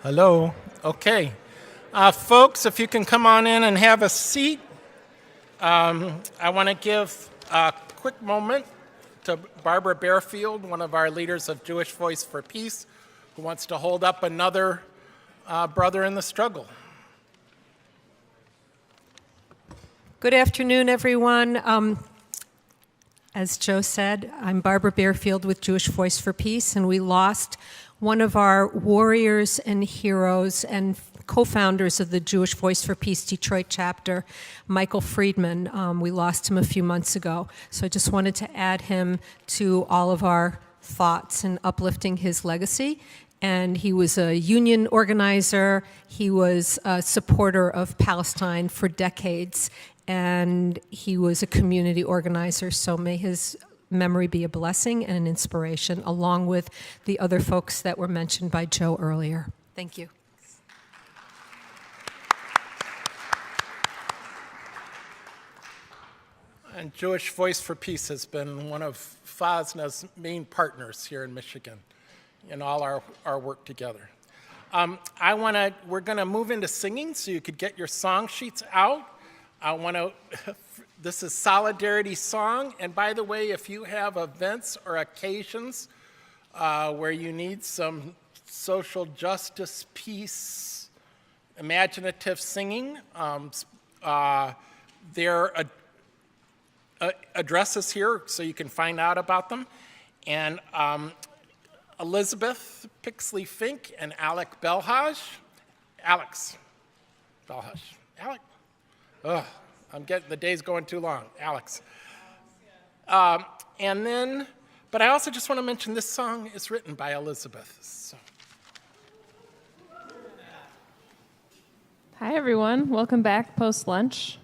Hello. Okay. Folks, if you can come on in and have a seat. I want to give a quick moment to Barbara Barefield, one of our leaders of Jewish Voice for Peace, who wants to hold up another brother in the struggle. Good afternoon, everyone. As Joe said, I'm Barbara Barefield with Jewish Voice for Peace, and we lost one of our warriors and heroes and co-founders of the Jewish Voice for Peace Detroit chapter, Michael Friedman. We lost him a few months ago, so I just wanted to add him to all of our thoughts in uplifting his legacy. And he was a union organizer, he was a supporter of Palestine for decades, and he was a community organizer, so may his memory be a blessing and an inspiration, along with the other folks that were mentioned by Joe earlier. Thank you. And Jewish Voice for Peace has been one of FOSNA's main partners here in Michigan in all our work together. We're going to move into singing, so you could get your song sheets out. This is Solidarity Song, and by the way, if you have events or occasions where you need some social justice, peace, imaginative singing, there are addresses here so you can find out about them. And Elizabeth Pixley Fink and Alex Belhaj. Alex. Ugh, the day's going too long. Alex. But I also just want to mention this song is written by Elizabeth. So. Hi, everyone. Welcome back post-lunch.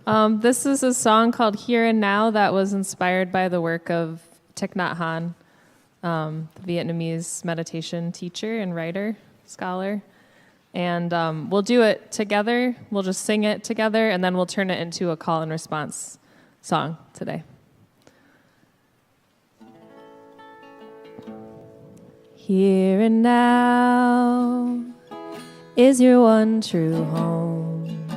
This is a song called Here and Now that was inspired by the work of Thich Nhat Hanh, the Vietnamese meditation teacher and writer, scholar. And we'll do it together. We'll just sing it together, and then we'll turn it into a call and response song today. Here and now is your one true home.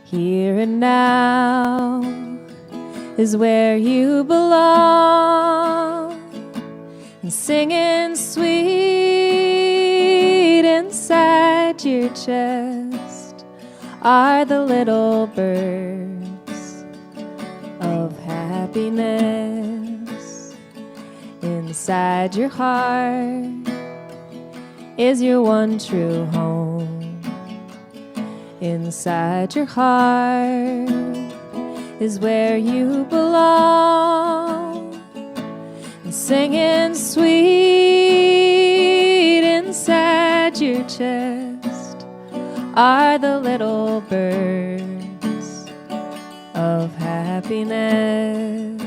Here and now is where you belong. And singing sweet inside your chest are the little birds of happiness. Inside your heart is your one true home. Inside your heart is where you belong. And singing sweet inside your chest are the little birds of happiness.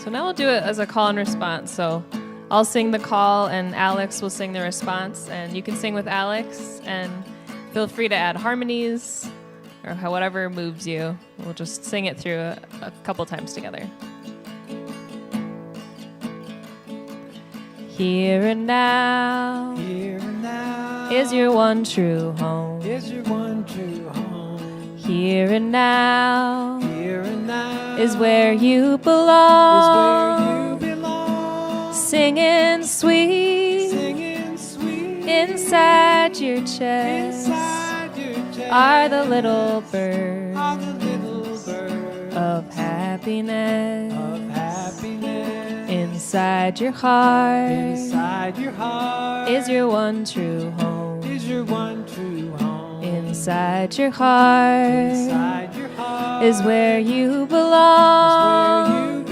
So now we'll do it as a call and response. So I'll sing the call and Alex will sing the response, and you can sing with Alex, and feel free to add harmonies or whatever moves you. We'll just sing it through a couple times together. Here and now, is your one true home. Here and now, is where you belong. Singing sweet, inside your chest are the little birds of happiness. Inside your heart is your one true home. Inside your heart is where you belong.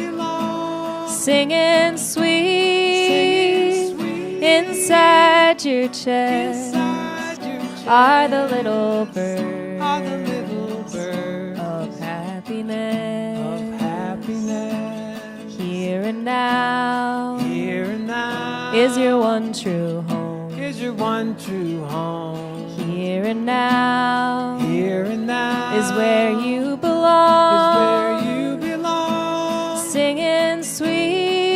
Singing sweet inside your chest are the little birds of happiness. Here and now is your one true home. Here and now is where you belong. Singing sweet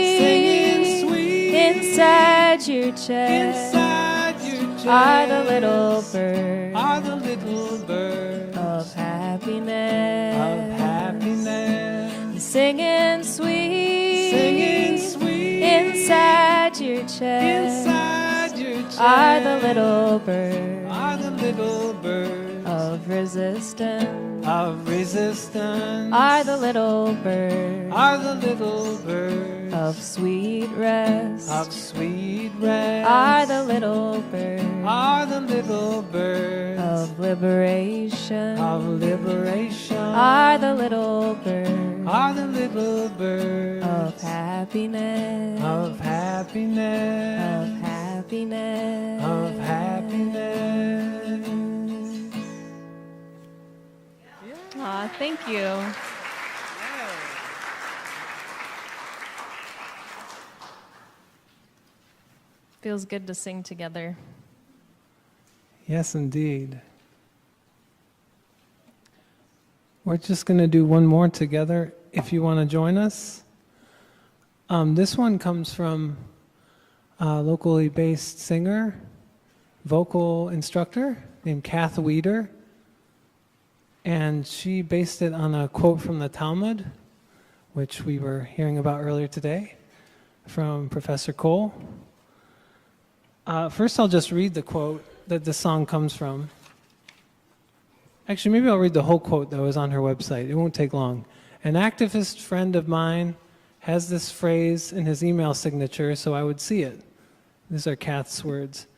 inside your your chest inside your chest are the little birds are the little birds of happiness. of happiness. Singing sweet, Singing sweet inside your chest inside your chest are the little birds are the little birds of resistance. of resistance Are the little birds are the little birds of sweet rest. of sweet rest Are the little birds are the little birds of liberation. of liberation Are the little birds are the little birds of happiness. of happiness Of happiness. of happiness. Aw, thank you. Feels good to sing together. Yes, indeed. We're just going to do one more together if you want to join us. This one comes from a locally based singer, vocal instructor named Kath Weeder. And she based it on a quote from the Talmud, which we were hearing about earlier today from Professor Cole. First, I'll just read the quote that the song comes from. Actually, maybe I'll read the whole quote that was on her website. It won't take long. An activist friend of mine has this phrase in his email signature, so I would see it. These are Kath's words.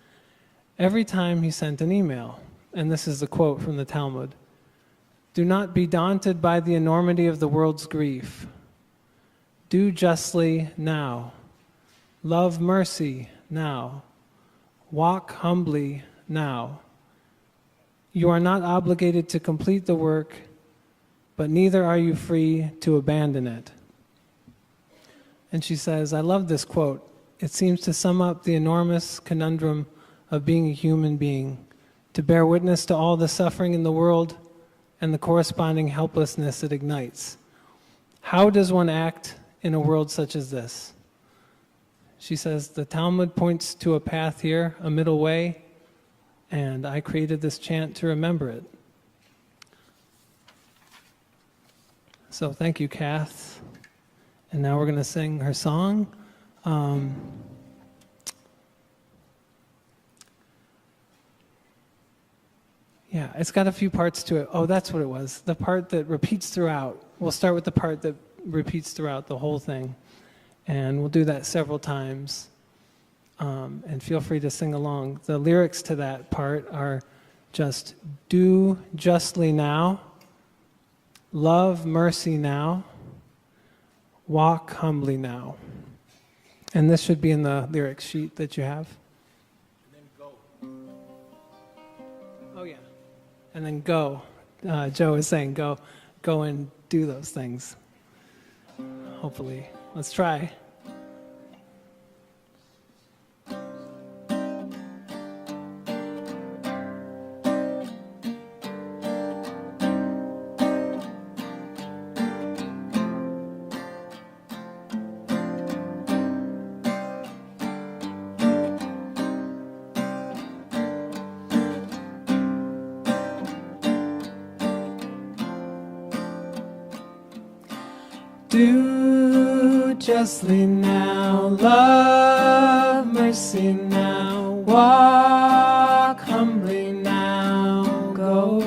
Every time he sent an email, and this is the quote from the Talmud, "Do not be daunted by the enormity of the world's grief. Do justly now. Love mercy now. Walk humbly now. You are not obligated to complete the work, but neither are you free to abandon it." And she says, I love this quote. It seems to sum up the enormous conundrum of being a human being, to bear witness to all the suffering in the world and the corresponding helplessness it ignites. How does one act in a world such as this? She says, the Talmud points to a path here, a middle way, and I created this chant to remember it. So thank you, Kath. And now we're going to sing her song. Yeah, it's got a few parts to it. Oh, that's what it was. The part that repeats throughout. We'll start with the part that repeats throughout the whole thing. And we'll do that several times. And feel free to sing along. The lyrics to that part are just, do justly now, love mercy now, walk humbly now. And this should be in the lyric sheet that you have. And then go. Oh, yeah. And then go. Joe is saying go and do those things. Hopefully. Let's try. Do justly now, love mercy now, walk humbly now, go.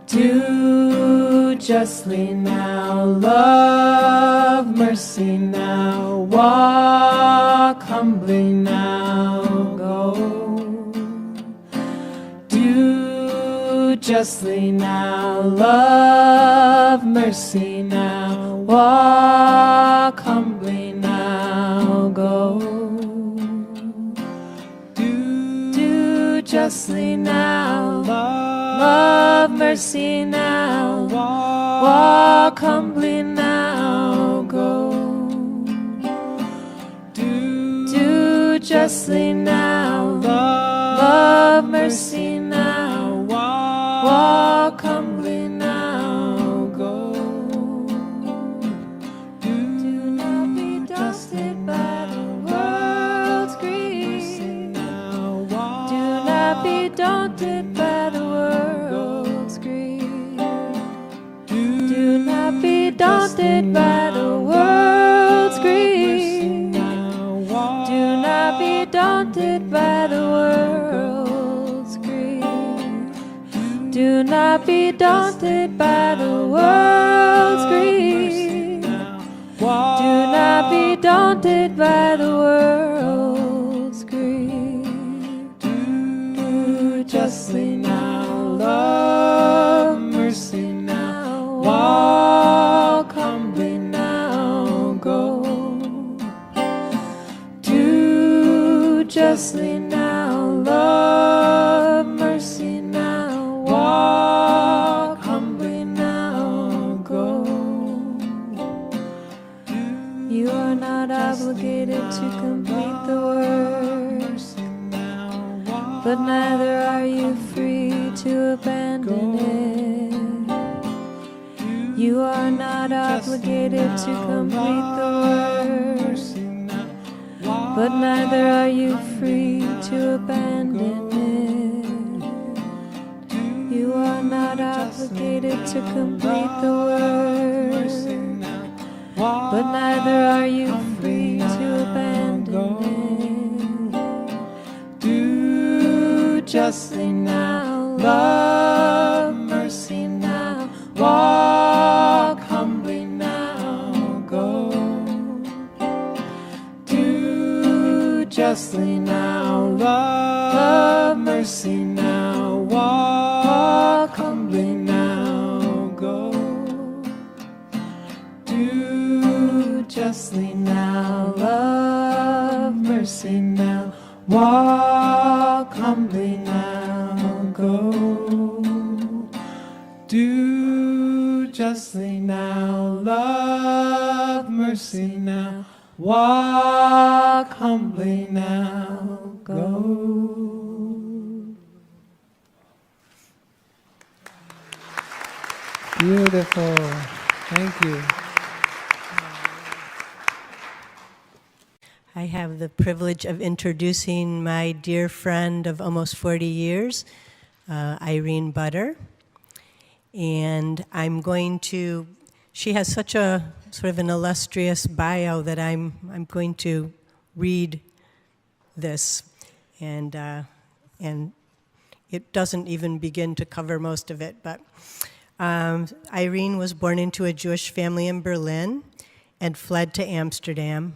Do justly now, love mercy now, walk humbly now, go. Do justly now, love mercy now, walk humbly now, go. Do justly now, love mercy now, walk humbly now, go. Do justly now, love mercy now, walk humbly now, go. Do not be daunted by the world. not be daunted by the world's greed. Do not be daunted by the world's greed. Do not be daunted by the world's greed. Do not be daunted by the world's greed. Do not be daunted by the world's greed. Do justly now, love mercy now, walk humbly now, go. Do justly now, love mercy now, walk humbly now, go. You are not obligated to complete the work, but neither are you free to abandon it. You are not obligated to complete the work, but neither are you free to abandon it. You are not obligated to complete the work, but neither are you free to abandon it. Do justly now, love mercy now, walk humbly now, go. Do justly now, love mercy now, walk humbly now, go. Do justly now, love mercy now, walk humbly now, go. Do justly now, love mercy now, walk humbly now, go. Beautiful. Thank you. I have the privilege of introducing my dear friend of almost 40 years, Irene Butter. And I'm going to, she has such a sort of an illustrious bio that I'm going to read this. And it doesn't even begin to cover most of it. But Irene was born into a Jewish family in Berlin and fled to Amsterdam.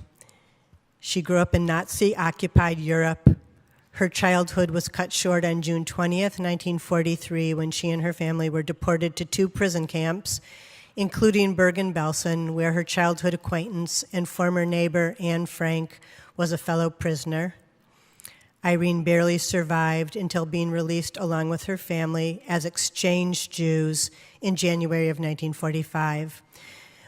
She grew up in Nazi-occupied Europe. Her childhood was cut short on June 20th, 1943, when she and her family were deported to 2 prison camps, including Bergen-Belsen, where her childhood acquaintance and former neighbor, Anne Frank, was a fellow prisoner. Irene barely survived until being released along with her family as exchange Jews in January of 1945.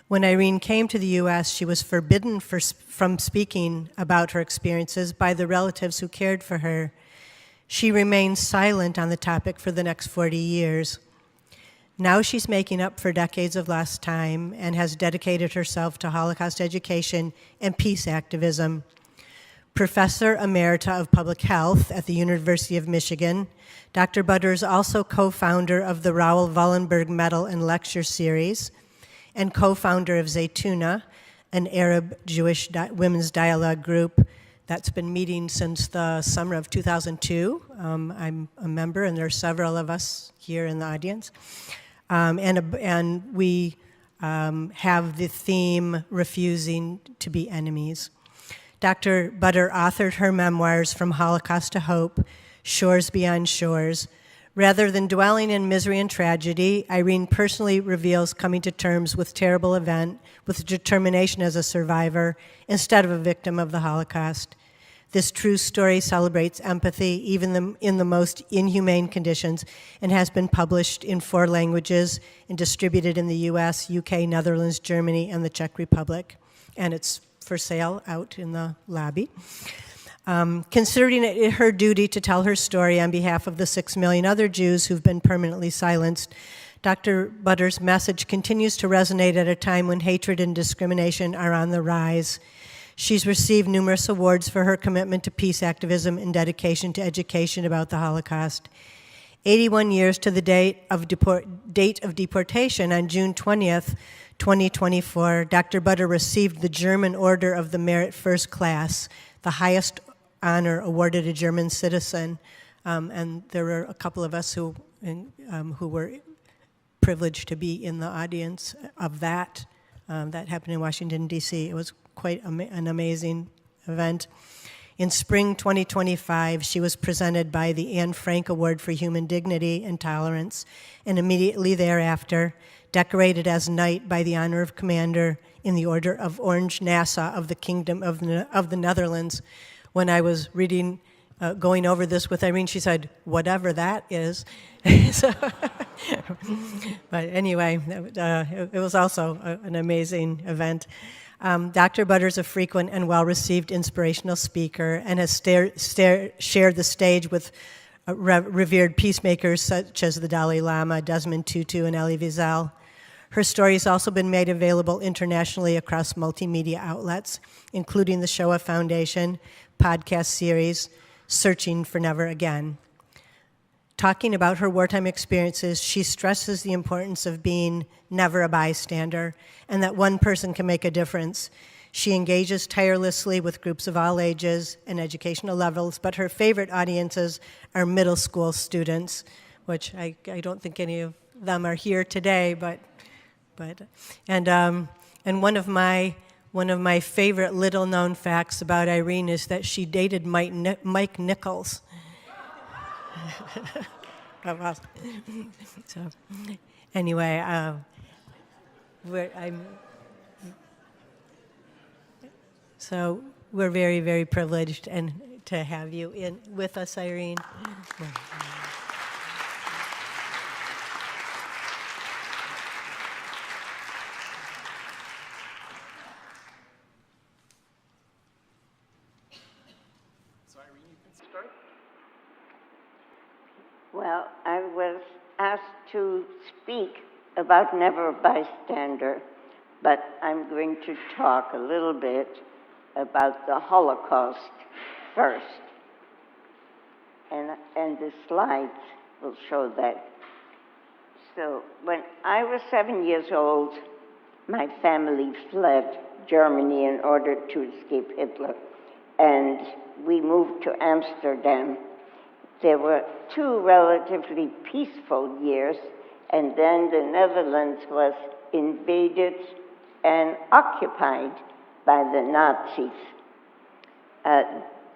When Irene came to the U.S., she was forbidden from speaking about her experiences by the relatives who cared for her. She remained silent on the topic for the next 40 years. Now she's making up for decades of lost time and has dedicated herself to Holocaust education and peace activism. Professor Emerita of Public Health at the University of Michigan, Dr. Butter is also co-founder of the Raoul Wallenberg Medal and Lecture Series, and co-founder of Zaytuna, an Arab-Jewish women's dialogue group that's been meeting since the summer of 2002. I'm a member, and there are several of us here in the audience. And we have the theme, Refusing to be Enemies. Dr. Butter authored her memoirs, From Holocaust to Hope, Shores Beyond Shores. Rather than dwelling in misery and tragedy, Irene personally reveals coming to terms with terrible event with determination as a survivor instead of a victim of the Holocaust. This true story celebrates empathy even in the most inhumane conditions and has been published in 4 languages and distributed in the US, UK, Netherlands, Germany, and the Czech Republic. And it's for sale out in the lobby. Considering it her duty to tell her story on behalf of the 6 million other Jews who've been permanently silenced, Dr. Butter's message continues to resonate at a time when hatred and discrimination are on the rise. She's received numerous awards for her commitment to peace activism and dedication to education about the Holocaust. 81 years to the date of deportation, on June 20th, 2024, Dr. Butter received the German Order of the Merit First Class, the highest honor awarded a German citizen. And there were a couple of us who were privileged to be in the audience of that. That happened in Washington, D.C. It was quite an amazing event. In spring 2025, she was presented by the Anne Frank Award for Human Dignity and Tolerance, and immediately thereafter, decorated as Knight by the honor of Commander in the Order of Orange Nassau of the Kingdom of the Netherlands. When I was reading, going over this with Irene, she said, "Whatever that is." So, but anyway, it was also an amazing event. Dr. Butter's a frequent and well-received inspirational speaker and has shared the stage with revered peacemakers such as the Dalai Lama, Desmond Tutu, and Elie Wiesel. Her story has also been made available internationally across multimedia outlets, including the Shoah Foundation podcast series, Searching for Never Again. Talking about her wartime experiences, she stresses the importance of being never a bystander and that one person can make a difference. She engages tirelessly with groups of all ages and educational levels, but her favorite audiences are middle school students, which I don't think any of them are here today, and one of my favorite little known facts about Irene is that she dated Mike Nichols. So, anyway, we're very, very privileged and to have you with us, Irene. Well, I was asked to speak about Never a Bystander, but I'm going to talk a little bit about the Holocaust first. And the slides will show that. So when I was 7 years old, my family fled Germany in order to escape Hitler, and we moved to Amsterdam. There were 2 relatively peaceful years, and then the Netherlands was invaded and occupied by the Nazis.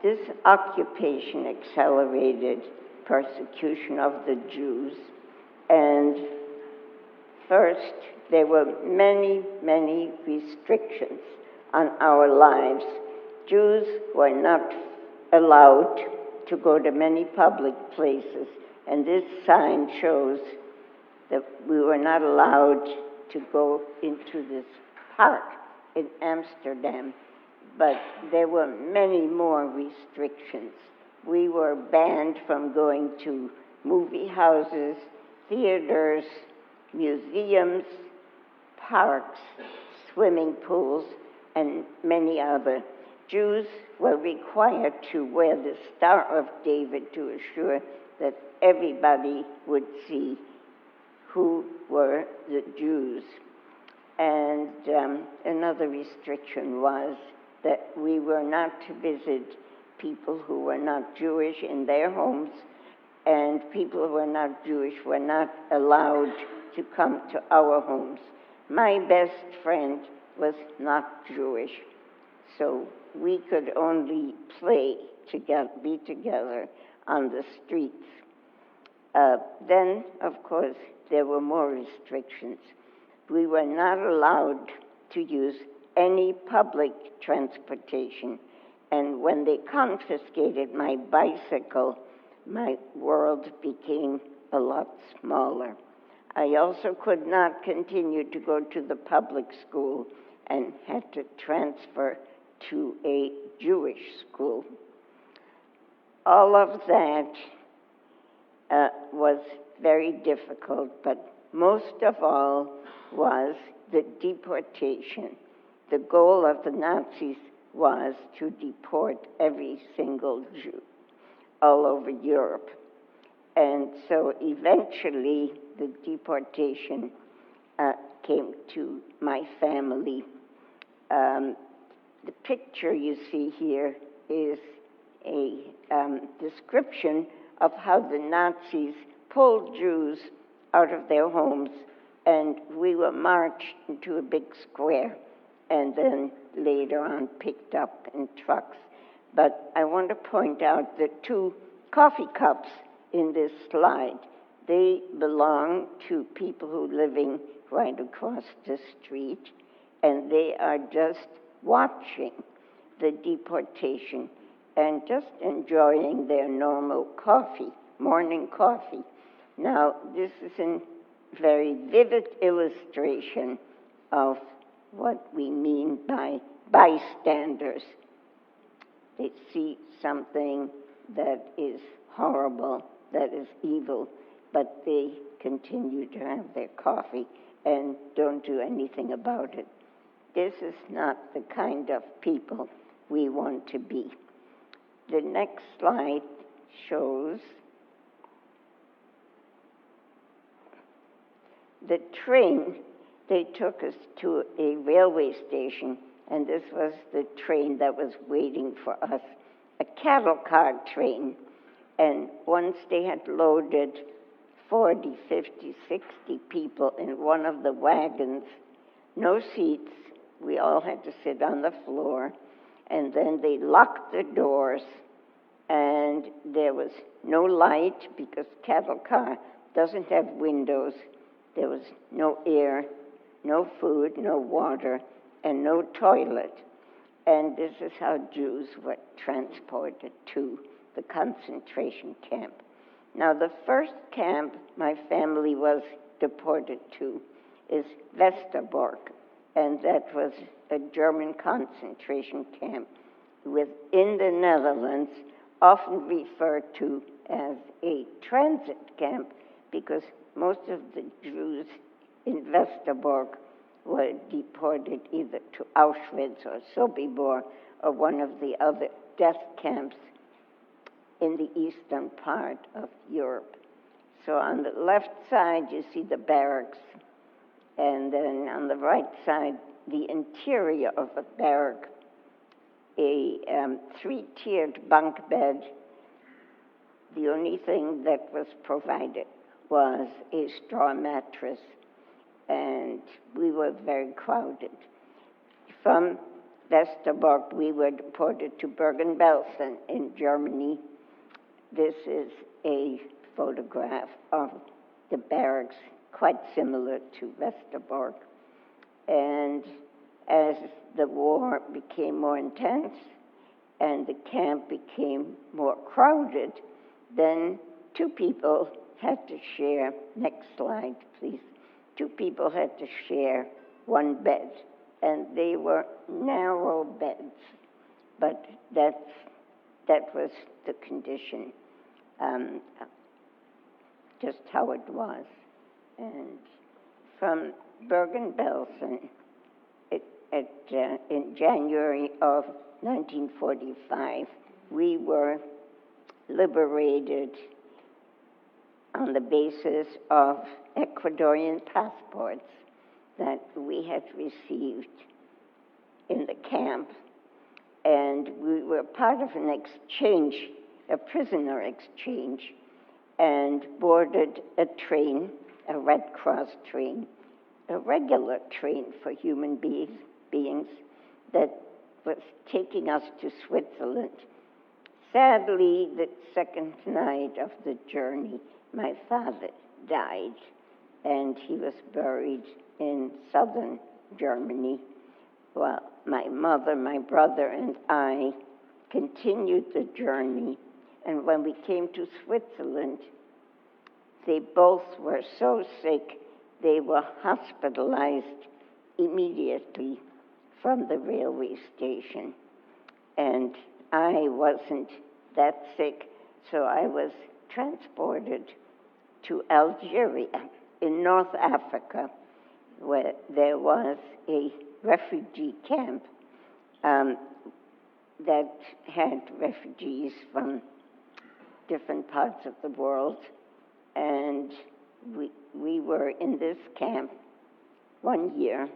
This occupation accelerated persecution of the Jews, and first, there were many, many restrictions on our lives. Jews were not allowed to go to many public places, and this sign shows that we were not allowed to go into this park in Amsterdam, but there were many more restrictions. We were banned from going to movie houses, theaters, museums, parks, swimming pools, and many other. Jews were required to wear the Star of David to assure that everybody would see who were the Jews. And another restriction was that we were not to visit people who were not Jewish in their homes, and people who were not Jewish were not allowed to come to our homes. My best friend was not Jewish, so we could only play together, be together on the streets. Then, of course, there were more restrictions. We were not allowed to use any public transportation, and when they confiscated my bicycle, my world became a lot smaller. I also could not continue to go to the public school and had to transfer to a Jewish school. All of that was very difficult, but most of all was the deportation. The goal of the Nazis was to deport every single Jew all over Europe. And so eventually the deportation came to my family. The picture you see here is a description of how the Nazis pulled Jews out of their homes, and we were marched into a big square and then later on picked up in trucks. But I want to point out the two coffee cups in this slide. They belong to people who are living right across the street, and they are just watching the deportation and just enjoying their normal coffee, morning coffee. Now, this is a very vivid illustration of what we mean by bystanders. They see something that is horrible, that is evil, but they continue to have their coffee and don't do anything about it. This is not the kind of people we want to be. The next slide shows the train. They took us to a railway station, and this was the train that was waiting for us, a cattle car train. And once they had loaded 40, 50, 60 people in one of the wagons, no seats, we all had to sit on the floor, and then they locked the doors, and there was no light because cattle car doesn't have windows. There was no air, no food, no water, and no toilet. And this is how Jews were transported to the concentration camp. Now, the first camp my family was deported to is Westerbork, and that was a German concentration camp within the Netherlands, often referred to as a transit camp, because most of the Jews in Westerbork were deported either to Auschwitz or Sobibor or one of the other death camps in the eastern part of Europe. So on the left side, you see the barracks, and then on the right side, the interior of a barrack, a three-tiered bunk bed. The only thing that was provided was a straw mattress, and we were very crowded. From Westerbork, we were deported to Bergen-Belsen in Germany. This is a photograph of the barracks, quite similar to Westerbork. And as the war became more intense and the camp became more crowded, then two people had to share, next slide please, two people had to share one bed, and they were narrow beds, but that was the condition, just how it was. And from Bergen-Belsen, in January of 1945, we were liberated on the basis of Ecuadorian passports that we had received in the camp. And we were part of an exchange, a prisoner exchange, and boarded a train, a Red Cross train, a regular train for human beings that was taking us to Switzerland. Sadly, the second night of the journey, my father died, and he was buried in southern Germany. Well, my mother, my brother, and I continued the journey, and when we came to Switzerland, they both were so sick, they were hospitalized immediately from the railway station. And I wasn't that sick, so I was transported to Algeria in North Africa, where there was a refugee camp. that had refugees from different parts of the world, and we were in this camp 1 year.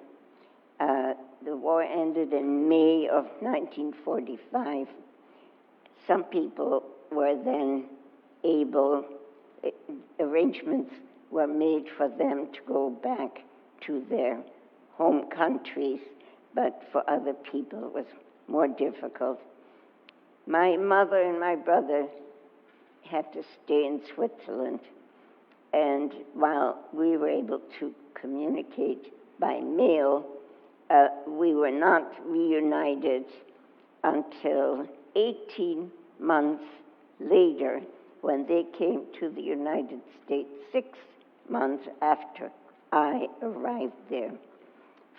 The war ended in May of 1945. Some people were then able, arrangements were made for them to go back to their home countries, but for other people it was more difficult. My mother and my brother had to stay in Switzerland, and while we were able to communicate by mail, we were not reunited until 18 months later, when they came to the United States 6 months after I arrived there.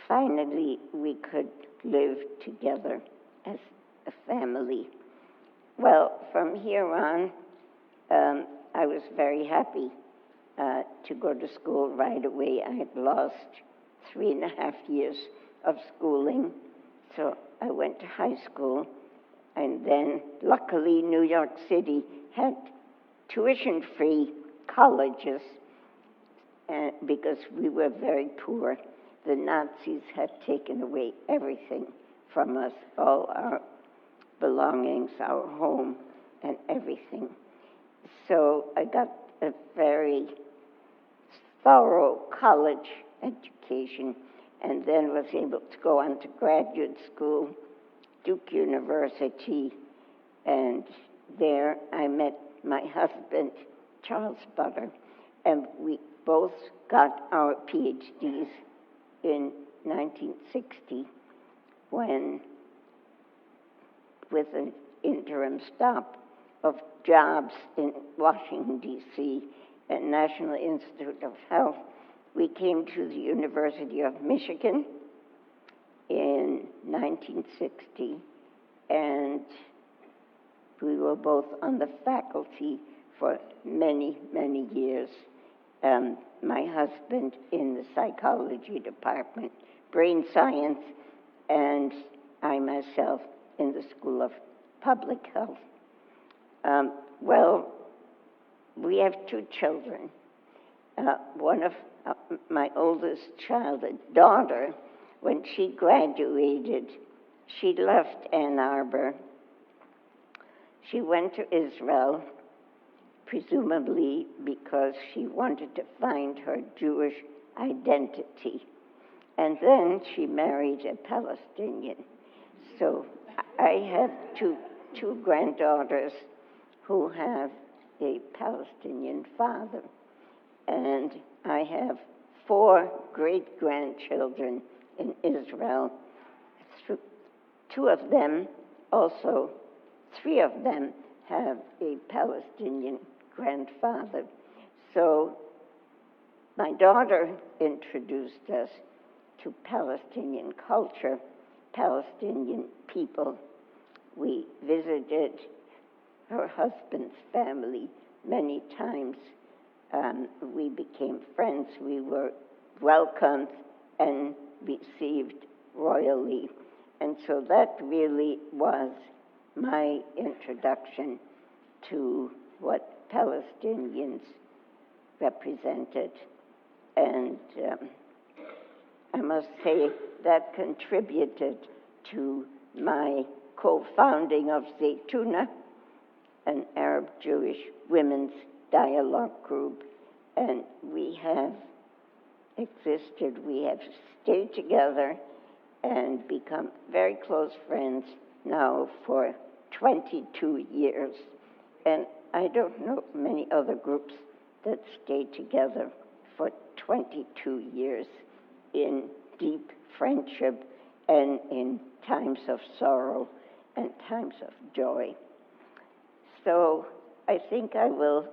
Finally, we could live together as a family. Well, from here on, I was very happy to go to school right away. I had lost 3.5 years of schooling, so I went to high school, and then luckily New York City had tuition-free colleges because we were very poor. The Nazis had taken away everything from us, all our belongings, our home, and everything. So I got a very thorough college education, and then was able to go on to graduate school, Duke University, and there I met my husband, Charles Butter, and we both got our PhDs in 1960, when, with an interim stop of jobs in Washington, D.C., at National Institute of Health, we came to the University of Michigan in 1960, and we were both on the faculty for many, many years. My husband in the psychology department, brain science, and I myself in the School of Public Health. Well, we have 2 children. One of my oldest child, a daughter, when she graduated, she left Ann Arbor. She went to Israel, presumably because she wanted to find her Jewish identity. And then she married a Palestinian. So I have two granddaughters who have a Palestinian father. And I have 4 great-grandchildren in Israel. 2 of them, also 3 of them, have a Palestinian grandfather. So my daughter introduced us to Palestinian culture, Palestinian people. We visited her husband's family many times. We became friends. We were welcomed and received royally. And so that really was my introduction to what Palestinians represented. And I must say that contributed to my co-founding of Zaytuna, an Arab-Jewish women's dialogue group. And we have existed, we have stayed together and become very close friends now for 22 years. And I don't know many other groups that stay together for 22 years in deep friendship and in times of sorrow and times of joy. So I think I will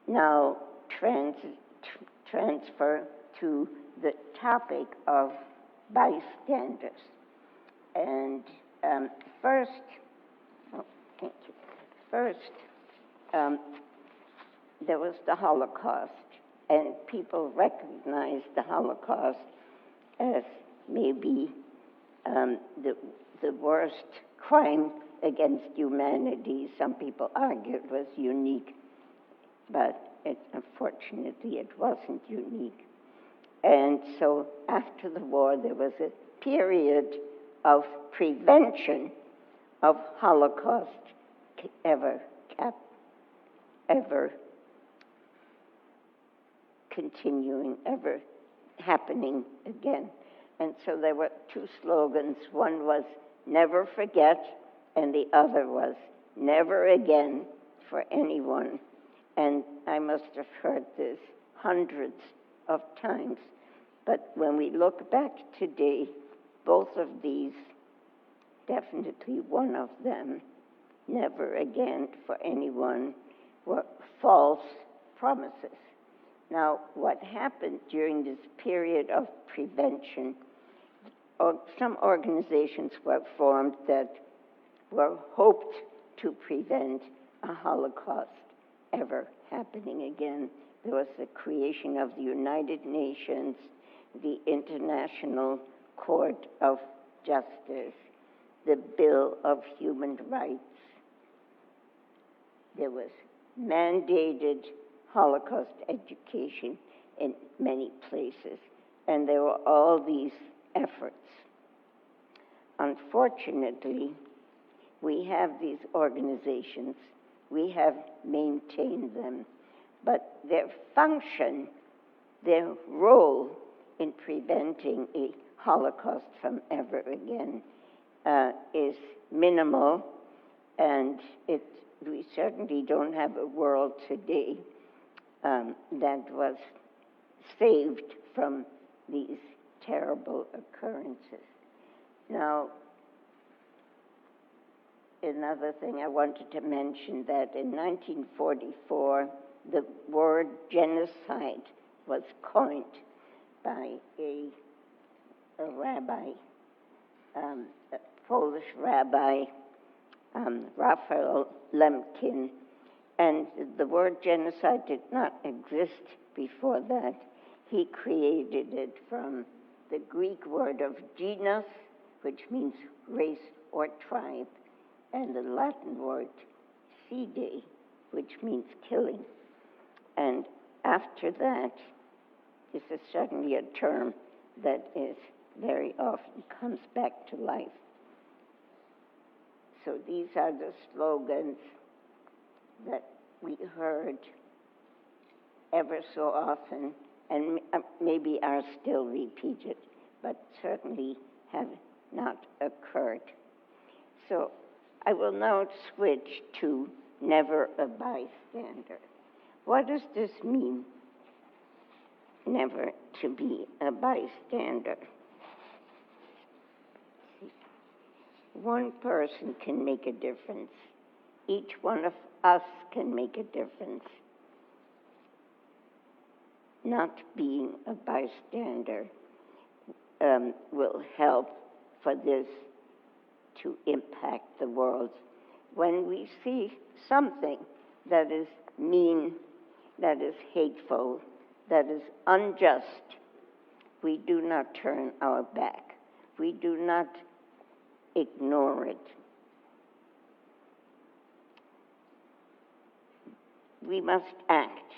now transfer to the topic of bystanders. And first, there was the Holocaust, and people recognized the Holocaust as maybe the worst crime against humanity. Some people argue it was unique, but unfortunately it wasn't unique. And so after the war, there was a period of prevention of Holocaust ever continuing, ever happening again. And so there were two slogans. One was never forget, and the other was never again for anyone. And I must have heard this hundreds of times. But when we look back today, both of these, definitely one of them, never again for anyone, were false promises. Now, what happened during this period of prevention, some organizations were formed that were hoped to prevent a Holocaust ever happening again. There was the creation of the United Nations, the International Court of Justice, the Bill of Human Rights. There was mandated Holocaust education in many places, and there were all these efforts. Unfortunately, we have these organizations, we have maintained them, but their function, their role in preventing a Holocaust from ever again is minimal, and we certainly don't have a world today that was saved from these terrible occurrences. Now, another thing I wanted to mention, that in 1944, the word genocide was coined by a rabbi, a Polish rabbi, Raphael Lemkin, and the word genocide did not exist before that. He created it from the Greek word of genus, which means race or tribe, and the Latin word fide, which means killing. And after that, this is certainly a term that is very often comes back to life. So these are the slogans that we heard ever so often, and maybe are still repeated, but certainly have not occurred. So I will now switch to never a bystander. What does this mean, never to be a bystander? One person can make a difference. Each one of us can make a difference. Not being a bystander will help for this to impact the world. When we see something that is mean, that is hateful, that is unjust, we do not turn our back. We do not ignore it. We must act.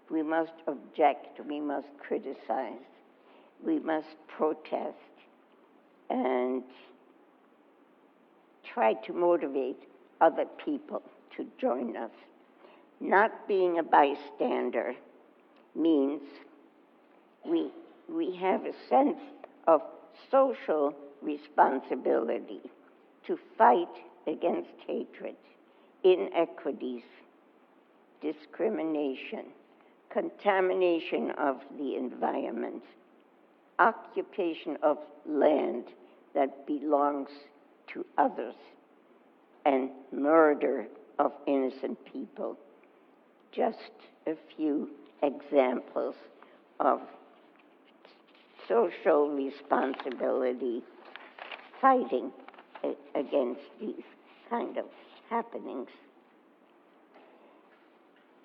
We must object. We must criticize. We must protest and try to motivate other people to join us. Not being a bystander means we have a sense of social responsibility to fight against hatred, inequities, discrimination, contamination of the environment, occupation of land that belongs to others, and murder of innocent people. Just a few examples of social responsibility fighting against these kind of happenings.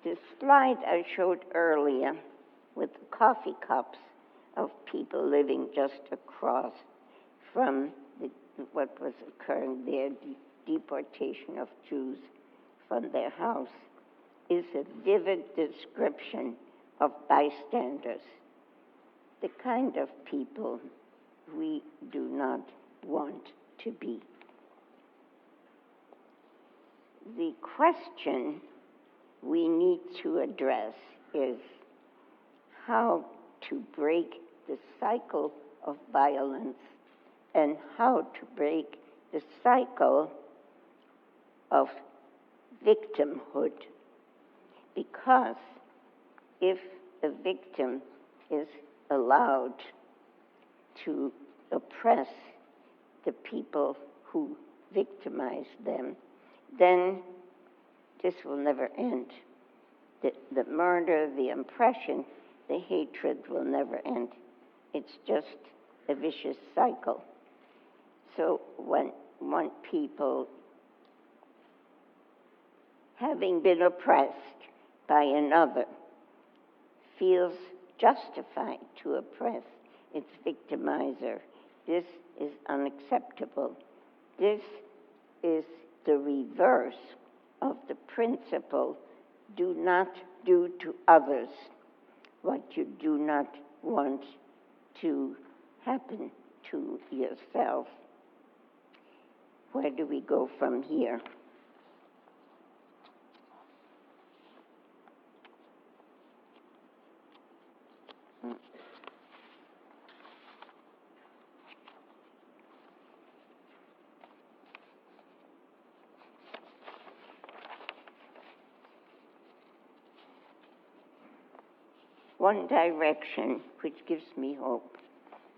The slide I showed earlier with the coffee cups of people living just across from what was occurring there, deportation of Jews from their house is a vivid description of bystanders, the kind of people we do not want to be. The question we need to address is how to break the cycle of violence and how to break the cycle of victimhood. Because if a victim is allowed to oppress the people who victimize them, then this will never end. The murder, the oppression, the hatred will never end. It's just a vicious cycle. So when one people, having been oppressed by another, feels justified to oppress its victimizer, this is unacceptable. This is the reverse of the principle, do not do to others what you do not want to happen to yourself. Where do we go from here? One direction which gives me hope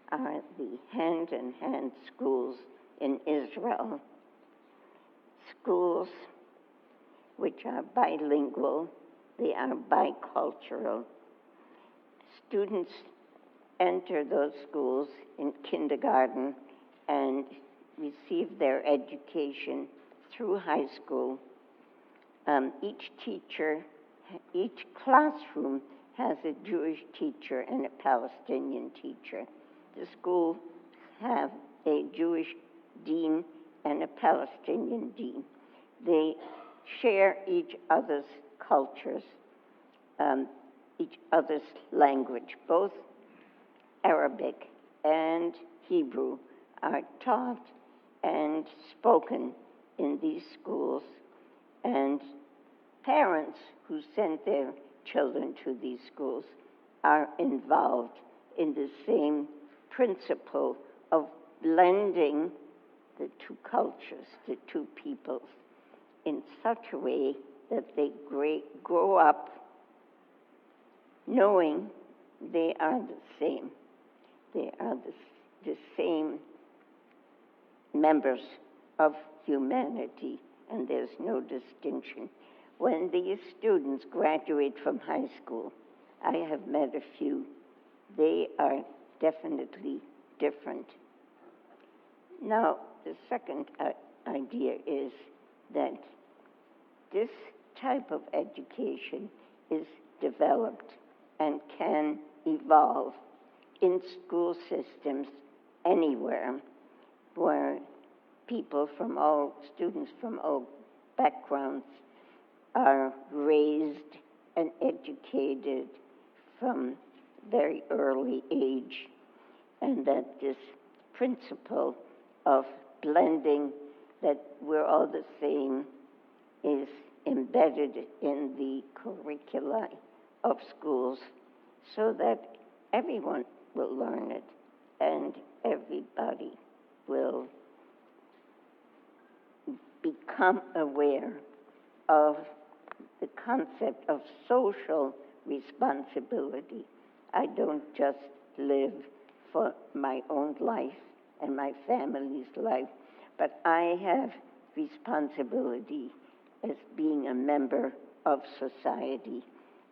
are the hand-in-hand schools in Israel. Schools which are bilingual, they are bicultural. Students enter those schools in kindergarten and receive their education through high school. Each classroom has a Jewish teacher and a Palestinian teacher. The schools have a Jewish dean and a Palestinian dean. They share each other's cultures, each other's language. Both Arabic and Hebrew are taught and spoken in these schools, and parents who send their children to these schools are involved in the same principle of blending the two cultures, the two peoples, in such a way that they grow up knowing they are the same. They are the same members of humanity, and there's no distinction. When these students graduate from high school, I have met a few, they are definitely different. Now, the second idea is that this type of education is developed and can evolve in school systems anywhere where students from all backgrounds are raised and educated from very early age, and that this principle of blending, that we're all the same, is embedded in the curricula of schools so that everyone will learn it and everybody will become aware of the concept of social responsibility. I don't just live for my own life and my family's life, but I have responsibility as being a member of society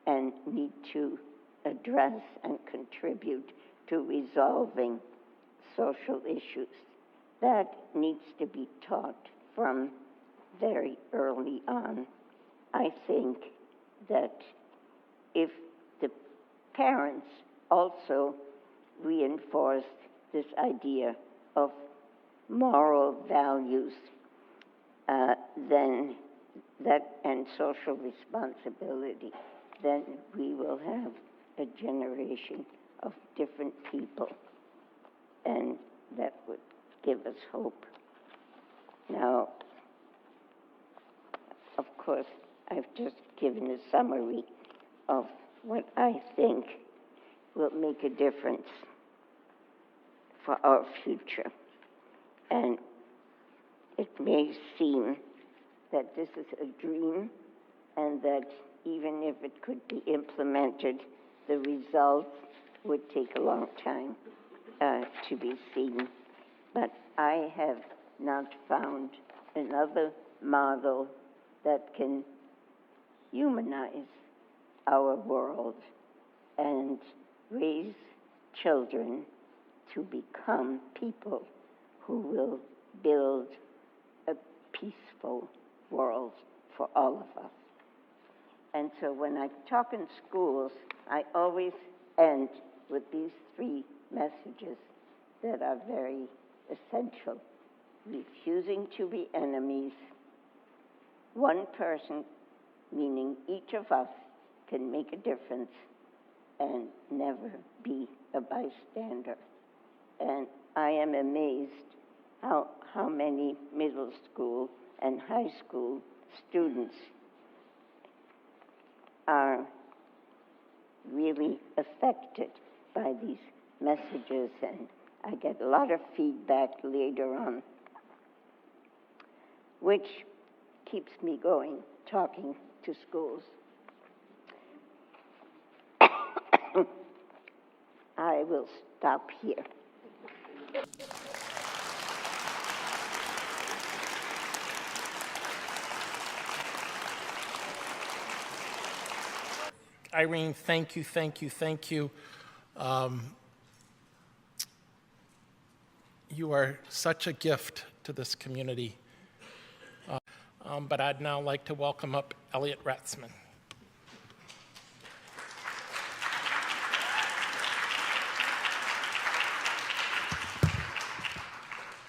and need to address and contribute to resolving social issues. That needs to be taught from very early on. I think that if the parents also reinforced this idea of moral values, then that, and social responsibility, then we will have a generation of different people, and that would give us hope. Now, of course, I've just given a summary of what I think will make a difference for our future. And it may seem that this is a dream and that even if it could be implemented, the results would take a long time to be seen. But I have not found another model that can humanize our world and raise children to become people who will build a peaceful world for all of us. And so when I talk in schools, I always end with these three messages that are very essential. Refusing to be enemies. One person, meaning each of us, can make a difference, and never be a bystander. And I am amazed how many middle school and high school students are really affected by these messages, and I get a lot of feedback later on, which keeps me going, talking to schools. I will stop here. Irene, thank you, thank you, thank you. You are such a gift to this community. But I'd now like to welcome up Elliot Ratzman.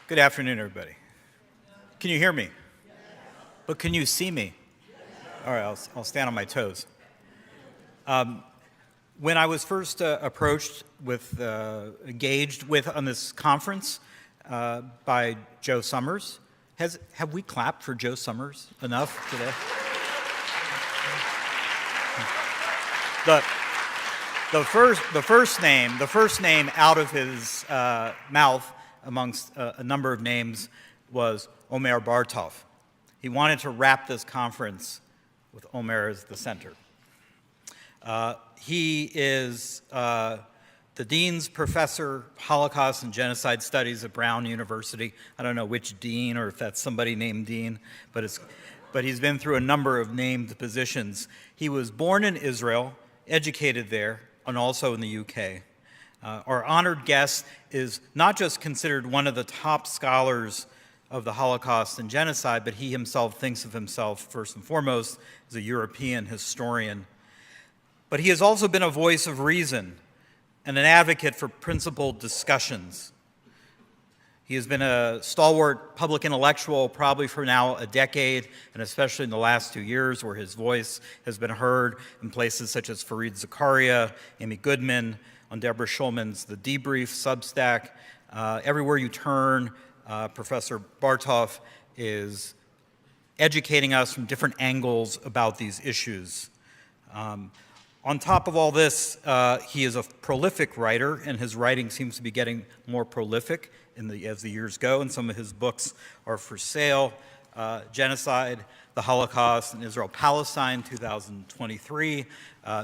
Good afternoon, everybody. Can you hear me? But can you see me? All right, I'll stand on my toes. When I was first approached with, engaged with on this conference by Joe Summers, have we clapped for Joe Summers enough today? The first name out of his mouth amongst a number of names was Omer Bartov. He wanted to wrap this conference with Omer as the center. He is the Dean's Professor, Holocaust and Genocide Studies at Brown University. I don't know which dean or if that's somebody named Dean, but he's been through a number of named positions. He was born in Israel, educated there, and also in the UK. Our honored guest is not just considered one of the top scholars of the Holocaust and genocide, but he himself thinks of himself first and foremost as a European historian. But he has also been a voice of reason and an advocate for principled discussions. He has been a stalwart public intellectual probably for now a decade, and especially in the last 2 years where his voice has been heard in places such as Fareed Zakaria, Amy Goodman, on Deborah Schulman's The Debrief Substack. Everywhere you turn, Professor Bartov is educating us from different angles about these issues. On top of all this, he is a prolific writer, and his writing seems to be getting more prolific as the years go, and some of his books are for sale. Genocide, the Holocaust, and Israel-Palestine, 2023,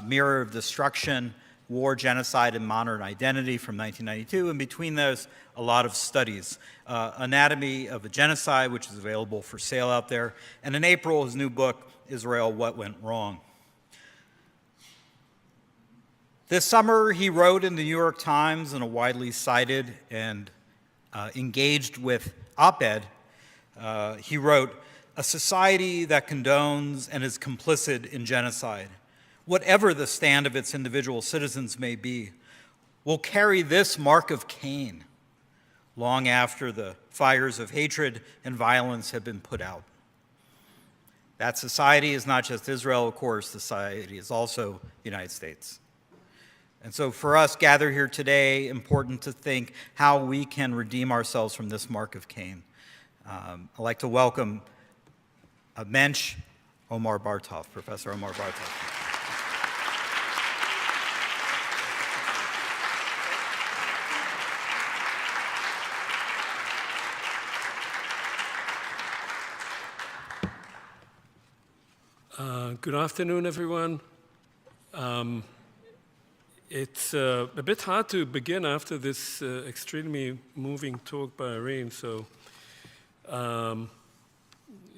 Mirror of Destruction, War, Genocide, and Modern Identity from 1992, and between those, a lot of studies. Anatomy of a Genocide, which is available for sale out there, and in April, his new book, Israel, What Went Wrong. This summer, he wrote in the New York Times in a widely cited and engaged with op-ed, he wrote, "A society that condones and is complicit in genocide, whatever the stand of its individual citizens may be, will carry this mark of Cain long after the fires of hatred and violence have been put out. That society is not just Israel, of course, society is also the United States. And so for us gathered here today, important to think how we can redeem ourselves from this mark of Cain. I'd like to welcome Mensch Omar Bartov, Professor Omar Bartov. Good afternoon, everyone. It's a bit hard to begin after this extremely moving talk by Irene, so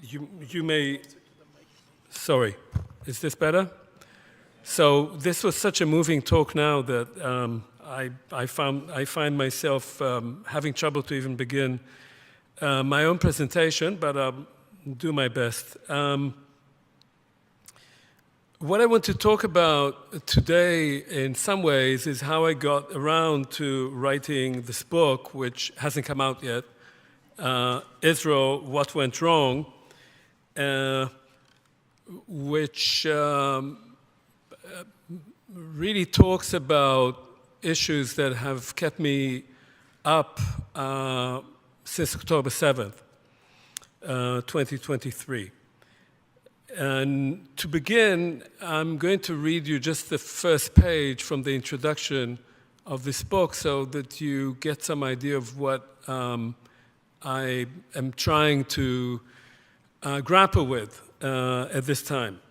you may... Sorry, is this better? So this was such a moving talk now that I find myself having trouble to even begin my own presentation, but I'll do my best. What I want to talk about today, in some ways, is how I got around to writing this book, which hasn't come out yet, Israel, What Went Wrong, which really talks about issues that have kept me up since October 7th, 2023. And to begin, I'm going to read you just the first page from the introduction of this book so that you get some idea of what I am trying to grapple with at this time.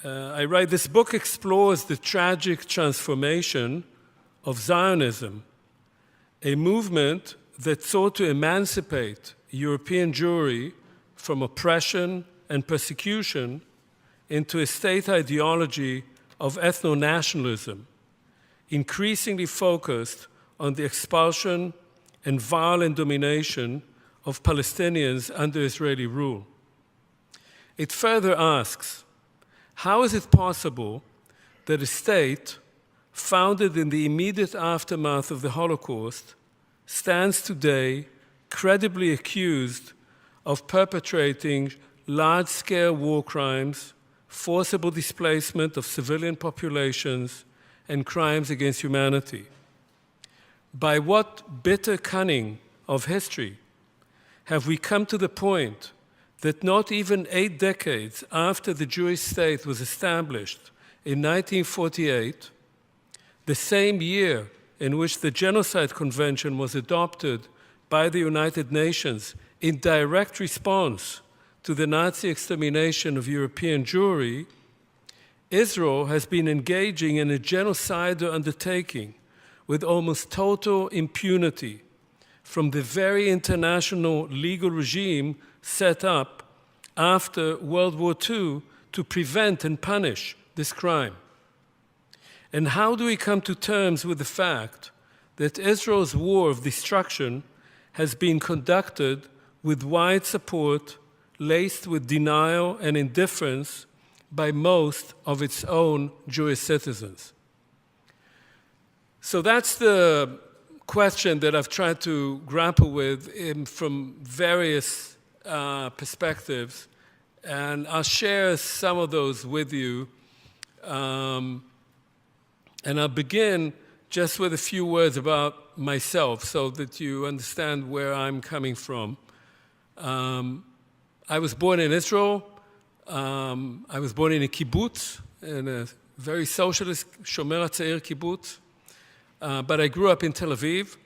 I write, this book explores the tragic transformation of Zionism, a movement that sought to emancipate European Jewry from oppression and persecution into a state ideology of ethno-nationalism, increasingly focused on the expulsion and violent domination of Palestinians under Israeli rule. It further asks, how is it possible that a state founded in the immediate aftermath of the Holocaust stands today credibly accused of perpetrating large-scale war crimes, forcible displacement of civilian populations, and crimes against humanity? By what bitter cunning of history have we come to the point that not even 8 decades after the Jewish state was established in 1948, the same year in which the Genocide Convention was adopted by the United Nations in direct response to the Nazi extermination of European Jewry, Israel has been engaging in a genocidal undertaking with almost total impunity from the very international legal regime set up after World War II to prevent and punish this crime. And how do we come to terms with the fact that Israel's war of destruction has been conducted with wide support, laced with denial and indifference by most of its own Jewish citizens? So that's the question that I've tried to grapple with from various perspectives, and I'll share some of those with you. And I'll begin just with a few words about myself so that you understand where I'm coming from. I was born in Israel. I was born in a kibbutz, in a very socialist Shomer HaTzair kibbutz. But I grew up in Tel Aviv.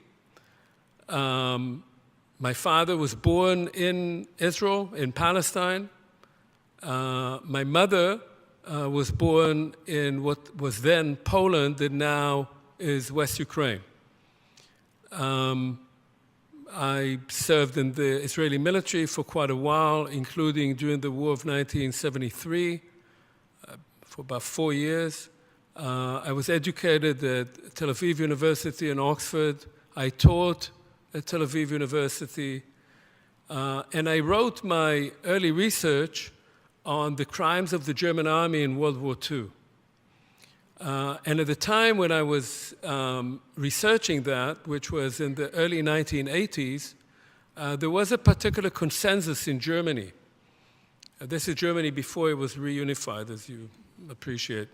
My father was born in Israel, in Palestine. My mother was born in what was then Poland and now is West Ukraine. I served in the Israeli military for quite a while, including during the War of 1973, for about 4 years. I was educated at Tel Aviv University in Oxford. I taught at Tel Aviv University. And I wrote my early research on the crimes of the German army in World War II. And at the time when I was researching that, which was in the early 1980s, there was a particular consensus in Germany This is Germany before it was reunified, as you appreciate.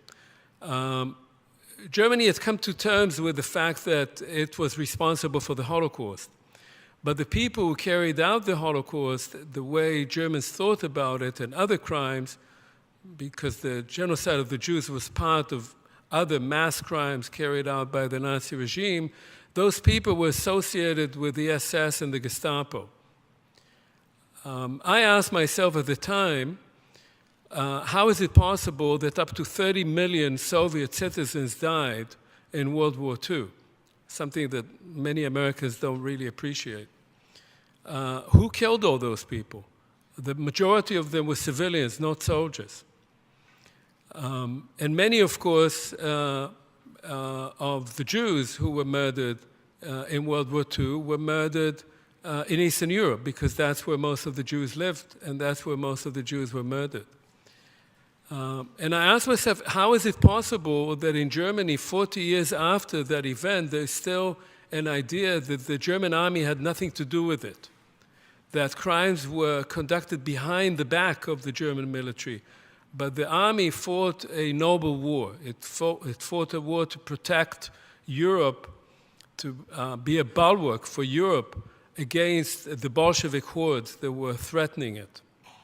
Germany has come to terms with the fact that it was responsible for the Holocaust. But the people who carried out the Holocaust, the way Germans thought about it and other crimes, because the genocide of the Jews was part of other mass crimes carried out by the Nazi regime, those people were associated with the SS and the Gestapo. I asked myself at the time, how is it possible that up to 30 million Soviet citizens died in World War II? Something that many Americans don't really appreciate. Who killed all those people? The majority of them were civilians, not soldiers. And many, of course, of the Jews who were murdered in World War II were murdered in Eastern Europe, because that's where most of the Jews lived, and that's where most of the Jews were murdered. And I asked myself, how is it possible that in Germany, 40 years after that event, there's still an idea that the German army had nothing to do with it, that crimes were conducted behind the back of the German military. But the army fought a noble war. It fought a war to protect Europe, to be a bulwark for Europe against the Bolshevik hordes that were threatening it,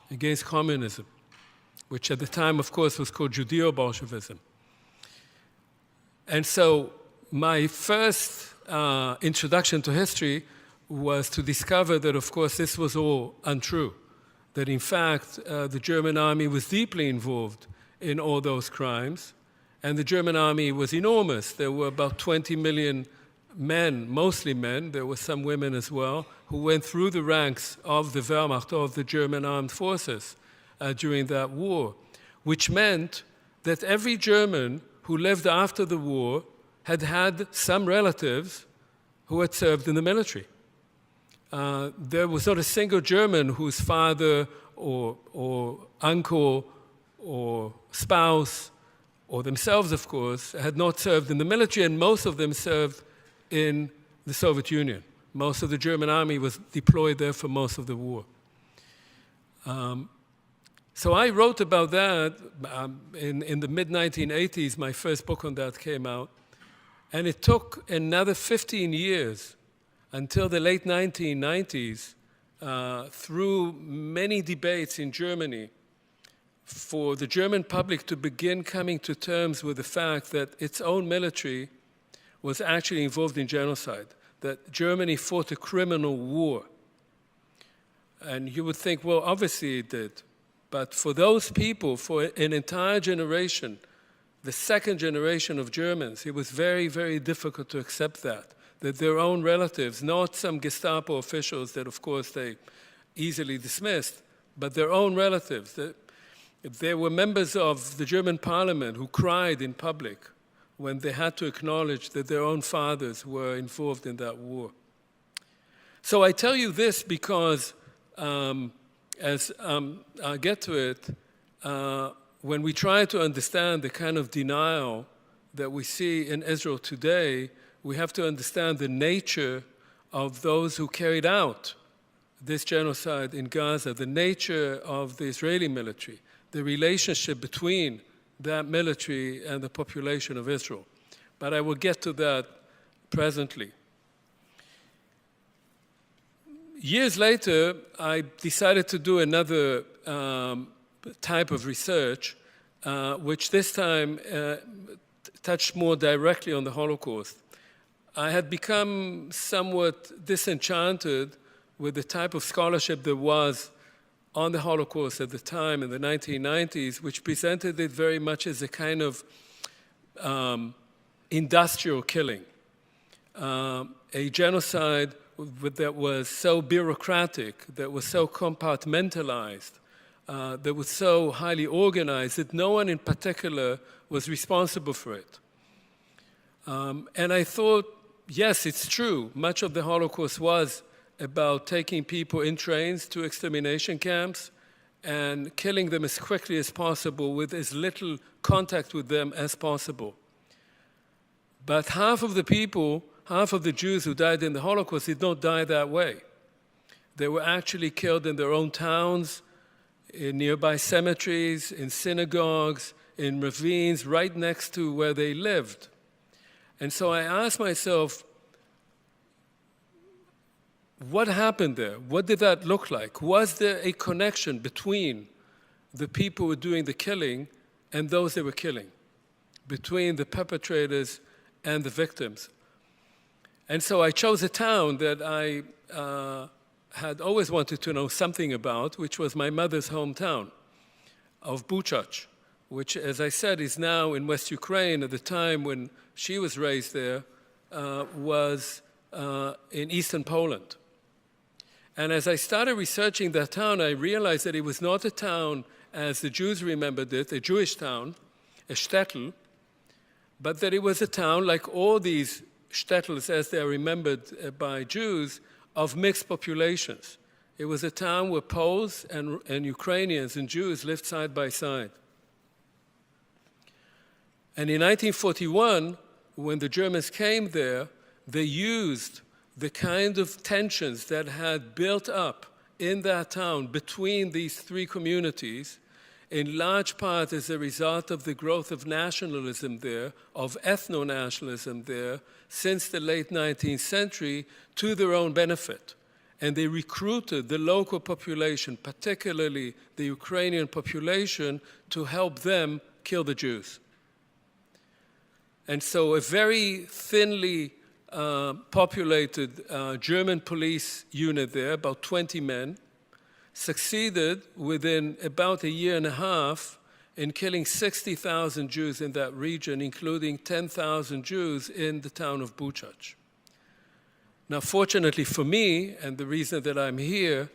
against communism, which at the time, of course, was called Judeo-Bolshevism. And so my first introduction to history was to discover that, of course, this was all untrue, that in fact, the German army was deeply involved in all those crimes, and the German army was enormous. There were about 20 million men, mostly men, there were some women as well, who went through the ranks of the Wehrmacht, of the German armed forces during that war, which meant that every German who lived after the war had had some relatives who had served in the military. There was not a single German whose father or uncle or spouse, or themselves, of course, had not served in the military, and most of them served in the Soviet Union. Most of the German army was deployed there for most of the war. So I wrote about that in the mid-1980s. My first book on that came out. And it took another 15 years until the late 1990s, through many debates in Germany, for the German public to begin coming to terms with the fact that its own military was actually involved in genocide, that Germany fought a criminal war. And you would think, well, obviously it did. But for those people, for an entire generation, the second generation of Germans, it was very, very difficult to accept that their own relatives, not some Gestapo officials that, of course, they easily dismissed, but their own relatives. There were members of the German parliament who cried in public when they had to acknowledge that their own fathers were involved in that war. So I tell you this because, as I get to it, when we try to understand the kind of denial that we see in Israel today, we have to understand the nature of those who carried out this genocide in Gaza, the nature of the Israeli military, the relationship between that military and the population of Israel. But I will get to that presently. Years later, I decided to do another type of research, which this time touched more directly on the Holocaust. I had become somewhat disenchanted with the type of scholarship there was on the Holocaust at the time in the 1990s, which presented it very much as a kind of industrial killing, a genocide that was so bureaucratic, that was so compartmentalized, that was so highly organized that no one in particular was responsible for it. And I thought, yes, it's true. Much of the Holocaust was about taking people in trains to extermination camps and killing them as quickly as possible with as little contact with them as possible. But half of the people, half of the Jews who died in the Holocaust did not die that way. They were actually killed in their own towns, in nearby cemeteries, in synagogues, in ravines, right next to where they lived. And so I asked myself, what happened there? What did that look like? Was there a connection between the people who were doing the killing and those they were killing, between the perpetrators and the victims? And so I chose a town that I had always wanted to know something about, which was my mother's hometown of Buchach, which, as I said, is now in West Ukraine. At the time when she was raised there, was in eastern Poland. And as I started researching that town, I realized that it was not a town as the Jews remembered it, a Jewish town, a shtetl, but that it was a town like all these shtetls as they are remembered by Jews, of mixed populations. It was a town where Poles and Ukrainians and Jews lived side by side. And in 1941, when the Germans came there, they used the kind of tensions that had built up in that town between these three communities, in large part as a result of the growth of nationalism there, of ethno-nationalism there, since the late 19th century, to their own benefit. And they recruited the local population, particularly the Ukrainian population, to help them kill the Jews. And so a very thinly populated German police unit there, about 20 men, succeeded within about a year and a half in killing 60,000 Jews in that region, including 10,000 Jews in the town of Buchach. Now, fortunately for me, and the reason that I'm here,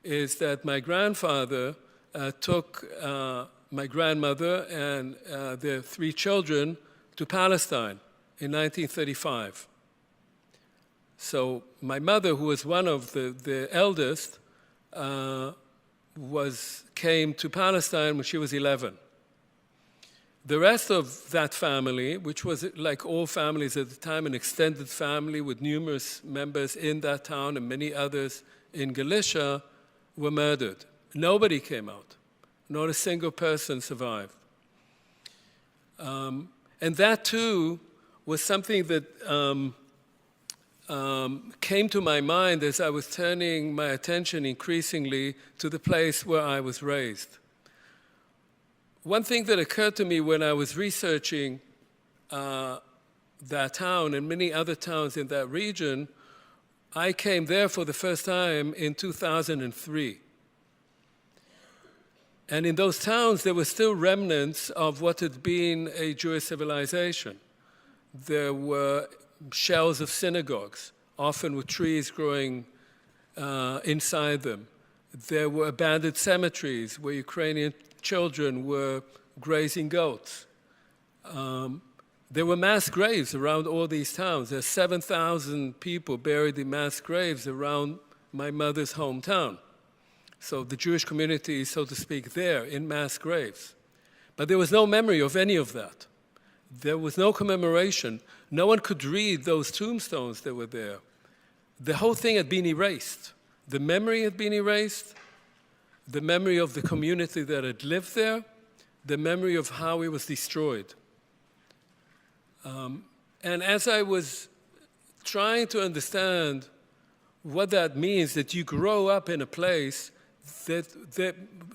is that my grandfather took my grandmother and their three children to Palestine in 1935. So my mother, who was one of the eldest, came to Palestine when she was 11. The rest of that family, which was like all families at the time, an extended family with numerous members in that town and many others in Galicia, were murdered. Nobody came out. Not a single person survived. And that, too, was something that came to my mind as I was turning my attention increasingly to the place where I was raised. One thing that occurred to me when I was researching that town and many other towns in that region, I came there for the first time in 2003. And in those towns, there were still remnants of what had been a Jewish civilization. There were shells of synagogues, often with trees growing inside them. There were abandoned cemeteries where Ukrainian children were grazing goats. There were mass graves around all these towns. There are 7,000 people buried in mass graves around my mother's hometown. So the Jewish community is, so to speak, there in mass graves. But there was no memory of any of that. There was no commemoration. No one could read those tombstones that were there. The whole thing had been erased. The memory had been erased, the memory of the community that had lived there, the memory of how it was destroyed. And as I was trying to understand what that means, that you grow up in a place that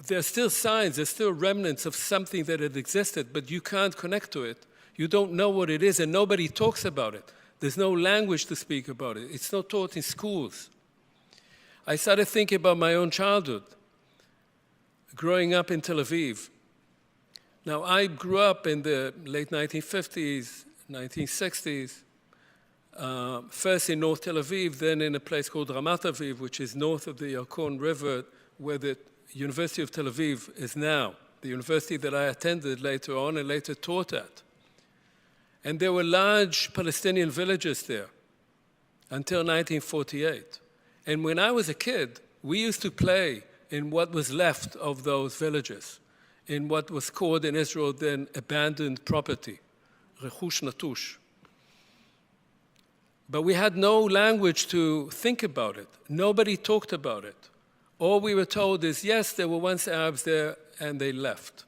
there are still signs, there's still remnants of something that had existed, but you can't connect to it. You don't know what it is, and nobody talks about it. There's no language to speak about it. It's not taught in schools. I started thinking about my own childhood, growing up in Tel Aviv. Now, I grew up in the late 1950s, 1960s, first in North Tel Aviv, then in a place called Ramat Aviv, which is north of the Yarkon River, where the University of Tel Aviv is now, the university that I attended later on and later taught at. And there were large Palestinian villages there until 1948. And when I was a kid, we used to play in what was left of those villages, in what was called in Israel then abandoned property, rechush natush. But we had no language to think about it. Nobody talked about it. All we were told is, yes, there were once Arabs there, and they left.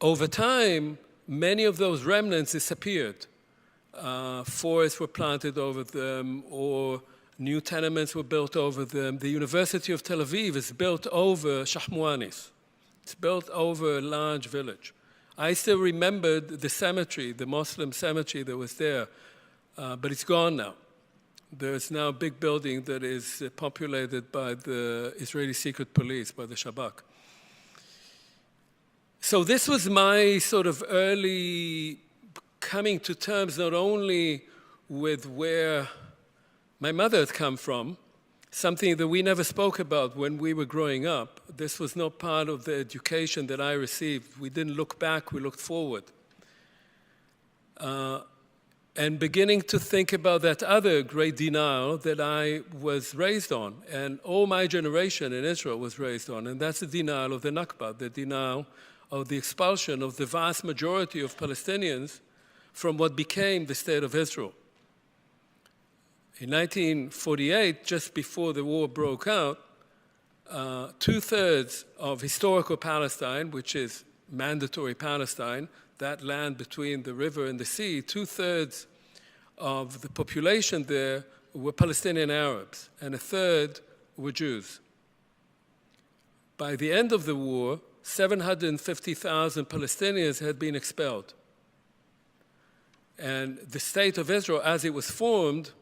Over time, many of those remnants disappeared. Forests were planted over them, or new tenements were built over them. The University of Tel Aviv is built over Shahmwanis. It's built over a large village. I still remembered the cemetery, the Muslim cemetery that was there, but it's gone now. There's now a big building that is populated by the Israeli secret police, by the Shabak. So this was my sort of early coming to terms not only with where my mother had come from, something that we never spoke about when we were growing up. This was not part of the education that I received. We didn't look back, we looked forward. And beginning to think about that other great denial that I was raised on, and all my generation in Israel was raised on, and that's the denial of the Nakba, the denial of the expulsion of the vast majority of Palestinians from what became the State of Israel. In 1948, just before the war broke out, 2/3 of historical Palestine, which is mandatory Palestine, that land between the river and the sea, 2/3 of the population there were Palestinian Arabs, and 1/3 were Jews. By the end of the war, 750,000 Palestinians had been expelled. And the State of Israel, as it was formed,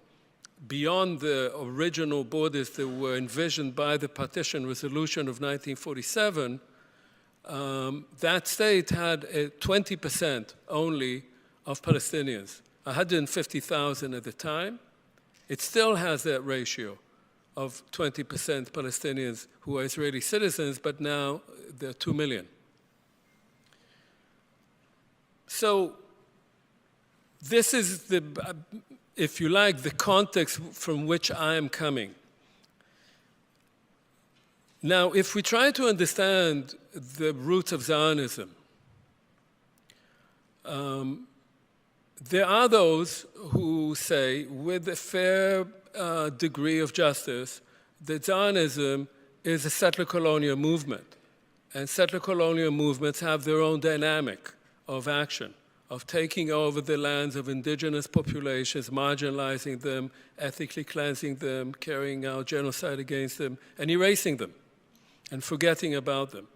beyond the original borders that were envisioned by the partition resolution of 1947, that state had 20% only of Palestinians, 150,000 at the time. It still has that ratio of 20% Palestinians who are Israeli citizens, but now there are 2 million. So this is the, if you like, the context from which I am coming. Now, if we try to understand the roots of Zionism, there are those who say, with a fair degree of justice, that Zionism is a settler colonial movement. And settler colonial movements have their own dynamic of action, of taking over the lands of indigenous populations, marginalizing them, ethnically cleansing them, carrying out genocide against them, and erasing them, and forgetting about them.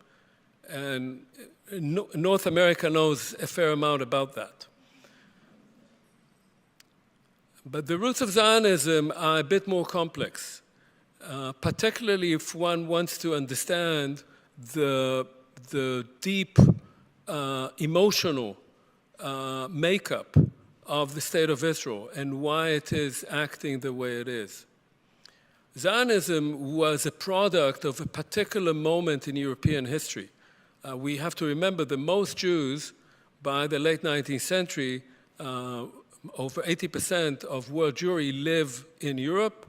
And North America knows a fair amount about that. But the roots of Zionism are a bit more complex, particularly if one wants to understand the deep emotional makeup of the State of Israel and why it is acting the way it is. Zionism was a product of a particular moment in European history. We have to remember that most Jews, by the late 19th century, over 80% of world Jewry live in Europe,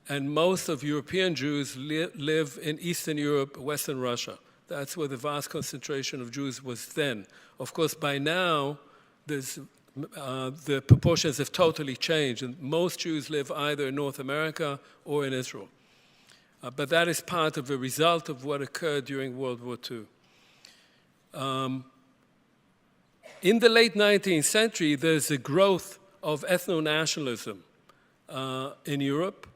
and most of European Jews live in Eastern Europe, Western Russia. That's where the vast concentration of Jews was then. Of course, by now, the proportions have totally changed, and most Jews live either in North America or in Israel. But that is part of a result of what occurred during World War II. In the late 19th century, there's a growth of ethno-nationalism in Europe,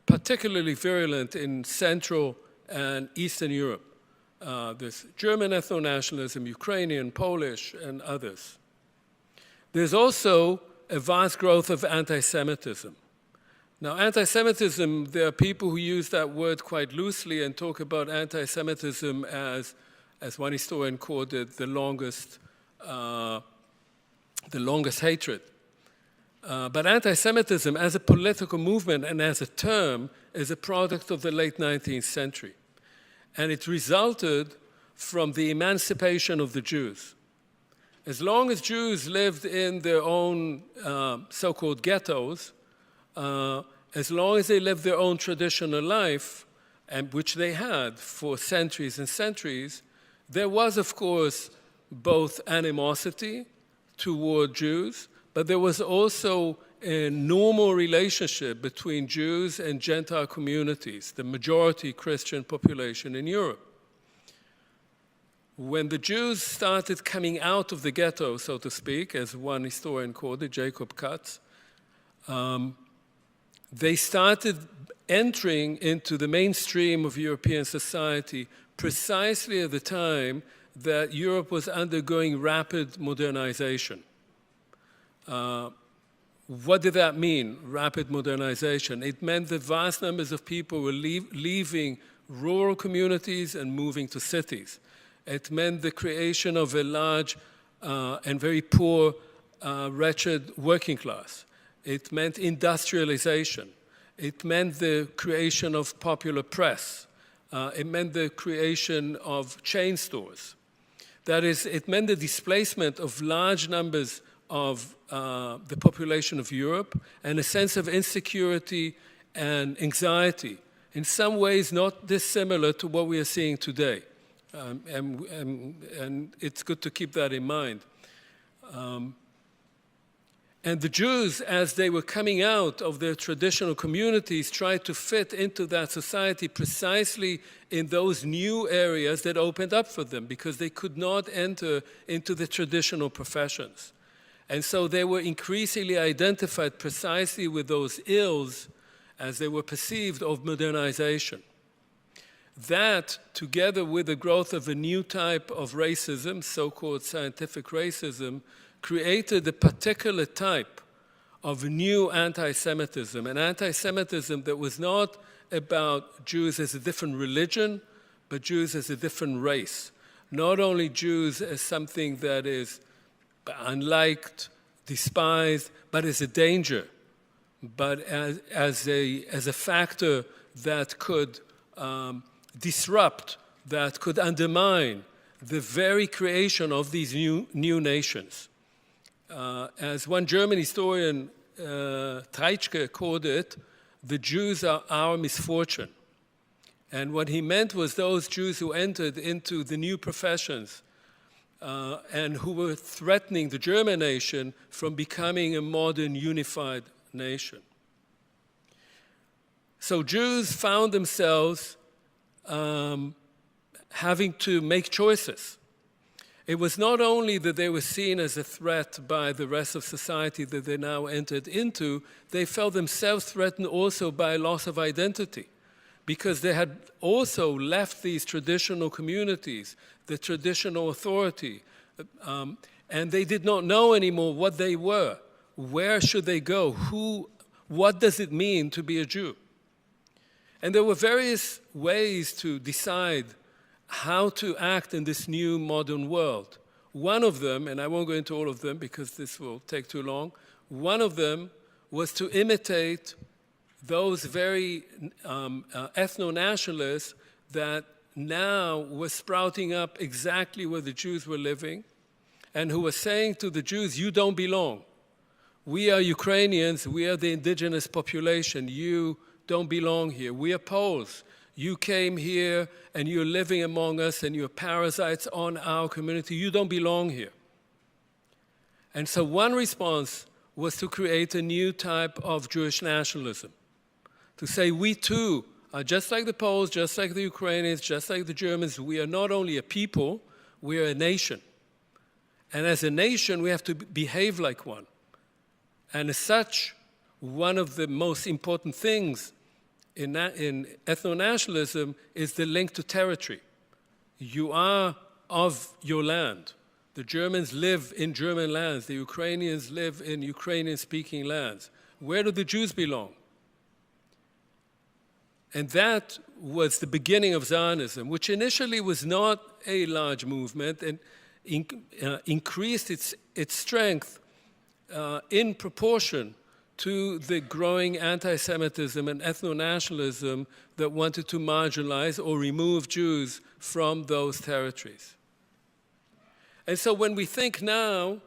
particularly virulent in Central and Eastern Europe. There's German ethno-nationalism, Ukrainian, Polish, and others. There's also a vast growth of anti-Semitism. Now, anti-Semitism, there are people who use that word quite loosely and talk about anti-Semitism as one historian called it, the longest hatred. But anti-Semitism as a political movement and as a term is a product of the late 19th century. And it resulted from the emancipation of the Jews. As long as Jews lived in their own so-called ghettos, as long as they lived their own traditional life, and which they had for centuries and centuries, there was, of course, both animosity toward Jews, but there was also a normal relationship between Jews and Gentile communities, the majority Christian population in Europe. When the Jews started coming out of the ghetto, so to speak, as one historian called it, Jacob Katz, they started entering into the mainstream of European society precisely at the time that Europe was undergoing rapid modernization. What did that mean, rapid modernization? It meant that vast numbers of people were leaving rural communities and moving to cities. It meant the creation of a large and very poor, wretched working class. It meant industrialization. It meant the creation of popular press. It meant the creation of chain stores. That is, it meant the displacement of large numbers of the population of Europe and a sense of insecurity and anxiety, in some ways not dissimilar to what we are seeing today. And it's good to keep that in mind. And the Jews, as they were coming out of their traditional communities, tried to fit into that society precisely in those new areas that opened up for them, because they could not enter into the traditional professions. And so they were increasingly identified precisely with those ills, as they were perceived, of modernization. That, together with the growth of a new type of racism, so-called scientific racism, created a particular type of new anti-Semitism, an anti-Semitism that was not about Jews as a different religion, but Jews as a different race. Not only Jews as something that is unliked, despised, but as a danger, but as a factor that could disrupt, that could undermine the very creation of these new nations. As one German historian, Treitschke, called it, the Jews are our misfortune. And what he meant was those Jews who entered into the new professions and who were threatening the German nation from becoming a modern unified nation. So Jews found themselves having to make choices. It was not only that they were seen as a threat by the rest of society that they now entered into, they felt themselves threatened also by loss of identity, because they had also left these traditional communities, the traditional authority, and they did not know anymore what they were. Where should they go? What does it mean to be a Jew? And there were various ways to decide how to act in this new modern world. One of them, and I won't go into all of them because this will take too long, one of them was to imitate those very ethno-nationalists that now were sprouting up exactly where the Jews were living, and who were saying to the Jews, you don't belong. We are Ukrainians, we are the indigenous population, you don't belong here. We are Poles. You came here and you're living among us and you're parasites on our community. You don't belong here. And so one response was to create a new type of Jewish nationalism, to say we too are just like the Poles, just like the Ukrainians, just like the Germans. We are not only a people, we are a nation. And as a nation, we have to behave like one. And as such, one of the most important things in ethno-nationalism is the link to territory. You are of your land. The Germans live in German lands. The Ukrainians live in Ukrainian-speaking lands. Where do the Jews belong? And that was the beginning of Zionism, which initially was not a large movement and increased its strength in proportion to the growing anti-Semitism and ethno-nationalism that wanted to marginalize or remove Jews from those territories. And so when we think now,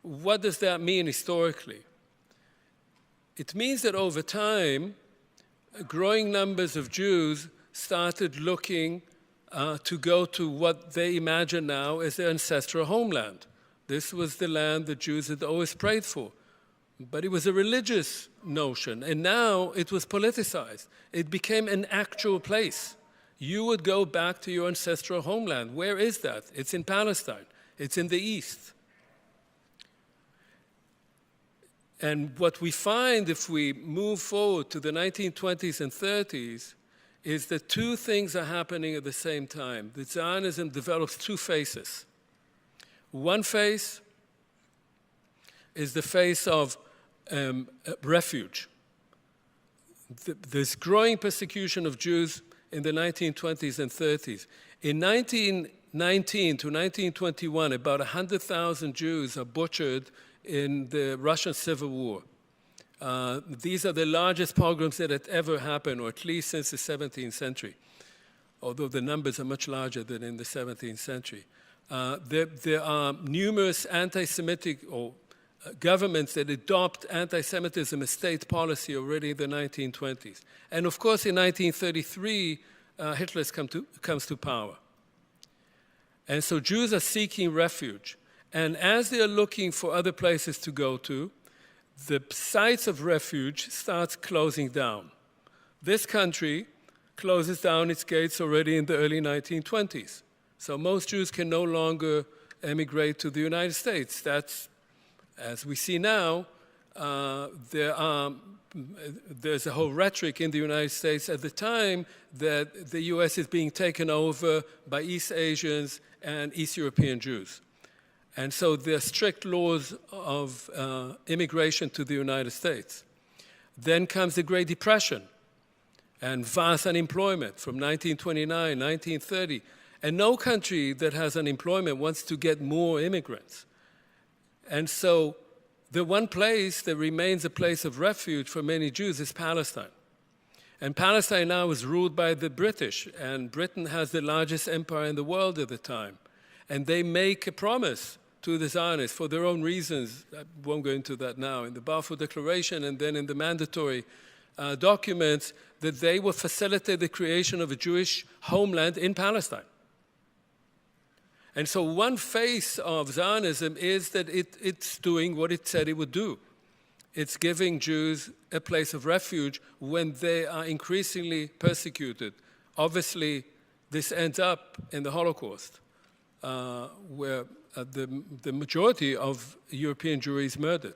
what does that mean historically? It means that over time, growing numbers of Jews started looking to go to what they imagine now as their ancestral homeland. This was the land the Jews had always prayed for. but it was a religious notion, and now it was politicized. It became an actual place. You would go back to your ancestral homeland. Where is that? It's in Palestine. It's in the east. And what we find if we move forward to the 1920s and 30s is that two things are happening at the same time. That Zionism develops two faces. One face is the face of refuge. There's growing persecution of Jews in the 1920s and 30s. In 1919 to 1921, about 100,000 Jews are butchered in the Russian Civil War. These are the largest pogroms that had ever happened, or at least since the 17th century, although the numbers are much larger than in the 17th century. There are numerous anti-Semitic or governments that adopt anti-Semitism as state policy already in the 1920s. And of course, in 1933, Hitler comes to power. And so Jews are seeking refuge. And as they are looking for other places to go to, the sites of refuge starts closing down. This country closes down its gates already in the early 1920s. So most Jews can no longer emigrate to the United States. That's, as we see now, there's a whole rhetoric in the United States at the time that the US is being taken over by East Asians and East European Jews. And so there are strict laws of immigration to the United States. Then comes the Great Depression and vast unemployment from 1929, 1930. And no country that has unemployment wants to get more immigrants. And so the one place that remains a place of refuge for many Jews is Palestine. And Palestine now is ruled by the British, and Britain has the largest empire in the world at the time. And they make a promise to the Zionists for their own reasons. I won't go into that now. In the Balfour Declaration and then in the mandatory documents, that they will facilitate the creation of a Jewish homeland in Palestine. And so one face of Zionism is that it's doing what it said it would do. It's giving Jews a place of refuge when they are increasingly persecuted. Obviously, this ends up in the Holocaust, where the majority of European Jewry is murdered.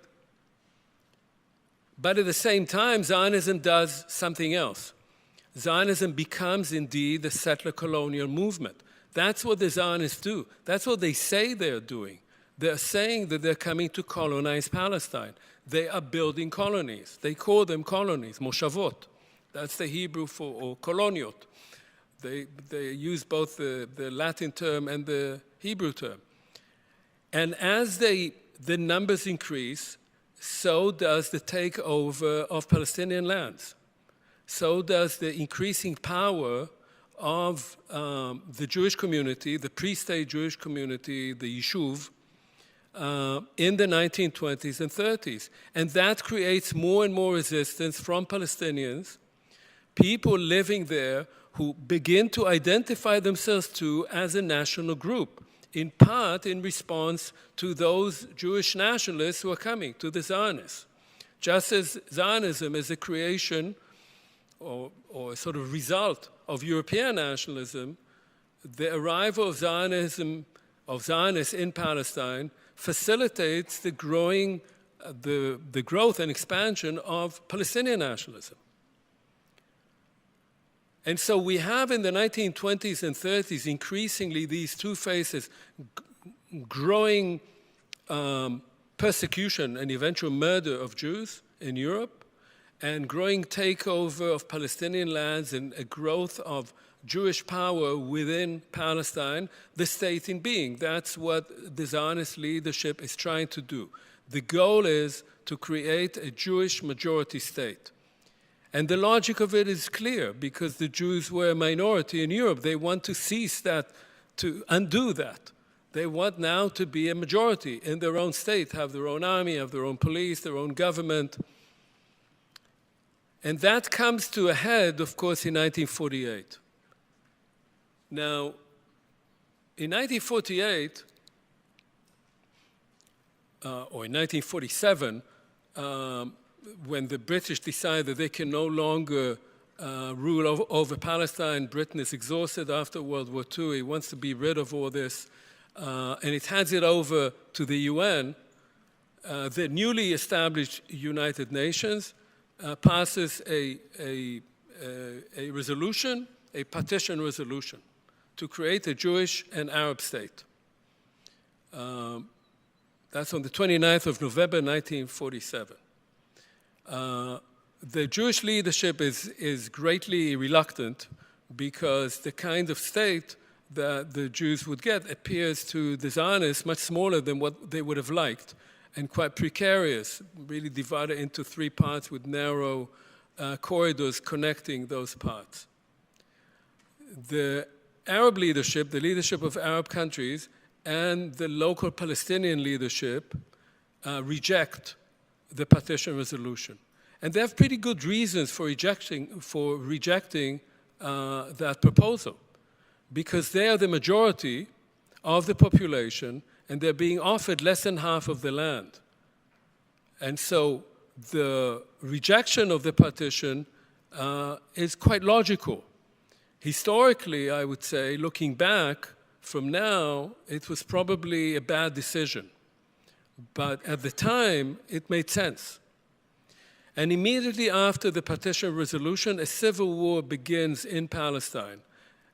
But at the same time, Zionism does something else. Zionism becomes indeed the settler colonial movement. That's what the Zionists do. That's what they say they're doing. They're saying that they're coming to colonize Palestine. They are building colonies. They call them colonies, moshavot. That's the Hebrew for, or koloniot. They use both the Latin term and the Hebrew term. And as the numbers increase, so does the takeover of Palestinian lands. So does the increasing power of the Jewish community, the pre-state Jewish community, the Yishuv, in the 1920s and 30s. And that creates more and more resistance from Palestinians, people living there who begin to identify themselves too as a national group, in part in response to those Jewish nationalists who are coming, to the Zionists. Just as Zionism is a creation or a sort of result of European nationalism, the arrival of Zionism, of Zionists in Palestine, facilitates the growth and expansion of Palestinian nationalism. And so we have in the 1920s and 30s increasingly these two phases, growing persecution and eventual murder of Jews in Europe, and growing takeover of Palestinian lands and a growth of Jewish power within Palestine, the state in being. That's what the Zionist leadership is trying to do. The goal is to create a Jewish majority state. And the logic of it is clear, because the Jews were a minority in Europe. They want to cease that, to undo that. They want now to be a majority in their own state, have their own army, have their own police, their own government. And that comes to a head, of course, in 1948. Now, in 1948, or in 1947, when the British decide that they can no longer rule over Palestine, Britain is exhausted after World War II. It wants to be rid of all this, and it hands it over to the UN. The newly established United Nations passes a resolution, a partition resolution, to create a Jewish and Arab state. That's on the 29th of November, 1947. The Jewish leadership is greatly reluctant because the kind of state that the Jews would get appears to the Zionists much smaller than what they would have liked and quite precarious, really divided into three parts with narrow corridors connecting those parts. The Arab leadership, the leadership of Arab countries, and the local Palestinian leadership reject the partition resolution. And they have pretty good reasons for rejecting that proposal, because they are the majority of the population and they're being offered less than half of the land. And so the rejection of the partition is quite logical. Historically, I would say, looking back from now, it was probably a bad decision. But at the time, it made sense. And immediately after the partition resolution, a civil war begins in Palestine.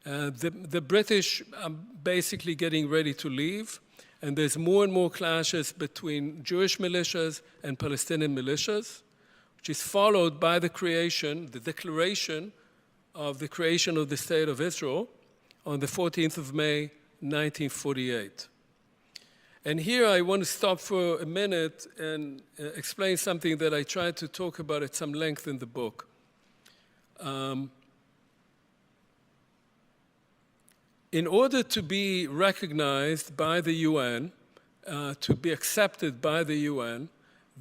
The British are basically getting ready to leave, and there's more and more clashes between Jewish militias and Palestinian militias, which is followed by the declaration of the creation of the State of Israel on the 14th of May, 1948. And here I want to stop for a minute and explain something that I tried to talk about at some length in the book. In order to be recognized by the UN, to be accepted by the UN,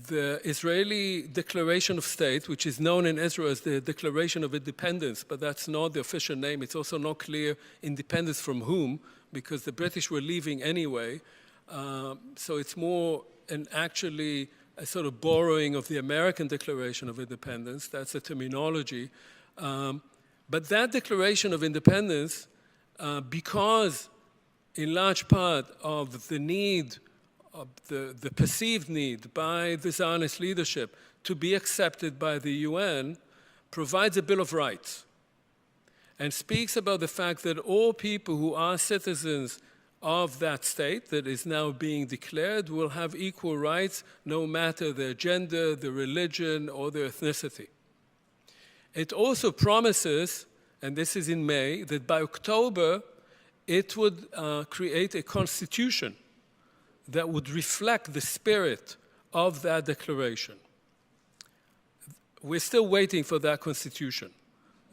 the Israeli Declaration of State, which is known in Israel as the Declaration of Independence, but that's not the official name. It's also not clear independence from whom, because the British were leaving anyway. So it's more actually a sort of borrowing of the American Declaration of Independence. That's the terminology. But that Declaration of Independence, because in large part of the need, of the perceived need by the Zionist leadership to be accepted by the UN, provides a Bill of Rights and speaks about the fact that all people who are citizens of that state that is now being declared will have equal rights no matter their gender, their religion, or their ethnicity. It also promises, and this is in May, that by October it would create a constitution that would reflect the spirit of that declaration. We're still waiting for that constitution.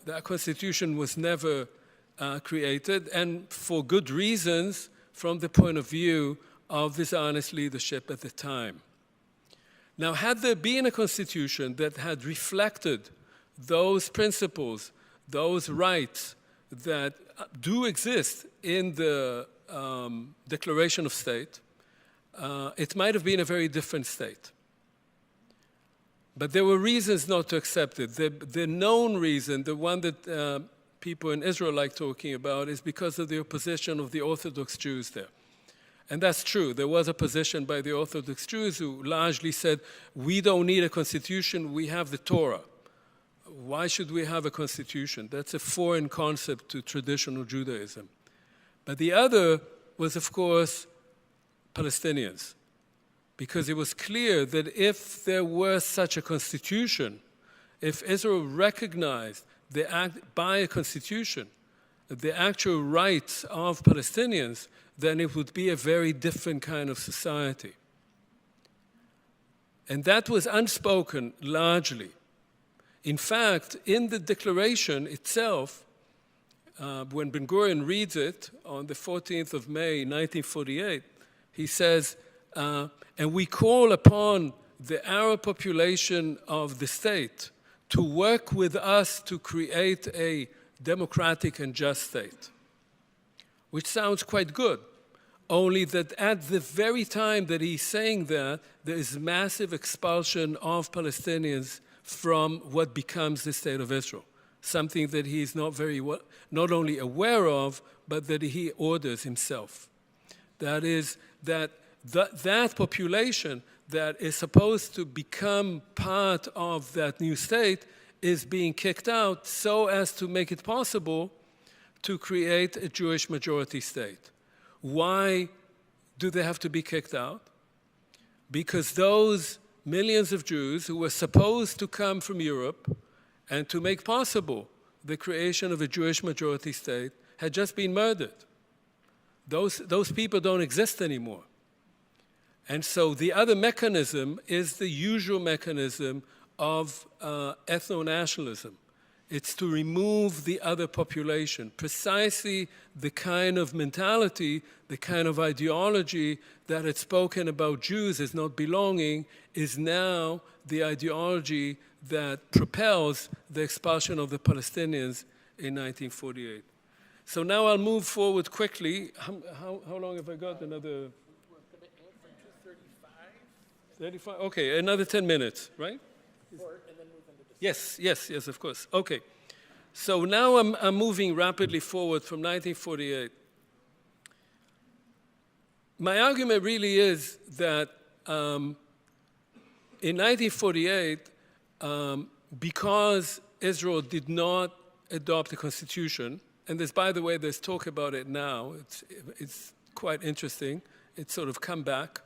That constitution was never created, and for good reasons from the point of view of the Zionist leadership at the time. Now, had there been a constitution that had reflected those principles, those rights that do exist in the Declaration of State, it might have been a very different state. But there were reasons not to accept it. The known reason, the one that people in Israel like talking about, is because of the opposition of the Orthodox Jews there. And that's true. There was opposition by the Orthodox Jews who largely said, we don't need a constitution, we have the Torah. Why should we have a constitution? That's a foreign concept to traditional Judaism. But the other was, of course, Palestinians, because it was clear that if there were such a constitution, if Israel recognized by a constitution the actual rights of Palestinians, then it would be a very different kind of society. And that was unspoken largely. In fact, in the declaration itself, when Ben-Gurion reads it on the 14th of May, 1948, he says, and we call upon the Arab population of the state to work with us to create a democratic and just state, which sounds quite good. only that at the very time that he's saying that, there is massive expulsion of Palestinians from what becomes the State of Israel, something that he is not only aware of, but that he orders himself. That is, that population that is supposed to become part of that new state is being kicked out so as to make it possible to create a Jewish majority state. Why do they have to be kicked out? Because those millions of Jews who were supposed to come from Europe and to make possible the creation of a Jewish majority state had just been murdered. Those people don't exist anymore. And so the other mechanism is the usual mechanism of ethno-nationalism. It's to remove the other population. Precisely the kind of mentality, the kind of ideology that had spoken about Jews as not belonging is now the ideology that propels the expulsion of the Palestinians in 1948. So now I'll move forward quickly. How long have I got? Another... 35? Okay, another 10 minutes, right? Yes, of course. Okay. So now I'm moving rapidly forward from 1948. My argument really is that in 1948, because Israel did not adopt a constitution, and by the way, there's talk about it now. It's quite interesting. It's sort of come back,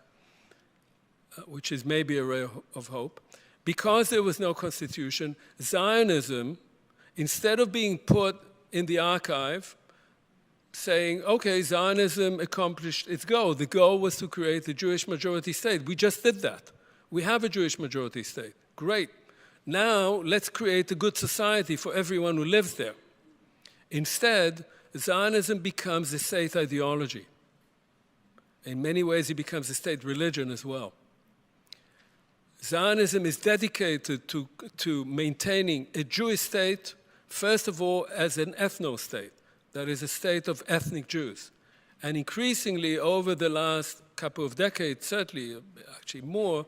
which is maybe a ray of hope. Because there was no constitution, Zionism, instead of being put in the archive, saying, okay, Zionism accomplished its goal. The goal was to create the Jewish majority state. We just did that. We have a Jewish majority state. Great. Now, let's create a good society for everyone who lives there. Instead, Zionism becomes a state ideology. In many ways, it becomes a state religion as well. Zionism is dedicated to maintaining a Jewish state, first of all, as an ethno-state, that is a state of ethnic Jews. And increasingly, over the last couple of decades, certainly, actually more,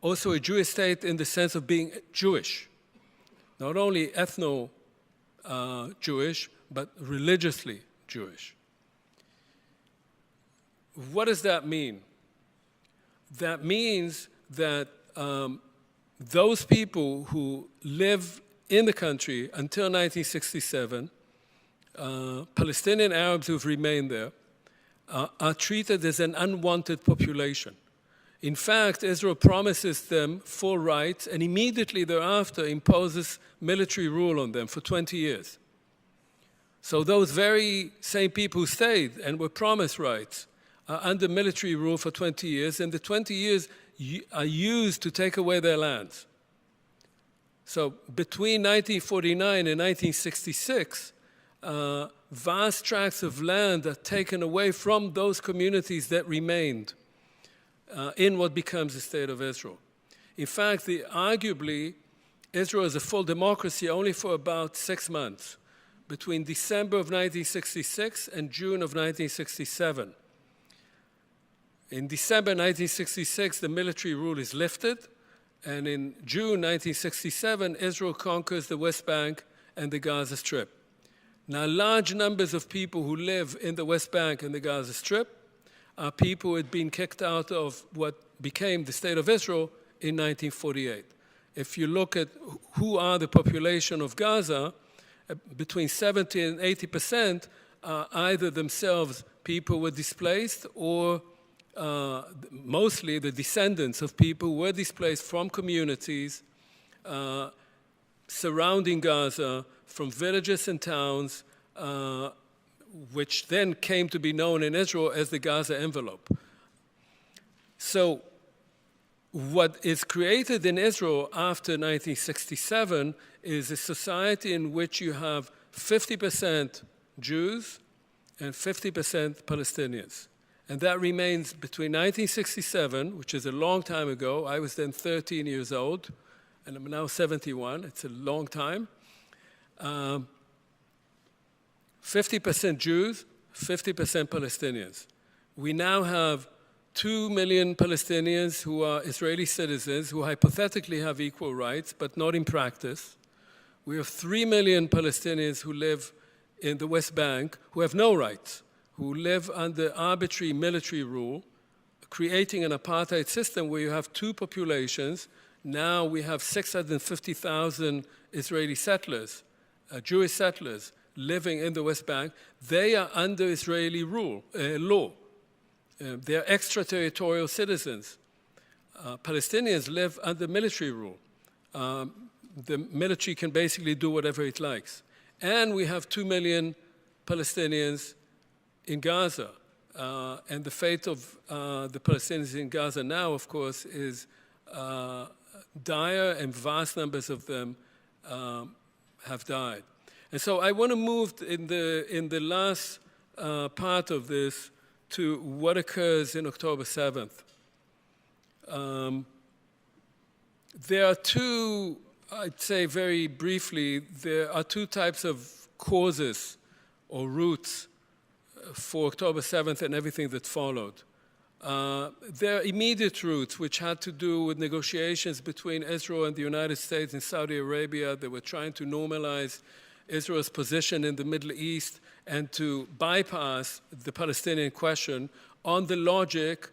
also a Jewish state in the sense of being Jewish. Not only ethno-Jewish, but religiously Jewish. What does that mean? That means that those people who live in the country until 1967, Palestinian Arabs who've remained there, are treated as an unwanted population. In fact, Israel promises them full rights and immediately thereafter imposes military rule on them for 20 years. So those very same people who stayed and were promised rights are under military rule for 20 years, and the 20 years are used to take away their lands. So between 1949 and 1966, vast tracts of land are taken away from those communities that remained in what becomes the State of Israel. In fact, arguably, Israel is a full democracy only for about 6 months, between December of 1966 and June of 1967. In December 1966, the military rule is lifted, and in June 1967, Israel conquers the West Bank and the Gaza Strip. Now, large numbers of people who live in the West Bank and the Gaza Strip are people who had been kicked out of what became the State of Israel in 1948. If you look at who are the population of Gaza, between 70 and 80% are either themselves people who were displaced or mostly the descendants of people who were displaced from communities surrounding Gaza, from villages and towns, which then came to be known in Israel as the Gaza envelope. So what is created in Israel after 1967 is a society in which you have 50% Jews and 50% Palestinians. And that remains between 1967, which is a long time ago. I was then 13 years old, and I'm now 71. It's a long time. 50% Jews, 50% Palestinians. We now have 2 million Palestinians who are Israeli citizens who hypothetically have equal rights, but not in practice. We have 3 million Palestinians who live in the West Bank who have no rights, who live under arbitrary military rule, creating an apartheid system where you have two populations. Now we have 650,000 Israeli settlers, Jewish settlers, living in the West Bank. They are under Israeli law. They are extraterritorial citizens. Palestinians live under military rule. The military can basically do whatever it likes. And we have 2 million Palestinians in Gaza. And the fate of the Palestinians in Gaza now, of course, is dire, and vast numbers of them have died. And so I want to move in the last part of this to what occurs in October 7th. There are two, I'd say very briefly, there are two types of causes or roots for October 7th and everything that followed. There are immediate roots, which had to do with negotiations between Israel and the United States and Saudi Arabia. They were trying to normalize Israel's position in the Middle East and to bypass the Palestinian question on the logic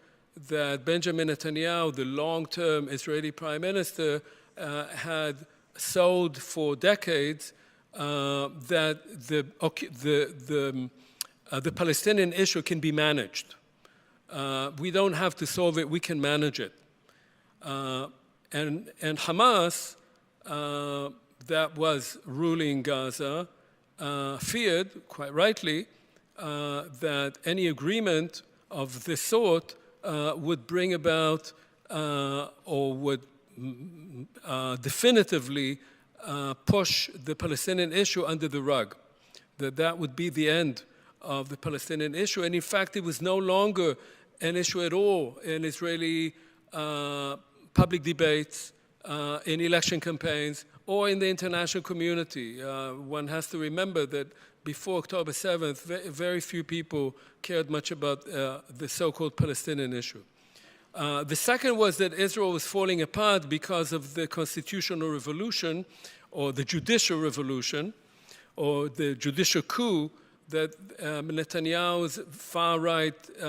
that Benjamin Netanyahu, the long-term Israeli prime minister, had sold for decades, that the Palestinian issue can be managed. We don't have to solve it, we can manage it. And Hamas, that was ruling Gaza, feared, quite rightly, that any agreement of this sort would bring about or would definitively push the Palestinian issue under the rug, that would be the end of the Palestinian issue. And in fact, it was no longer an issue at all in Israeli public debates, in election campaigns, or in the international community. One has to remember that before October 7th, very few people cared much about the so-called Palestinian issue. The second was that Israel was falling apart because of the constitutional revolution, or the judicial revolution, or the judicial coup that Netanyahu's far-right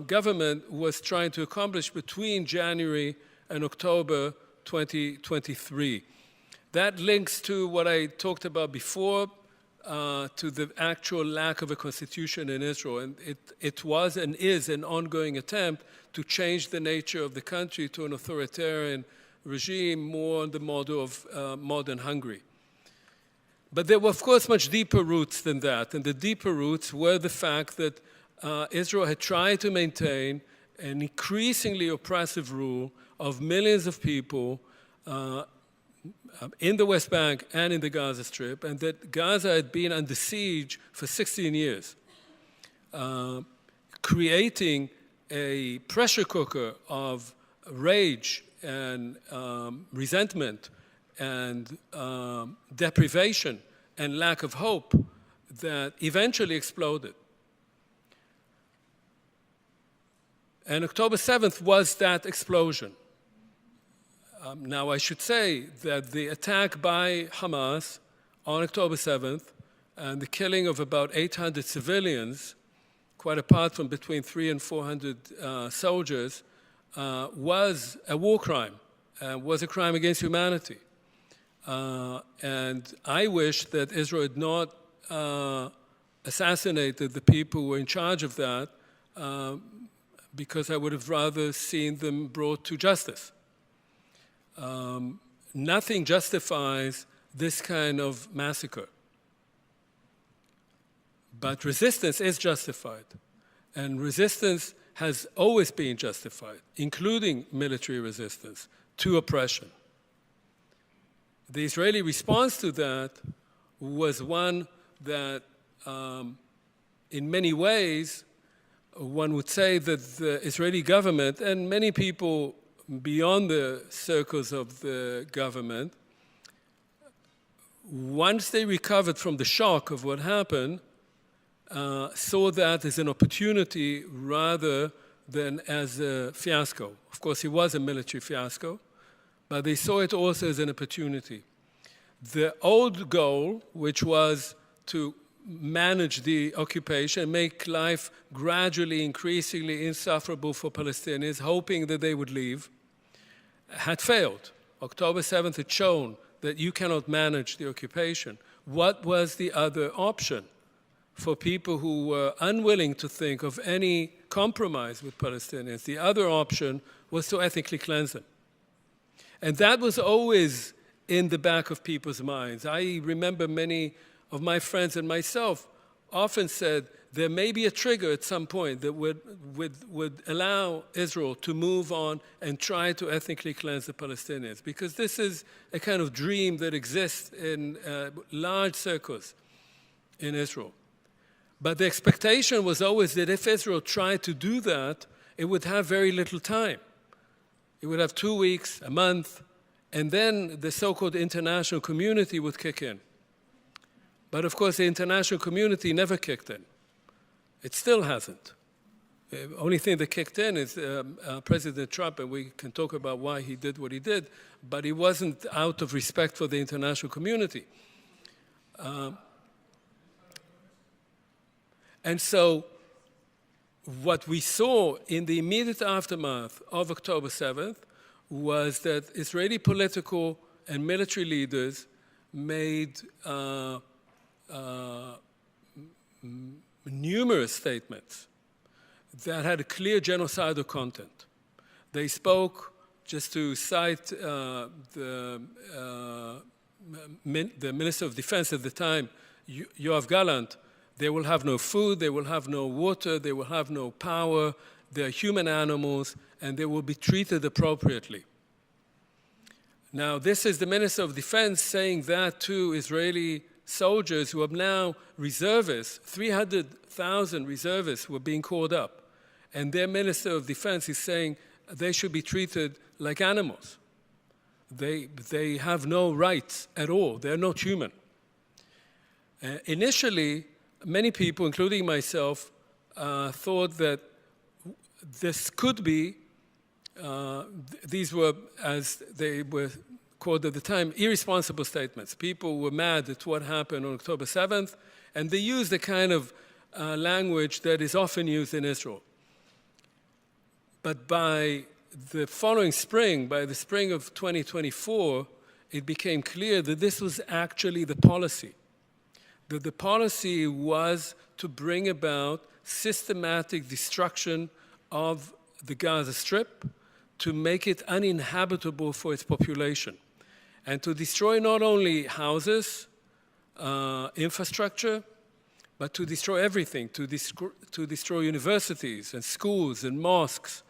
government was trying to accomplish between January and October 2023. That links to what I talked about before, to the actual lack of a constitution in Israel. And it was and is an ongoing attempt to change the nature of the country to an authoritarian regime, more on the model of modern Hungary. But there were, of course, much deeper roots than that. And the deeper roots were the fact that Israel had tried to maintain an increasingly oppressive rule of millions of people in the West Bank and in the Gaza Strip, and that Gaza had been under siege for 16 years, creating a pressure cooker of rage and resentment and deprivation and lack of hope that eventually exploded. And October 7th was that explosion. Now, I should say that the attack by Hamas on October 7th and the killing of about 800 civilians, quite apart from between 300 and 400 soldiers, was a war crime, was a crime against humanity. And I wish that Israel had not assassinated the people who were in charge of that, because I would have rather seen them brought to justice. Nothing justifies this kind of massacre. But resistance is justified. And resistance has always been justified, including military resistance to oppression. The Israeli response to that was one that, in many ways, one would say that the Israeli government, and many people beyond the circles of the government, once they recovered from the shock of what happened, saw that as an opportunity rather than as a fiasco. Of course, it was a military fiasco, but they saw it also as an opportunity. The old goal, which was to manage the occupation, make life gradually, increasingly insufferable for Palestinians, hoping that they would leave, had failed. October 7th had shown that you cannot manage the occupation. What was the other option for people who were unwilling to think of any compromise with Palestinians? The other option was to ethnically cleanse them. And that was always in the back of people's minds. I remember many of my friends and myself often said there may be a trigger at some point that would allow Israel to move on and try to ethnically cleanse the Palestinians, because this is a kind of dream that exists in large circles in Israel. But the expectation was always that if Israel tried to do that, it would have very little time. It would have 2 weeks, a month, and then the so-called international community would kick in. But of course, the international community never kicked in. It still hasn't. The only thing that kicked in is President Trump, and we can talk about why he did what he did, but it wasn't out of respect for the international community. And so what we saw in the immediate aftermath of October 7th was that Israeli political and military leaders made numerous statements that had a clear genocidal content. They spoke, just to cite the Minister of Defense at the time, Yoav Gallant, they will have no food, they will have no water, they will have no power, they're human animals, and they will be treated appropriately. Now, this is the Minister of Defense saying that to Israeli soldiers who are now reservists. 300,000 reservists were being called up. And their Minister of Defense is saying they should be treated like animals. They have no rights at all. They're not human. Initially, many people, including myself, thought that this could be, these were, as they were called at the time, irresponsible statements. People were mad at what happened on October 7th, and they used the kind of language that is often used in Israel. But by the following spring, by the spring of 2024, it became clear that this was actually the policy. That the policy was to bring about systematic destruction of the Gaza Strip, to make it uninhabitable for its population, and to destroy not only houses, infrastructure, but to destroy everything, to destroy universities and schools and mosques,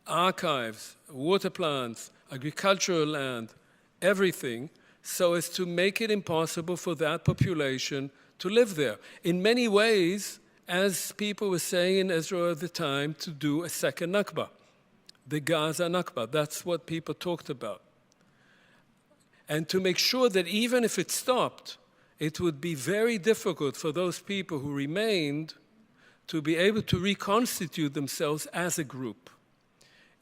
archives, water plants, agricultural land, everything, so as to make it impossible for that population to live there. In many ways, as people were saying in Israel at the time, to do a second Nakba, the Gaza Nakba. That's what people talked about. And to make sure that even if it stopped, it would be very difficult for those people who remained to be able to reconstitute themselves as a group.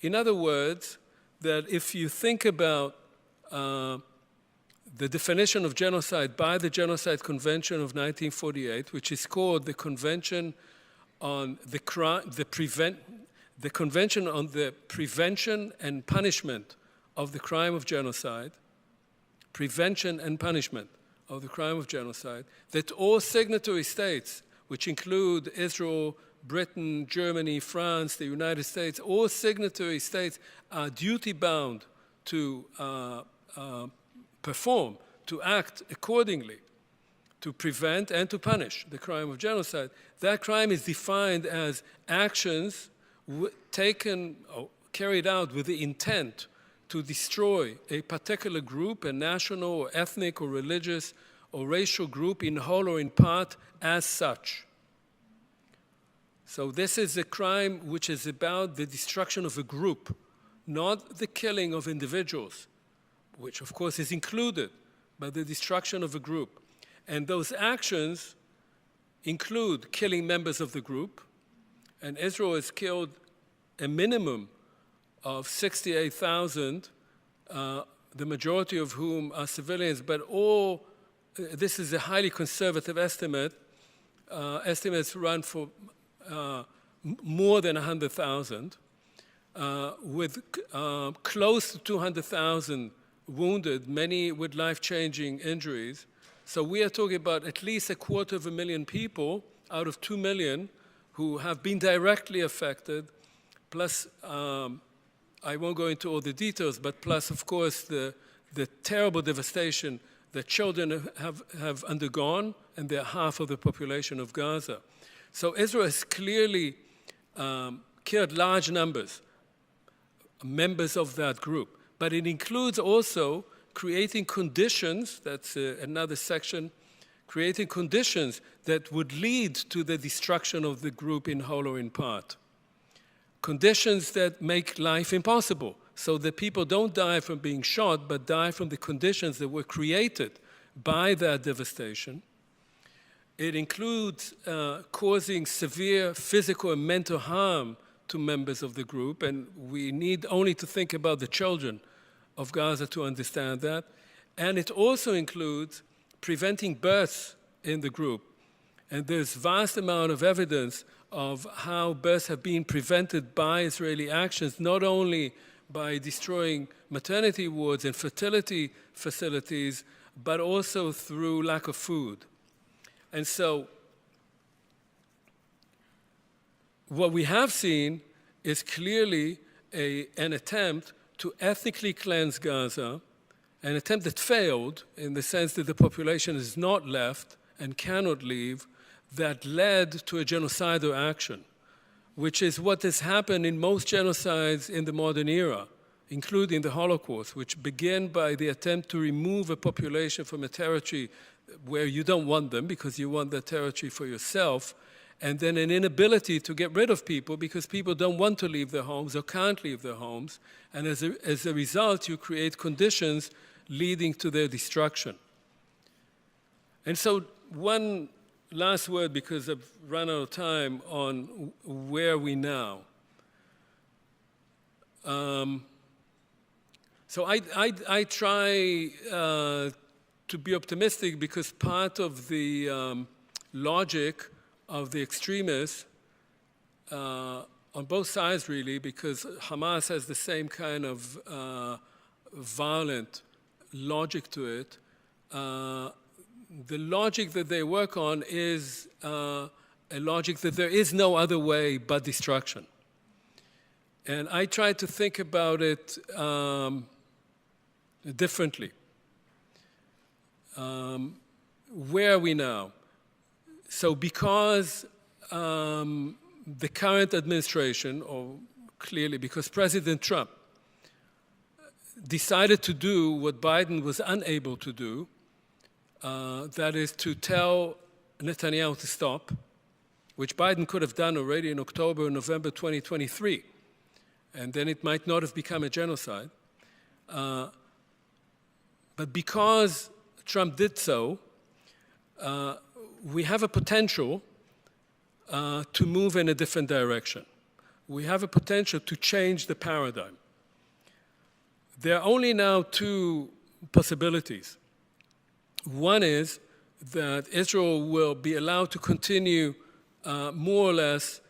In other words, that if you think about the definition of genocide by the Genocide Convention of 1948, which is called the Convention on the Convention on the Prevention and Punishment of the Crime of Genocide, prevention and punishment of the crime of genocide, that all signatory states, which include Israel, Britain, Germany, France, the United States, all signatory states are duty-bound to perform, to act accordingly, to prevent and to punish the crime of genocide. That crime is defined as actions taken or carried out with the intent to destroy a particular group, a national or ethnic or religious or racial group in whole or in part as such. So this is a crime which is about the destruction of a group, not the killing of individuals, which of course is included, but the destruction of a group. And those actions include killing members of the group, and Israel has killed a minimum of 68,000, the majority of whom are civilians, but this is a highly conservative estimate. Estimates run for more than 100,000, with close to 200,000 wounded, many with life-changing injuries. So we are talking about at least 250,000 people out of 2 million who have been directly affected, plus, I won't go into all the details, but plus, of course, the terrible devastation that children have undergone, and they're half of the population of Gaza. So Israel has clearly killed large numbers, members of that group. But it includes also creating conditions, that's another section, creating conditions that would lead to the destruction of the group in whole or in part. Conditions that make life impossible, so that people don't die from being shot, but die from the conditions that were created by that devastation. It includes causing severe physical and mental harm to members of the group, and we need only to think about the children of Gaza to understand that. And it also includes preventing births in the group. And there's vast amount of evidence of how births have been prevented by Israeli actions, not only by destroying maternity wards and fertility facilities, but also through lack of food. And so what we have seen is clearly an attempt to ethnically cleanse Gaza, an attempt that failed in the sense that the population is not left and cannot leave, that led to a genocidal action, which is what has happened in most genocides in the modern era, including the Holocaust, which began by the attempt to remove a population from a territory where you don't want them because you want that territory for yourself, and then an inability to get rid of people because people don't want to leave their homes or can't leave their homes, and as a result, you create conditions leading to their destruction. And so one last word, because I've run out of time, on where are we now. So I try to be optimistic because part of the logic of the extremists on both sides, really, because Hamas has the same kind of violent logic to it. The logic that they work on is a logic that there is no other way but destruction. And I try to think about it differently. Where are we now? So because the current administration, or clearly because President Trump decided to do what Biden was unable to do, that is to tell Netanyahu to stop, which Biden could have done already in October and November 2023, and then it might not have become a genocide. But because Trump did so, we have a potential to move in a different direction. We have a potential to change the paradigm. There are only now two possibilities. One is that Israel will be allowed to continue more or less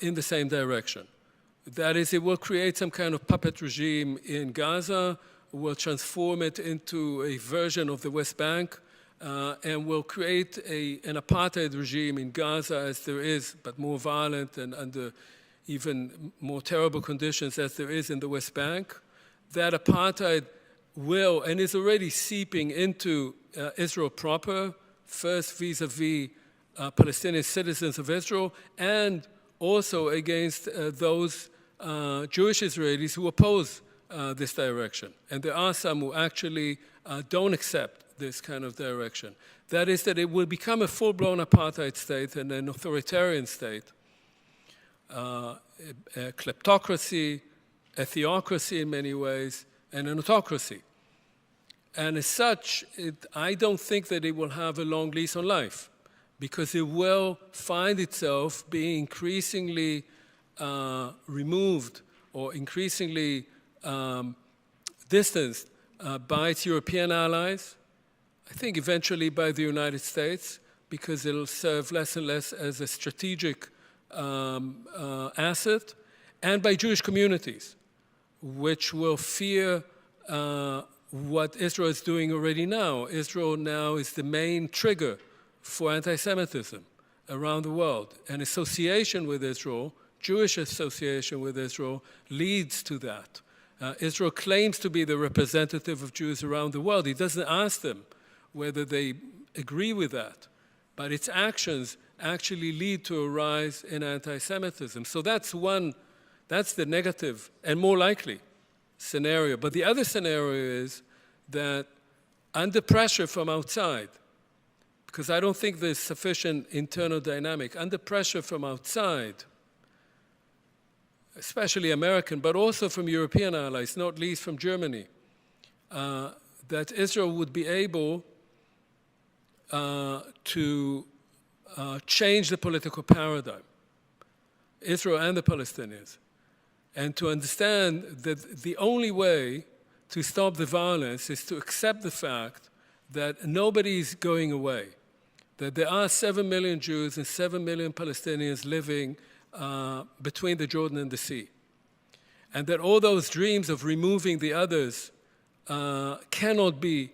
in the same direction. That is, it will create some kind of puppet regime in Gaza, will transform it into a version of the West Bank, and will create an apartheid regime in Gaza as there is, but more violent and under even more terrible conditions as there is in the West Bank. That apartheid will and is already seeping into Israel proper, first vis-a-vis Palestinian citizens of Israel, and also against those Jewish Israelis who oppose this direction. And there are some who actually don't accept this kind of direction. That is, that it will become a full-blown apartheid state and an authoritarian state, a kleptocracy, a theocracy in many ways, and an autocracy. And as such, I don't think that it will have a long lease on life, because it will find itself being increasingly removed or increasingly distanced by its European allies, I think eventually by the United States, because it'll serve less and less as a strategic asset, and by Jewish communities, which will fear what Israel is doing already now. Israel now is the main trigger for anti-Semitism around the world. And association with Israel, Jewish association with Israel, leads to that. Israel claims to be the representative of Jews around the world. It doesn't ask them whether they agree with that, but its actions actually lead to a rise in anti-Semitism. So that's the negative and more likely scenario. But the other scenario is that under pressure from outside, because I don't think there's sufficient internal dynamic, under pressure from outside, especially American, but also from European allies, not least from Germany, that Israel would be able to change the political paradigm, Israel and the Palestinians, and to understand that the only way to stop the violence is to accept the fact that nobody is going away, that there are 7 million Jews and 7 million Palestinians living between the Jordan and the sea, and that all those dreams of removing the others cannot be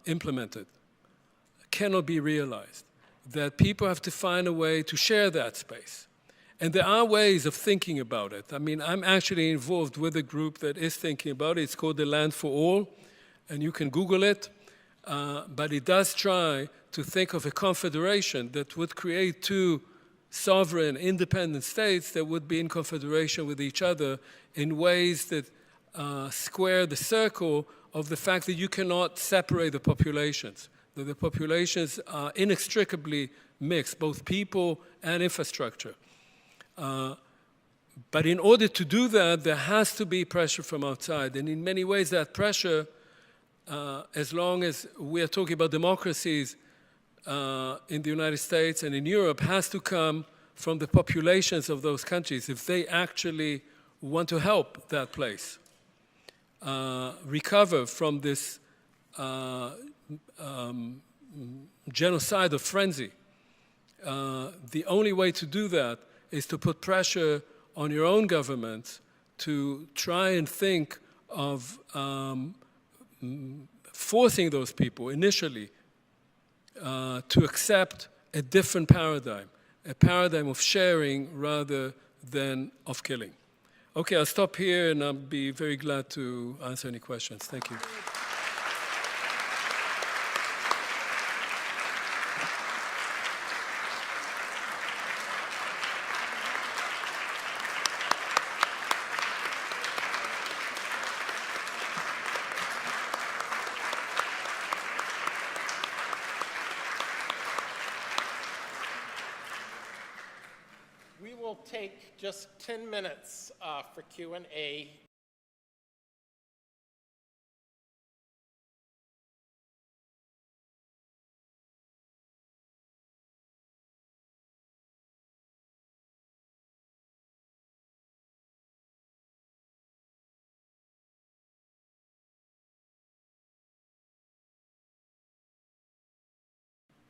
implemented, cannot be realized, that people have to find a way to share that space. And there are ways of thinking about it. I mean, I'm actually involved with a group that is thinking about it. It's called the Land for All, and you can Google it. But it does try to think of a confederation that would create two sovereign, independent states that would be in confederation with each other in ways that square the circle of the fact that you cannot separate the populations, that the populations are inextricably mixed, both people and infrastructure. But in order to do that, there has to be pressure from outside. And in many ways, that pressure, as long as we are talking about democracies in the United States and in Europe, has to come from the populations of those countries if they actually want to help that place recover from this genocidal frenzy. The only way to do that is to put pressure on your own government to try and think of forcing those people initially to accept a different paradigm, a paradigm of sharing rather than of killing. Okay, I'll stop here and I'll be very glad to answer any questions. Thank you. We will take just 10 minutes for Q&A.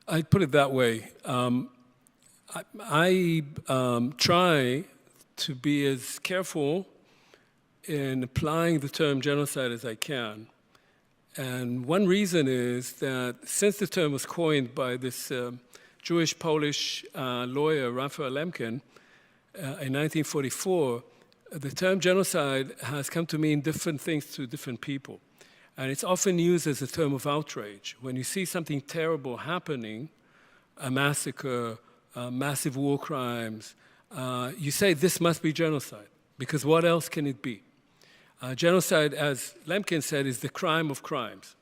I'd put it that way. I try to be as careful in applying the term genocide as I can. And one reason is that since the term was coined by this Jewish-Polish lawyer, Raphael Lemkin, in 1944, the term genocide has come to mean different things to different people. And it's often used as a term of outrage. When you see something terrible happening, a massacre, massive war crimes, you say this must be genocide, because what else can it be? Genocide, as Lemkin said, is the crime of crimes.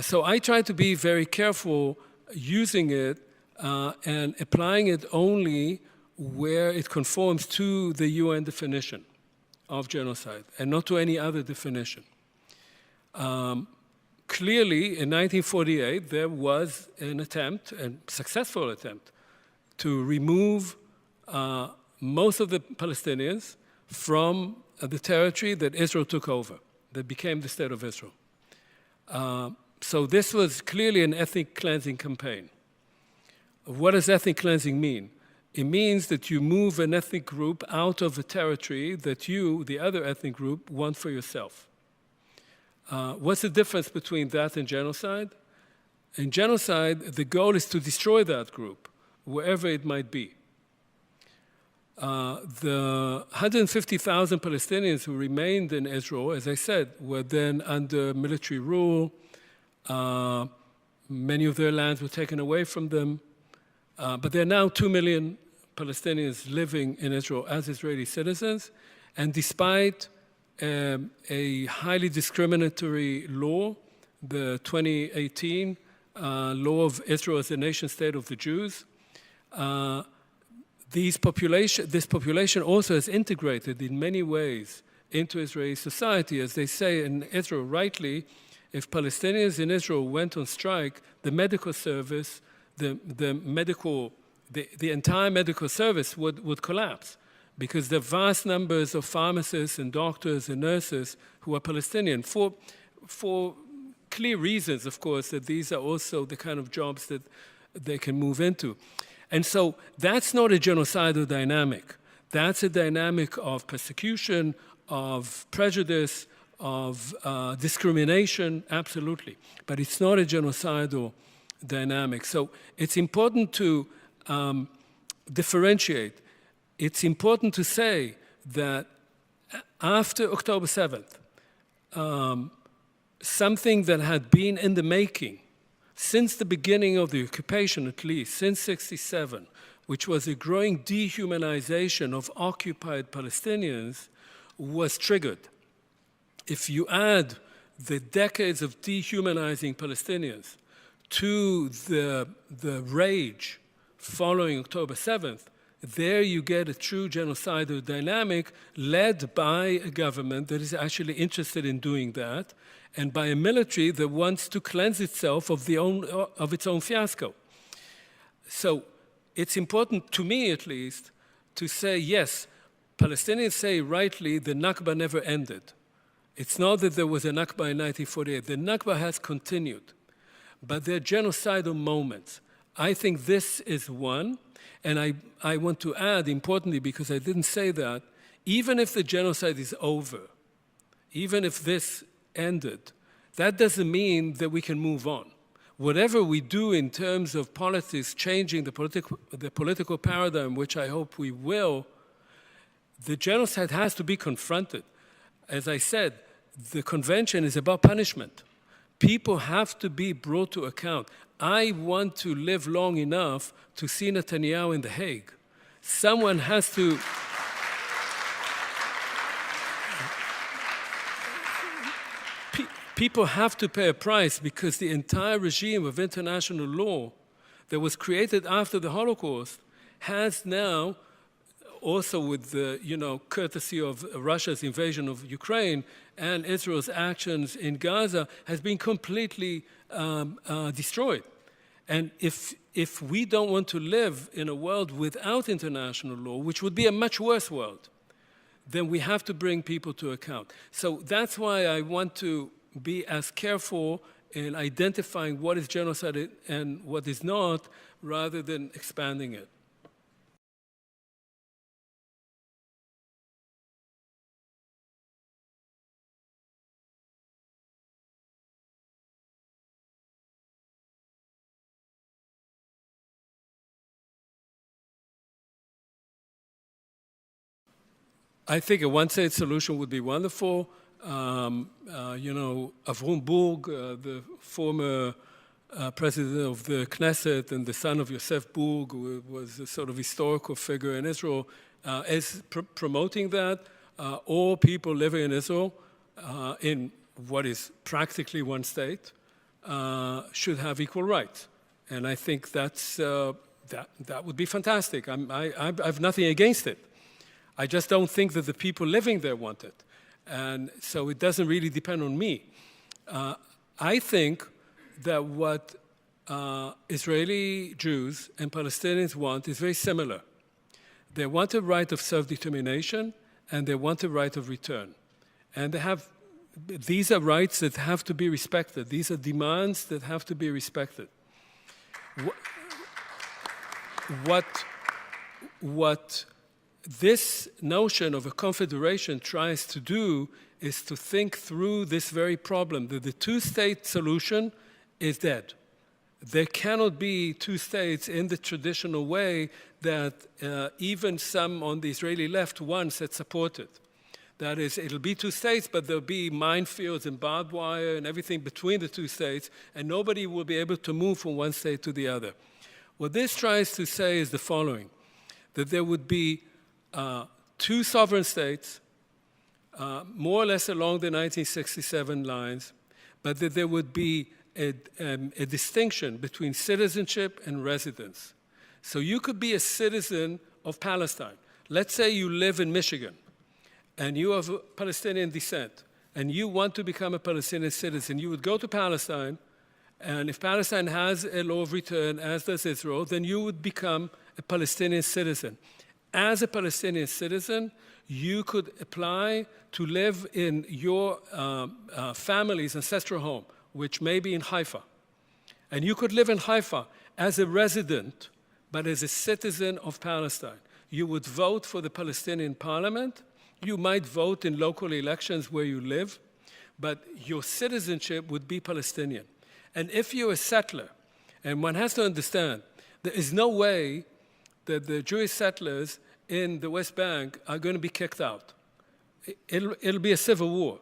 So I try to be very careful using it and applying it only where it conforms to the UN definition of genocide and not to any other definition. clearly, in 1948, there was an attempt, a successful attempt, to remove most of the Palestinians from the territory that Israel took over, that became the State of Israel. So this was clearly an ethnic cleansing campaign. What does ethnic cleansing mean? It means that you move an ethnic group out of a territory that you, the other ethnic group, want for yourself. What's the difference between that and genocide? In genocide, the goal is to destroy that group, wherever it might be. The 150,000 Palestinians who remained in Israel, as I said, were then under military rule. Many of their lands were taken away from them. But there are now 2 million Palestinians living in Israel as Israeli citizens. And despite a highly discriminatory law, the 2018 law of Israel as a nation state of the Jews, this population also is integrated in many ways into Israeli society. As they say in Israel rightly, if Palestinians in Israel went on strike, the medical service, the entire medical service would collapse, because there are vast numbers of pharmacists and doctors and nurses who are Palestinian, for clear reasons, of course, that these are also the kind of jobs that they can move into. And so that's not a genocidal dynamic. That's a dynamic of persecution, of prejudice, of discrimination, absolutely. But it's not a genocidal dynamic. So it's important to differentiate. It's important to say that after October 7th, something that had been in the making since the beginning of the occupation, at least, since '67, which was a growing dehumanization of occupied Palestinians, was triggered. If you add the decades of dehumanizing Palestinians to the rage following October 7th, there you get a true genocidal dynamic led by a government that is actually interested in doing that, and by a military that wants to cleanse itself of its own fiasco. So it's important, to me at least, to say, yes, Palestinians say rightly the Nakba never ended. It's not that there was a Nakba in 1948. The Nakba has continued. But there are genocidal moments. I think this is one. And I want to add, importantly, because I didn't say that, even if the genocide is over, even if this ended, that doesn't mean that we can move on. Whatever we do in terms of politics, changing the political paradigm, which I hope we will, the genocide has to be confronted. As I said, the convention is about punishment. People have to be brought to account. I want to live long enough to see Netanyahu in The Hague. Someone has to... People have to pay a price, because the entire regime of international law that was created after the Holocaust has now, also with the courtesy of Russia's invasion of Ukraine and Israel's actions in Gaza, has been completely destroyed. And if we don't want to live in a world without international law, which would be a much worse world, then we have to bring people to account. So that's why I want to be as careful in identifying what is genocide and what is not, rather than expanding it. I think a one-state solution would be wonderful. Avrom Burg, the former president of the Knesset and the son of Yosef Burg, who was a sort of historical figure in Israel, is promoting that. All people living in Israel, in what is practically one state, should have equal rights. And I think that would be fantastic. I have nothing against it. I just don't think that the people living there want it. And so it doesn't really depend on me. I think that what Israeli Jews and Palestinians want is very similar. They want a right of self-determination, and they want a right of return. And these are rights that have to be respected. These are demands that have to be respected. What this notion of a confederation tries to do is to think through this very problem, that the two-state solution is dead. There cannot be two states in the traditional way that even some on the Israeli left once had supported. That is, it'll be two states, but there'll be minefields and barbed wire and everything between the two states, and nobody will be able to move from one state to the other. What this tries to say is the following, that there would be two sovereign states, more or less along the 1967 lines, but that there would be a distinction between citizenship and residence. So you could be a citizen of Palestine. Let's say you live in Michigan, and you have Palestinian descent, and you want to become a Palestinian citizen. You would go to Palestine, and if Palestine has a law of return, as does Israel, then you would become a Palestinian citizen. As a Palestinian citizen, you could apply to live in your family's ancestral home, which may be in Haifa. And you could live in Haifa as a resident, but as a citizen of Palestine. You would vote for the Palestinian parliament. You might vote in local elections where you live, but your citizenship would be Palestinian. And if you're a settler, and one has to understand, there is no way that the Jewish settlers in the West Bank are going to be kicked out. It'll be a civil war.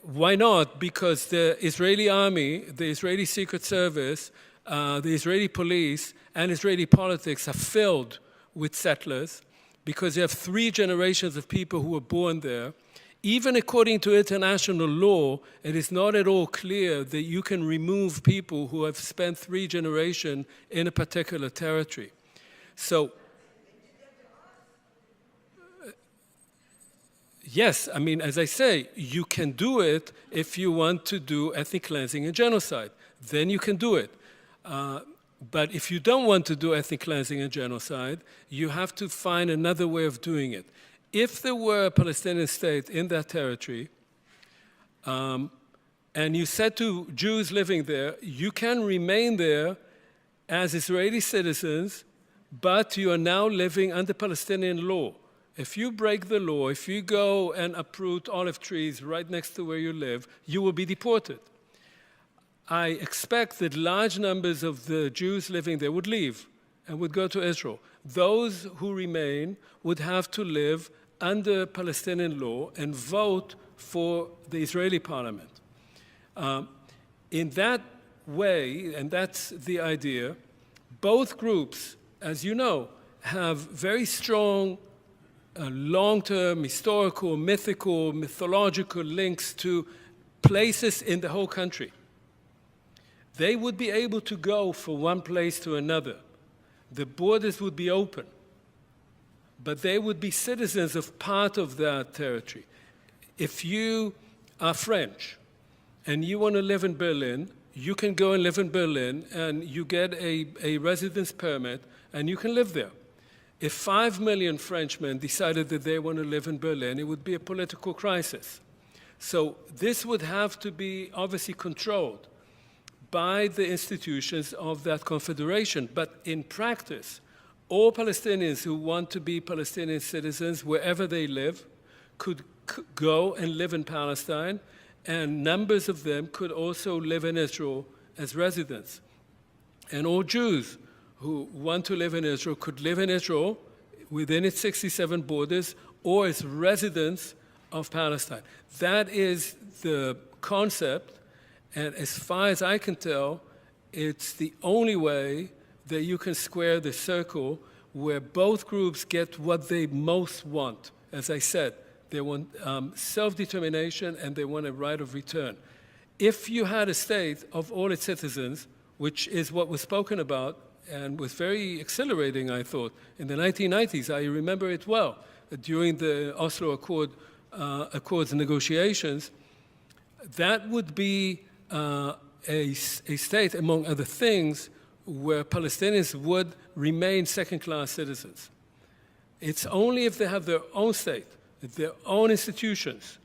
Why not? Because the Israeli army, the Israeli Secret Service, the Israeli police, and Israeli politics are filled with settlers because you have 3 generations of people who were born there. Even according to international law, it is not at all clear that you can remove people who have spent 3 generations in a particular territory. So, yes, I mean, as I say, you can do it if you want to do ethnic cleansing and genocide. Then you can do it. But if you don't want to do ethnic cleansing and genocide, you have to find another way of doing it. If there were a Palestinian state in that territory, and you said to Jews living there, you can remain there as Israeli citizens, but you are now living under Palestinian law. If you break the law, if you go and uproot olive trees right next to where you live, you will be deported. I expect that large numbers of the Jews living there would leave and would go to Israel. Those who remain would have to live under Palestinian law and vote for the Israeli parliament. In that way, and that's the idea, both groups, as you know, have very strong long-term historical, mythical, mythological links to places in the whole country. They would be able to go from one place to another. The borders would be open, but they would be citizens of part of that territory. If you are French and you want to live in Berlin, you can go and live in Berlin and you get a residence permit and you can live there. If 5 million Frenchmen decided that they want to live in Berlin, it would be a political crisis. So this would have to be obviously controlled by the institutions of that confederation. But in practice, all Palestinians who want to be Palestinian citizens wherever they live could go and live in Palestine, and numbers of them could also live in Israel as residents. And all Jews who want to live in Israel could live in Israel within its 67 borders or as residents of Palestine. That is the concept, and as far as I can tell, it's the only way that you can square the circle where both groups get what they most want. As I said, they want self-determination and they want a right of return. If you had a state of all its citizens, which is what was spoken about and was very exhilarating, I thought, in the 1990s, I remember it well, during the Oslo Accords negotiations, that would be a state, among other things, where Palestinians would remain second-class citizens. It's only if they have their own state, their own institutions,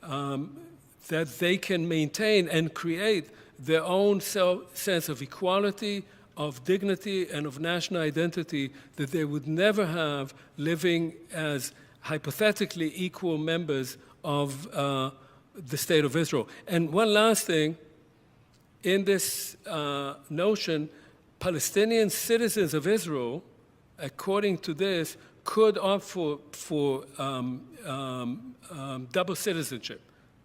that they can maintain and create their own sense of equality, of dignity, and of national identity that they would never have living as hypothetically equal members of the State of Israel. And one last thing, in this notion, Palestinian citizens of Israel, according to this, could opt for double citizenship.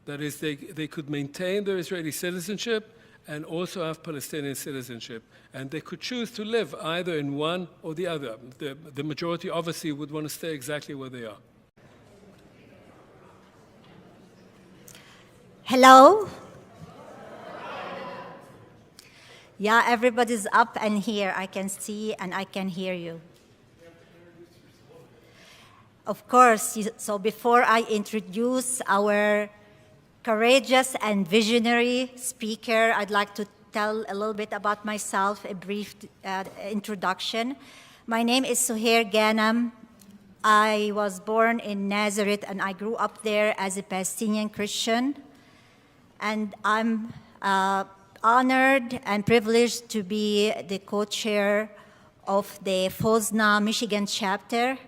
That is, they could maintain their Israeli citizenship and also have Palestinian citizenship. And they could choose to live either in one or the other. The majority obviously would want to stay exactly where they are. Hello? Yeah, everybody's up and here. I can see and I can hear you. Of course, so before I introduce our courageous and visionary speaker, I'd like to tell a little bit about myself, a brief introduction. My name is Suhair Ghanem. I was born in Nazareth and I grew up there as a Palestinian Christian. And I'm honored and privileged to be the co-chair of the FOSNA Michigan chapter.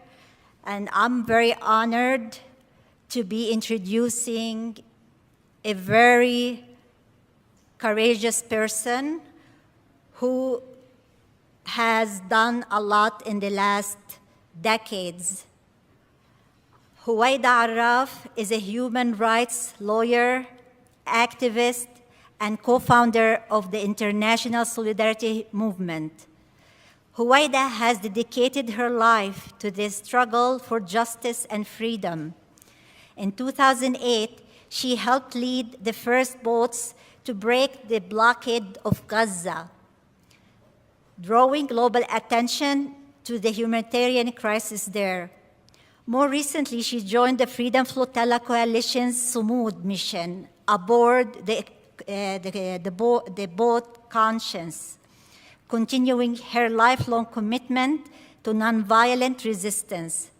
And I'm very honored to be introducing a very courageous person who has done a lot in the last decades. Huwaida Arraf is a human rights lawyer, activist, and co-founder of the International Solidarity Movement. Huwaida has dedicated her life to the struggle for justice and freedom. In 2008, she helped lead the first boats to break the blockade of Gaza, drawing global attention to the humanitarian crisis there. More recently, she joined the Freedom Flotilla Coalition's Sumud mission aboard the boat Conscience, continuing her lifelong commitment to nonviolent resistance.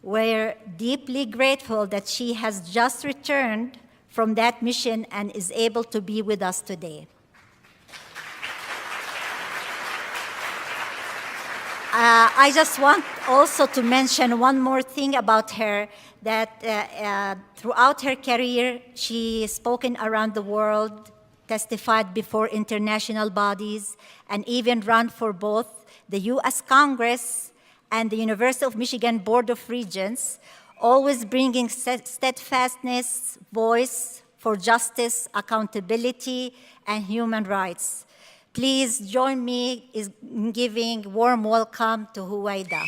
We're deeply grateful that she has just returned from that mission and is able to be with us today. I just want also to mention one more thing about her, that throughout her career, she has spoken around the world, testified before international bodies, and even ran for both the US Congress and the University of Michigan Board of Regents, always bringing steadfastness, voice for justice, accountability, and human rights. Please join me in giving a warm welcome to Huwaida.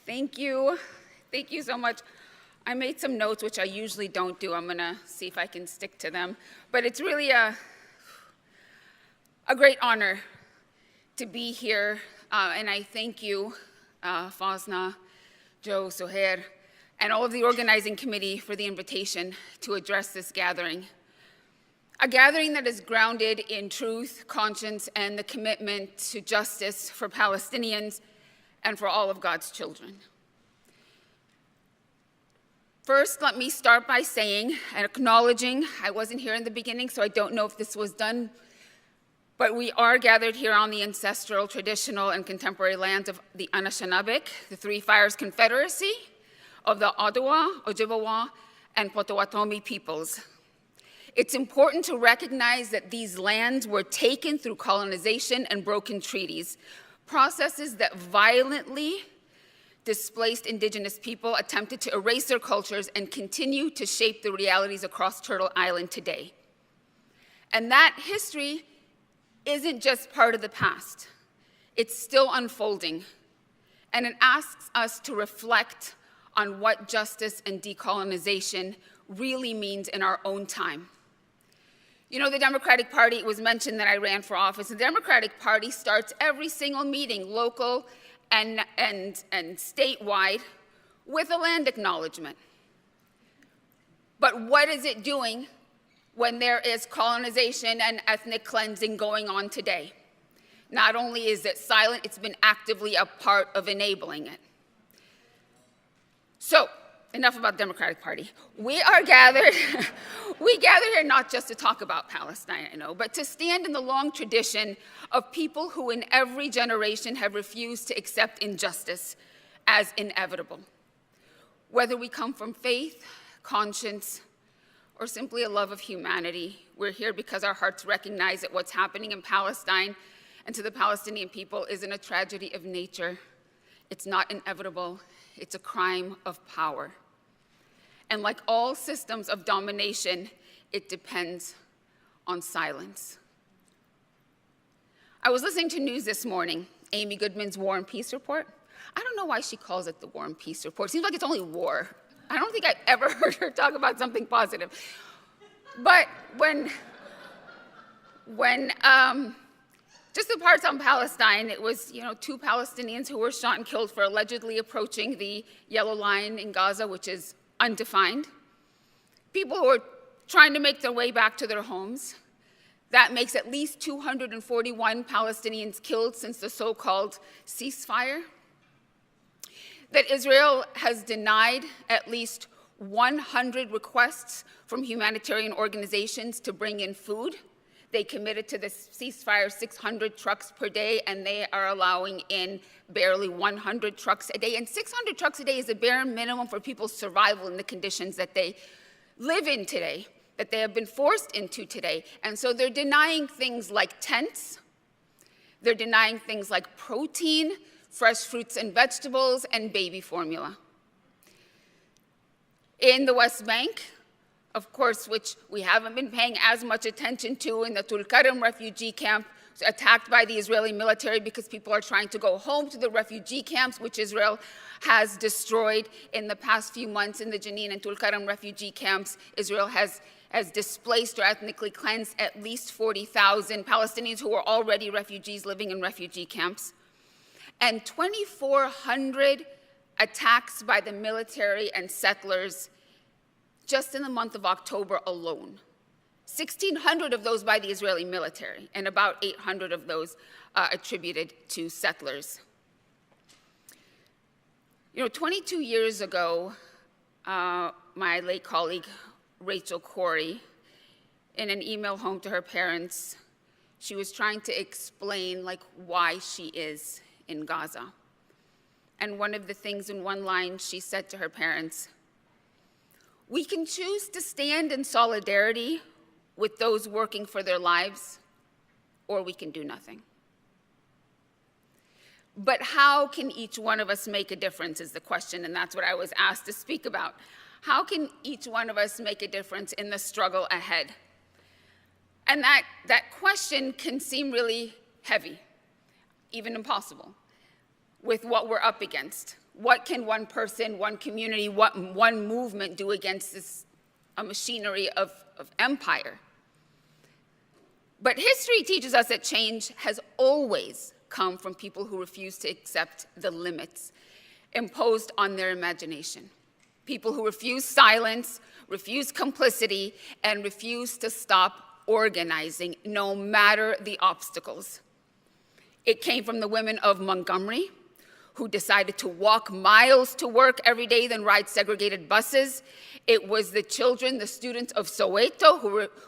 Thank you. Thank you so much. I made some notes, which I usually don't do. I'm going to see if I can stick to them. But it's really a great honor to be here. And I thank you, FOSNA, Joe, Suhair, and all of the organizing committee for the invitation to address this gathering. A gathering that is grounded in truth, conscience, and the commitment to justice for Palestinians and for all of God's children. First, let me start by saying and acknowledging, I wasn't here in the beginning, so I don't know if this was done, but we are gathered here on the ancestral, traditional, and contemporary lands of the Anishinaabe, the Three Fires Confederacy, of the Ottawa, Ojibwa, and Potawatomi peoples. It's important to recognize that these lands were taken through colonization and broken treaties, processes that violently displaced indigenous people, attempted to erase their cultures, and continue to shape the realities across Turtle Island today. And that history isn't just part of the past. It's still unfolding. And it asks us to reflect on what justice and decolonization really means in our own time. You know, the Democratic Party, it was mentioned that I ran for office. The Democratic Party starts every single meeting, local and statewide, with a land acknowledgement. But what is it doing when there is colonization and ethnic cleansing going on today? Not only is it silent, it's been actively a part of enabling it. So, enough about the Democratic Party. We are gathered, we gather here not just to talk about Palestine, I know, but to stand in the long tradition of people who in every generation have refused to accept injustice as inevitable. Whether we come from faith, conscience, or simply a love of humanity, we're here because our hearts recognize that what's happening in Palestine and to the Palestinian people isn't a tragedy of nature. It's not inevitable. It's a crime of power. And like all systems of domination, it depends on silence. I was listening to news this morning, Amy Goodman's War and Peace Report. I don't know why she calls it the War and Peace Report. It seems like it's only war. I don't think I've ever heard her talk about something positive. But when just the parts on Palestine, it was, 2 Palestinians who were shot and killed for allegedly approaching the yellow line in Gaza, which is undefined. People who are trying to make their way back to their homes. That makes at least 241 Palestinians killed since the so-called ceasefire. That Israel has denied at least 100 requests from humanitarian organizations to bring in food. They committed to the ceasefire 600 trucks per day, and they are allowing in barely 100 trucks a day. And 600 trucks a day is the bare minimum for people's survival in the conditions that they live in today, that they have been forced into today. And so they're denying things like tents. They're denying things like protein, fresh fruits and vegetables, and baby formula. In the West Bank, of course, which we haven't been paying as much attention to, in the Tulkarem refugee camp, attacked by the Israeli military because people are trying to go home to the refugee camps, which Israel has destroyed in the past few months. In the Jenin and Tulkarem refugee camps, Israel has displaced or ethnically cleansed at least 40,000 Palestinians who were already refugees living in refugee camps. And 2,400 attacks by the military and settlers just in the month of October alone. 1,600 of those by the Israeli military, and about 800 of those attributed to settlers. 22 years ago, my late colleague, Rachel Corey, in an email home to her parents, she was trying to explain why she is in Gaza. And one of the things in one line she said to her parents, "We can choose to stand in solidarity with those working for their lives, or we can do nothing." But how can each one of us make a difference is the question, and that's what I was asked to speak about. How can each one of us make a difference in the struggle ahead? And that question can seem really heavy, even impossible, with what we're up against. What can one person, one community, one movement do against a machinery of empire? But history teaches us that change has always come from people who refuse to accept the limits imposed on their imagination. People who refuse silence, refuse complicity, and refuse to stop organizing, no matter the obstacles. It came from the women of Montgomery, who decided to walk miles to work every day than ride segregated buses. It was the children, the students of Soweto,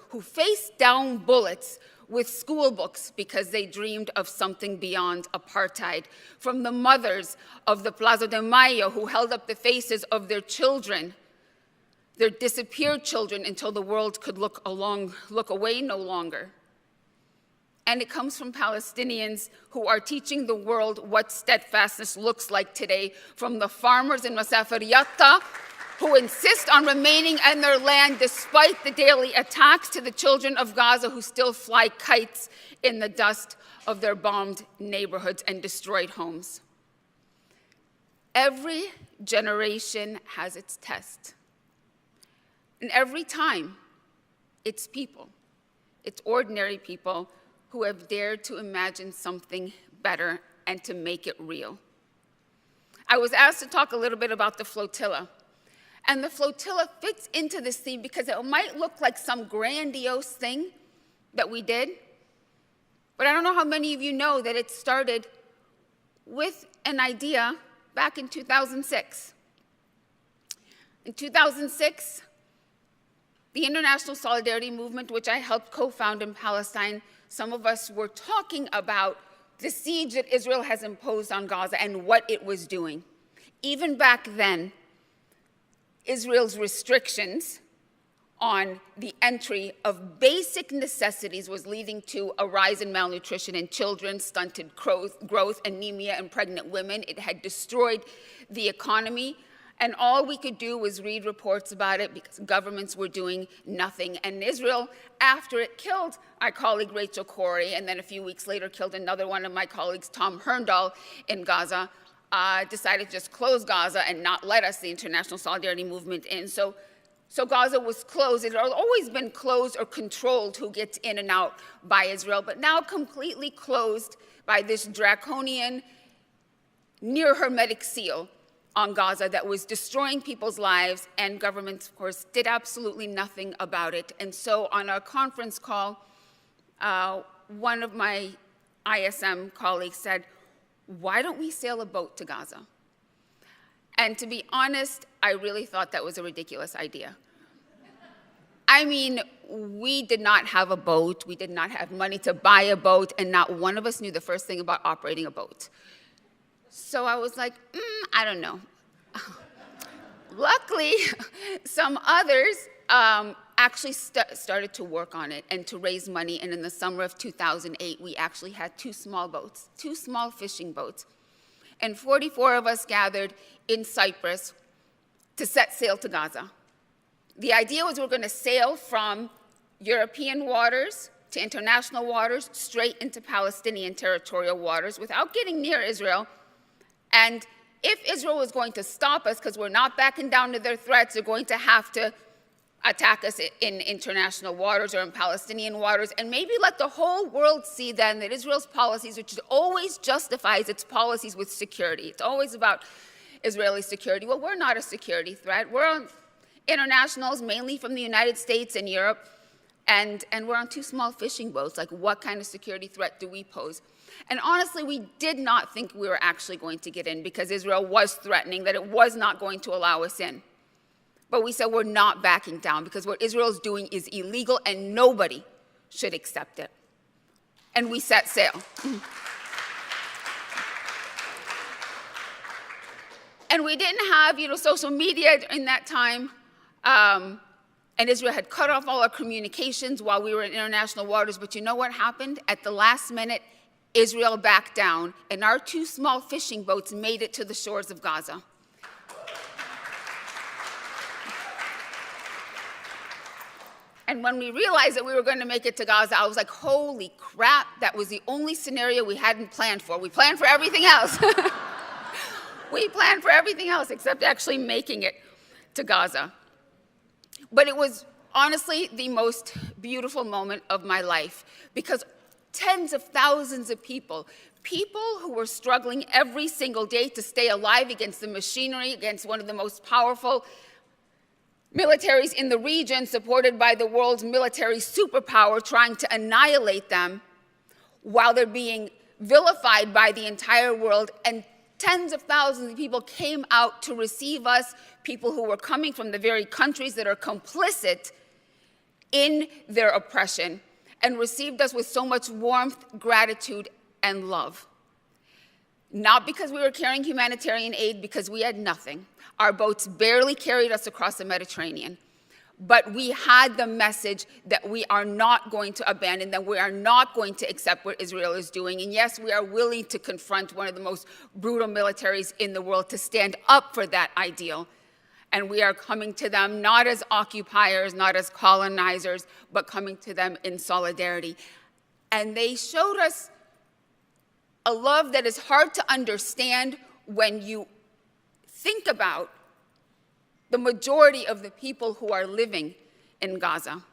who faced down bullets with school books because they dreamed of something beyond apartheid. From the mothers of the Plaza de Mayo, who held up the faces of their children, their disappeared children, until the world could look away no longer. And it comes from Palestinians who are teaching the world what steadfastness looks like today, from the farmers in Masafer Yatta, who insist on remaining in their land despite the daily attacks, to the children of Gaza who still fly kites in the dust of their bombed neighborhoods and destroyed homes. every generation has its test. And every time, it's people, it's ordinary people who have dared to imagine something better and to make it real. I was asked to talk a little bit about the flotilla. And the flotilla fits into this theme because it might look like some grandiose thing that we did, but I don't know how many of you know that it started with an idea back in 2006. In 2006, the International Solidarity Movement, which I helped co-found in Palestine, some of us were talking about the siege that Israel has imposed on Gaza and what it was doing. Even back then, Israel's restrictions on the entry of basic necessities was leading to a rise in malnutrition in children, stunted growth, anemia in pregnant women. It had destroyed the economy, and all we could do was read reports about it because governments were doing nothing. And Israel, after it killed our colleague Rachel Corrie, and then a few weeks later killed another one of my colleagues, Tom Herndal, in Gaza, decided to just close Gaza and not let us, the International Solidarity Movement, in. So Gaza was closed. It had always been closed or controlled who gets in and out by Israel, but now completely closed by this draconian, near hermetic seal on Gaza that was destroying people's lives, and governments, of course, did absolutely nothing about it. And so on a conference call, one of my ISM colleagues said, "Why don't we sail a boat to Gaza?" And to be honest, I really thought that was a ridiculous idea. I mean, we did not have a boat, we did not have money to buy a boat, and not one of us knew the first thing about operating a boat. So I was like, I don't know. Luckily, some others actually started to work on it and to raise money, and in the summer of 2008, we actually had two small boats, two small fishing boats, and 44 of us gathered in Cyprus to set sail to Gaza. The idea was we were going to sail from European waters to international waters straight into Palestinian territorial waters without getting near Israel. And if Israel was going to stop us, because we're not backing down to their threats, they're going to have to attack us in international waters or in Palestinian waters, and maybe let the whole world see then that Israel's policies, which always justifies its policies with security, it's always about Israeli security. Well, we're not a security threat. We're on internationals, mainly from the United States and Europe, and we're on two small fishing boats. Like, what kind of security threat do we pose? And honestly, we did not think we were actually going to get in because Israel was threatening that it was not going to allow us in. But we said we're not backing down because what Israel is doing is illegal and nobody should accept it. And we set sail. And we didn't have, social media in that time. And Israel had cut off all our communications while we were in international waters. But you know what happened? At the last minute, Israel backed down, and our two small fishing boats made it to the shores of Gaza. And when we realized that we were going to make it to Gaza, I was like, holy crap, that was the only scenario we hadn't planned for. We planned for everything else. We planned for everything else except actually making it to Gaza. But it was honestly the most beautiful moment of my life because tens of thousands of people who were struggling every single day to stay alive against the machinery, against one of the most powerful militaries in the region, supported by the world's military superpower, trying to annihilate them while they're being vilified by the entire world. And tens of thousands of people came out to receive us, people who were coming from the very countries that are complicit in their oppression, and received us with so much warmth, gratitude, and love. Not because we were carrying humanitarian aid, because we had nothing. Our boats barely carried us across the Mediterranean. But we had the message that we are not going to abandon them. We are not going to accept what Israel is doing. And yes, we are willing to confront one of the most brutal militaries in the world, to stand up for that ideal. And we are coming to them not as occupiers, not as colonizers, but coming to them in solidarity. And they showed us a love that is hard to understand when you think about the majority of the people who are living in Gaza,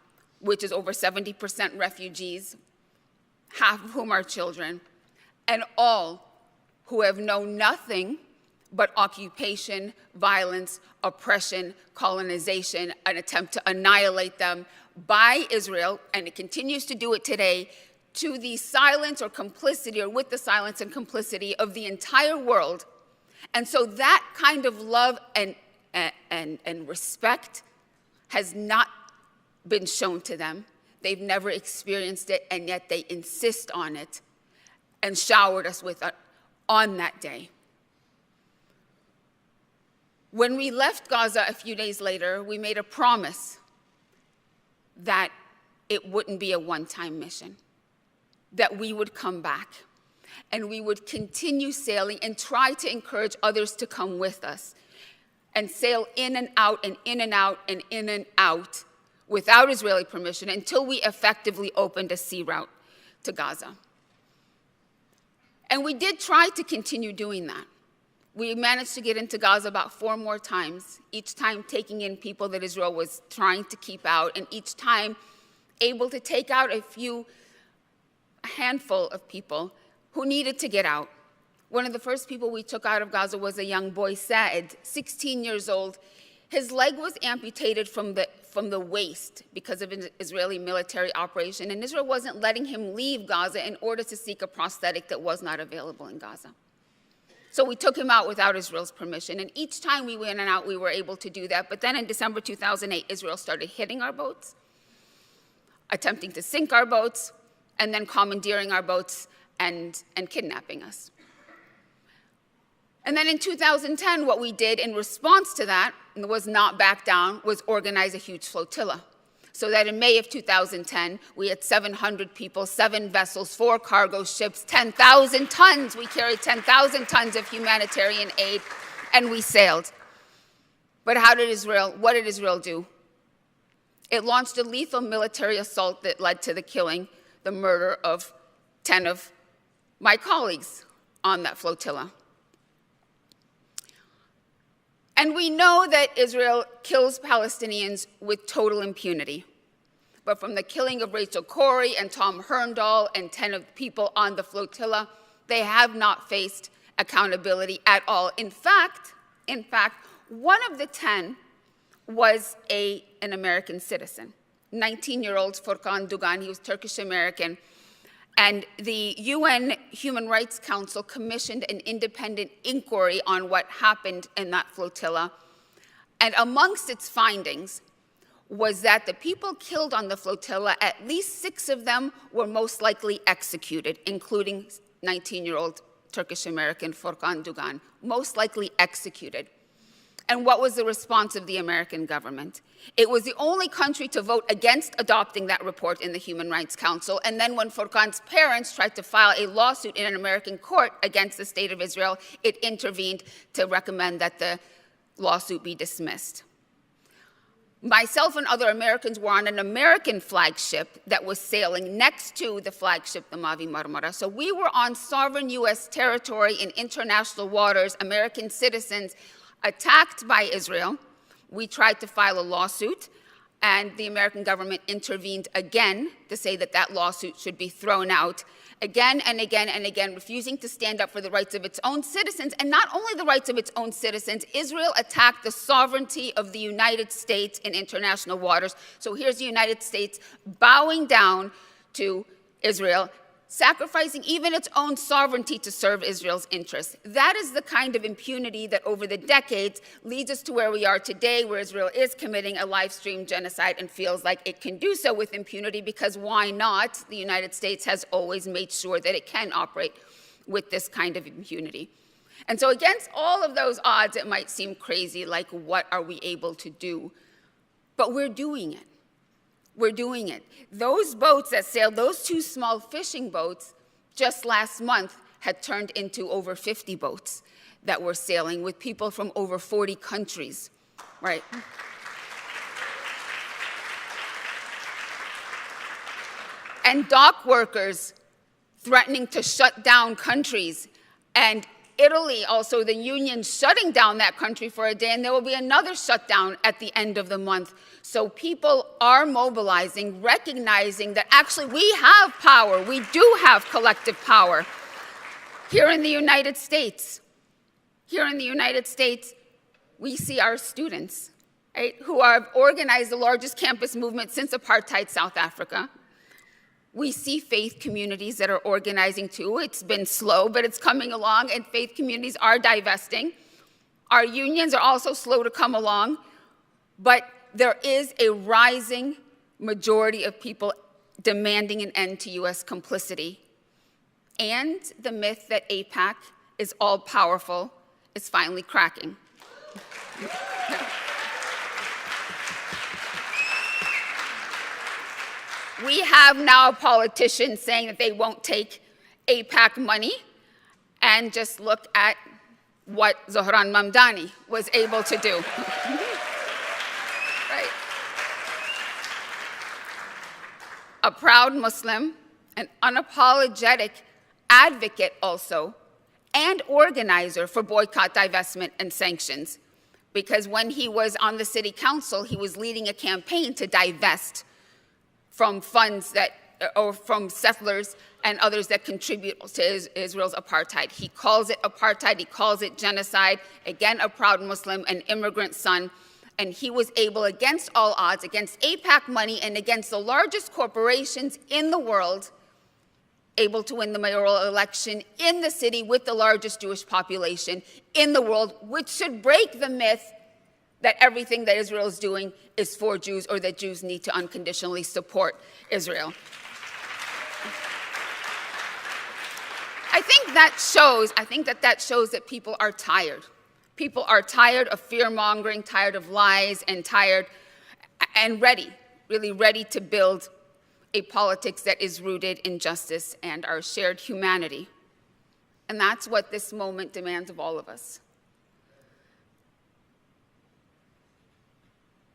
which is over 70% refugees, half of whom are children, and all who have known nothing but occupation, violence, oppression, colonization, an attempt to annihilate them by Israel, and it continues to do it today, to the silence or complicity, or with the silence and complicity of the entire world. And so that kind of love and respect has not been shown to them. They've never experienced it, and yet they insist on it and showered us with it on that day. When we left Gaza a few days later, we made a promise that it wouldn't be a one-time mission, that we would come back and we would continue sailing and try to encourage others to come with us and sail in and out and in and out and in and out without Israeli permission until we effectively opened a sea route to Gaza. And we did try to continue doing that. We managed to get into Gaza about 4 more times, each time taking in people that Israel was trying to keep out, and each time able to take out a handful of people who needed to get out. One of the first people we took out of Gaza was a young boy, Saed, 16 years old. His leg was amputated from the waist because of an Israeli military operation, and Israel wasn't letting him leave Gaza in order to seek a prosthetic that was not available in Gaza. So we took him out without Israel's permission, and each time we went out, we were able to do that. But then in December 2008, Israel started hitting our boats, attempting to sink our boats, and then commandeering our boats and kidnapping us. And then in 2010, what we did in response to that, and was not back down, was organize a huge flotilla. So that in May of 2010, we had 700 people, 7 vessels, 4 cargo ships, 10,000 tons. We carried 10,000 tons of humanitarian aid, and we sailed. But what did Israel do? It launched a lethal military assault that led to the killing, the murder of 10 of my colleagues on that flotilla. And we know that Israel kills Palestinians with total impunity. But from the killing of Rachel Corrie and Tom Herndal and 10 of the people on the flotilla, they have not faced accountability at all. In fact, one of the 10 was an American citizen, 19-year-old Furkan Dugan. He was Turkish-American. And the UN Human Rights Council commissioned an independent inquiry on what happened in that flotilla. And amongst its findings was that the people killed on the flotilla, at least 6 of them were most likely executed, including 19-year-old Turkish-American Furkan Dugan, most likely executed. And what was the response of the American government? It was the only country to vote against adopting that report in the Human Rights Council. And then when Furkan's parents tried to file a lawsuit in an American court against the state of Israel, it intervened to recommend that the lawsuit be dismissed. Myself and other Americans were on an American flagship that was sailing next to the flagship, the Mavi Marmara. So we were on sovereign US territory in international waters, American citizens attacked by Israel. We tried to file a lawsuit, and the American government intervened again to say that that lawsuit should be thrown out, again and again and again, refusing to stand up for the rights of its own citizens. And not only the rights of its own citizens, Israel attacked the sovereignty of the United States in international waters. So here's the United States bowing down to Israel, sacrificing even its own sovereignty to serve Israel's interests. That is the kind of impunity that over the decades leads us to where we are today, where Israel is committing a live-stream genocide and feels like it can do so with impunity, because why not? The United States has always made sure that it can operate with this kind of impunity. And so against all of those odds, it might seem crazy, like what are we able to do? But we're doing it. We're doing it. Those boats that sailed, those 2 small fishing boats, just last month had turned into over 50 boats that were sailing with people from over 40 countries, right? And dock workers threatening to shut down countries and Italy, also the union shutting down that country for a day, and there will be another shutdown at the end of the month. So people are mobilizing, recognizing that actually we have power. We do have collective power. Here in the United States, we see our students, right, who have organized the largest campus movement since apartheid South Africa. We see faith communities that are organizing too. It's been slow, but it's coming along, and faith communities are divesting. Our unions are also slow to come along, but there is a rising majority of people demanding an end to US complicity. And the myth that AIPAC is all-powerful is finally cracking. We have now politicians saying that they won't take AIPAC money, and just look at what Zohran Mamdani was able to do. Right? A proud Muslim, an unapologetic advocate also, and organizer for boycott, divestment, and sanctions. Because when he was on the city council, he was leading a campaign to divest from funds that, or from settlers and others that contribute to Israel's apartheid. He calls it apartheid, he calls it genocide. Again, a proud Muslim, an immigrant son. And he was able, against all odds, against AIPAC money and against the largest corporations in the world, able to win the mayoral election in the city with the largest Jewish population in the world, which should break the myth that everything that Israel is doing is for Jews, or that Jews need to unconditionally support Israel. I think that shows that people are tired. People are tired of fear-mongering, tired of lies, and tired and ready, really ready to build a politics that is rooted in justice and our shared humanity. And that's what this moment demands of all of us.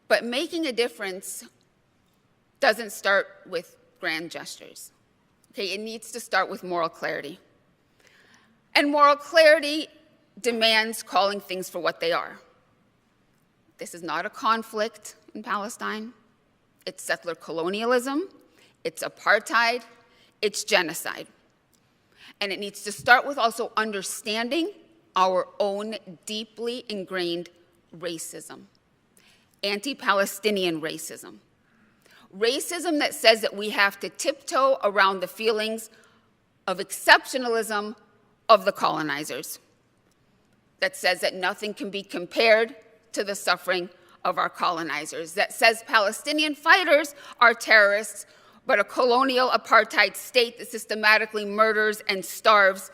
But making a difference doesn't start with grand gestures. Okay, it needs to start with moral clarity. And moral clarity demands calling things for what they are. This is not a conflict in Palestine. It's settler colonialism, it's apartheid, it's genocide. And it needs to start with also understanding our own deeply ingrained racism. Anti-Palestinian racism. Racism that says that we have to tiptoe around the feelings of exceptionalism of the colonizers. That says that nothing can be compared to the suffering of our colonizers. That says Palestinian fighters are terrorists, but a colonial apartheid state that systematically murders and starves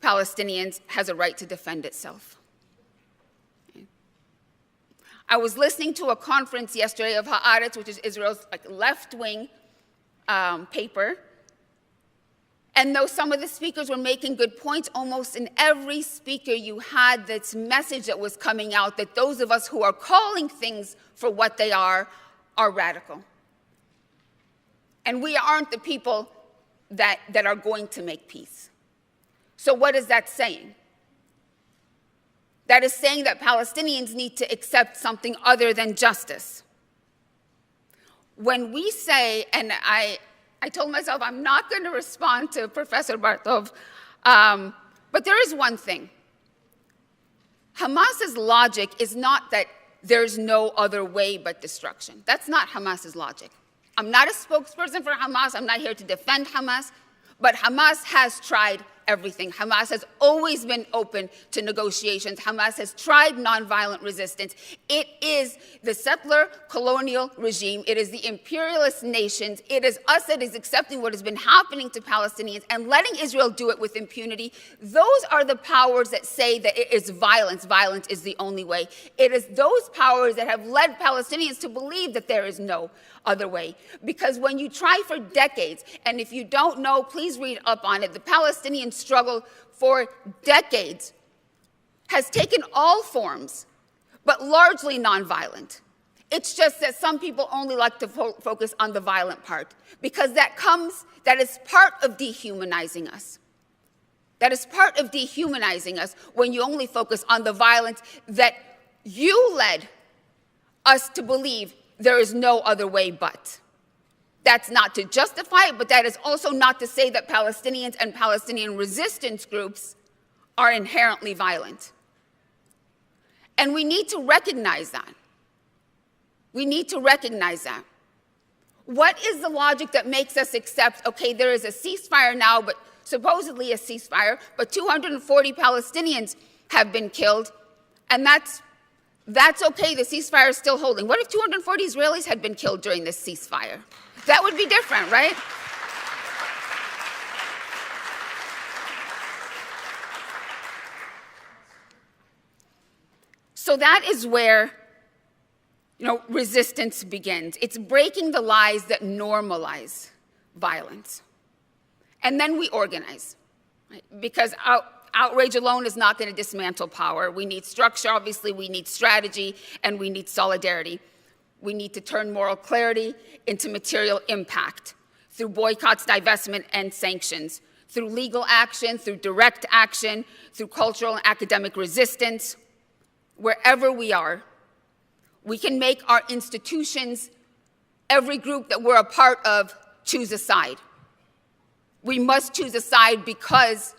Palestinians has a right to defend itself. I was listening to a conference yesterday of Haaretz, which is Israel's left-wing paper. And though some of the speakers were making good points, almost in every speaker you had this message that was coming out that those of us who are calling things for what they are radical. And we aren't the people that are going to make peace. So what is that saying? That is saying that Palestinians need to accept something other than justice. When we say, and I told myself I'm not going to respond to Professor Bartov, but there is one thing. Hamas's logic is not that there's no other way but destruction. That's not Hamas's logic. I'm not a spokesperson for Hamas. I'm not here to defend Hamas. But Hamas has tried everything. Hamas has always been open to negotiations. Hamas has tried nonviolent resistance. It is the settler colonial regime. It is the imperialist nations. It is us that is accepting what has been happening to Palestinians and letting Israel do it with impunity. Those are the powers that say that it is violence. Violence is the only way. It is those powers that have led Palestinians to believe that there is no other way. Because when you try for decades, and if you don't know, please read up on it, the Palestinian struggle for decades has taken all forms, but largely nonviolent. It's just that some people only like to focus on the violent part, because that is part of dehumanizing us. That is part of dehumanizing us when you only focus on the violence that you led us to believe there is no other way but. That's not to justify it, but that is also not to say that Palestinians and Palestinian resistance groups are inherently violent. And we need to recognize that. We need to recognize that. What is the logic that makes us accept, okay, there is a ceasefire now, but supposedly a ceasefire, but 240 Palestinians have been killed, and that's okay, the ceasefire is still holding. What if 240 Israelis had been killed during this ceasefire? That would be different, right? So that is where, resistance begins. It's breaking the lies that normalize violence. And then we organize, right? Because outrage alone is not going to dismantle power. We need structure, obviously, we need strategy, and we need solidarity. We need to turn moral clarity into material impact through boycotts, divestment, and sanctions, through legal action, through direct action, through cultural and academic resistance. Wherever we are, we can make our institutions, every group that we're a part of, choose a side. We must choose a side because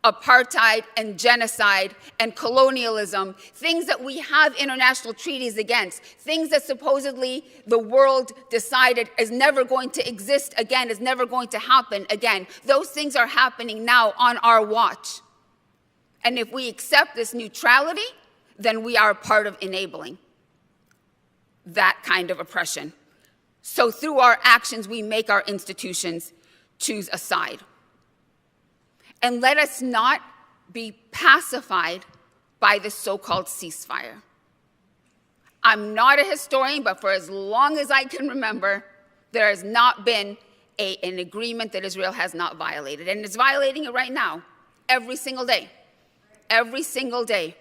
apartheid and genocide and colonialism, things that we have international treaties against, things that supposedly the world decided is never going to exist again, is never going to happen again. Those things are happening now on our watch. And if we accept this neutrality, then we are part of enabling that kind of oppression. So through our actions, we make our institutions choose a side. And let us not be pacified by the so-called ceasefire. I'm not a historian, but for as long as I can remember, there has not been an agreement that Israel has not violated. And it's violating it right now, every single day. Every single day.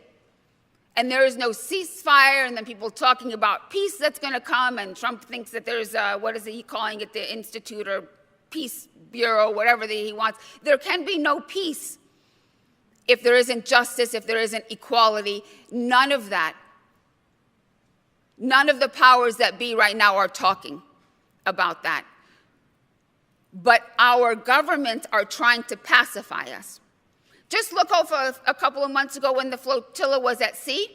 And there is no ceasefire, and then people talking about peace that's going to come, and Trump thinks that there's, what is he calling it, the Institute or Peace Bureau, whatever he wants. There can be no peace if there isn't justice, if there isn't equality. None of that. None of the powers that be right now are talking about that. But our governments are trying to pacify us. Just look over a couple of months ago when the flotilla was at sea.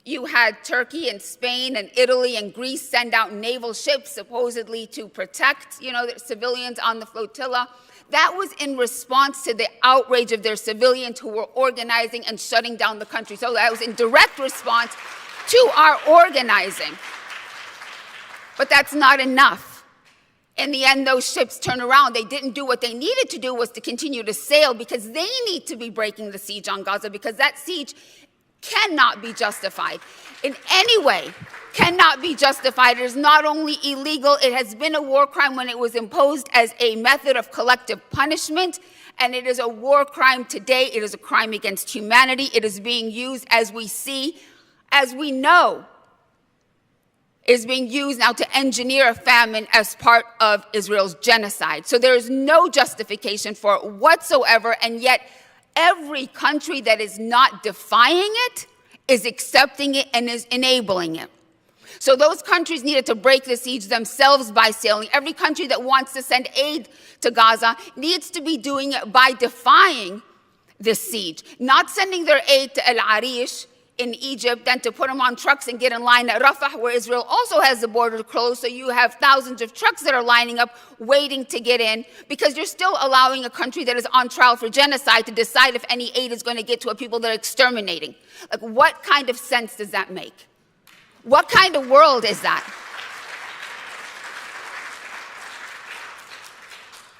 You had Turkey and Spain and Italy and Greece send out naval ships supposedly to protect, the civilians on the flotilla. That was in response to the outrage of their civilians who were organizing and shutting down the country. So that was in direct response to our organizing. But that's not enough. In the end, those ships turn around. They didn't do what they needed to do, was to continue to sail, because they need to be breaking the siege on Gaza, because that siege cannot be justified in any way, cannot be justified. It is not only illegal, it has been a war crime when it was imposed as a method of collective punishment, and it is a war crime today. It is a crime against humanity. It is being used, as we see, as we know, is being used now to engineer a famine as part of Israel's genocide. So there is no justification for it whatsoever, and yet every country that is not defying it is accepting it and is enabling it. So those countries needed to break the siege themselves by sailing. Every country that wants to send aid to Gaza needs to be doing it by defying this siege, not sending their aid to El Arish in Egypt, then to put them on trucks and get in line at Rafah, where Israel also has the border closed, so you have thousands of trucks that are lining up waiting to get in, because you're still allowing a country that is on trial for genocide to decide if any aid is going to get to a people that are exterminating. Like, what kind of sense does that make? What kind of world is that?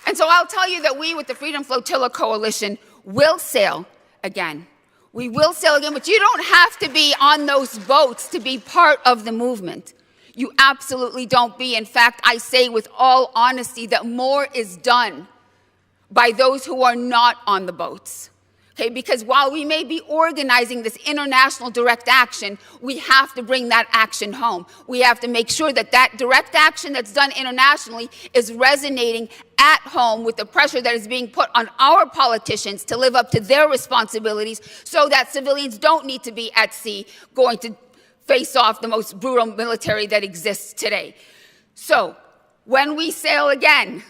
And so I'll tell you that we, with the Freedom Flotilla Coalition, will sail again. We will sail again, but you don't have to be on those boats to be part of the movement. You absolutely don't be. In fact, I say with all honesty that more is done by those who are not on the boats. Okay, because while we may be organizing this international direct action, we have to bring that action home. We have to make sure that that direct action that's done internationally is resonating at home with the pressure that is being put on our politicians to live up to their responsibilities so that civilians don't need to be at sea going to face off the most brutal military that exists today. So when we sail again,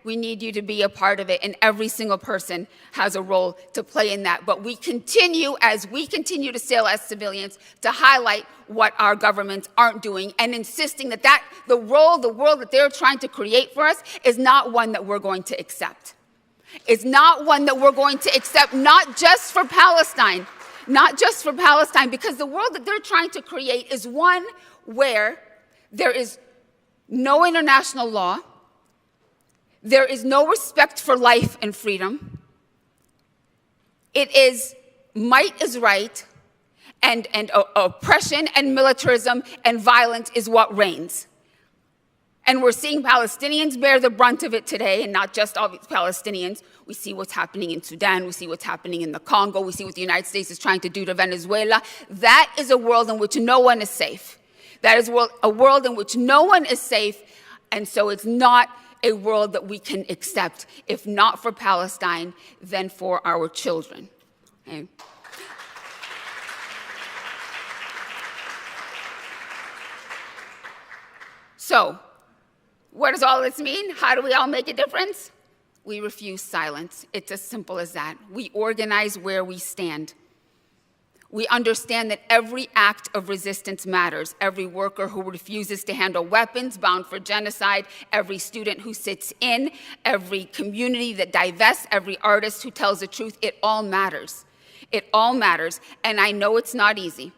we need you to be a part of it, and every single person has a role to play in that. But we continue, as we continue to sail as civilians, to highlight what our governments aren't doing and insisting that the world that they're trying to create for us is not one that we're going to accept. It's not one that we're going to accept, not just for Palestine, because the world that they're trying to create is one where there is no international law, there is no respect for life and freedom. It is might is right, and oppression and militarism and violence is what reigns. And we're seeing Palestinians bear the brunt of it today, and not just all Palestinians. We see what's happening in Sudan. We see what's happening in the Congo. We see what the United States is trying to do to Venezuela. That is a world in which no one is safe. That is a world in which no one is safe, and so it's not a world that we can accept, if not for Palestine, then for our children. Okay. So, what does all this mean? How do we all make a difference? We refuse silence. It's as simple as that. We organize where we stand. We understand that every act of resistance matters. Every worker who refuses to handle weapons bound for genocide, every student who sits in, every community that divests, every artist who tells the truth, it all matters. It all matters, and I know it's not easy.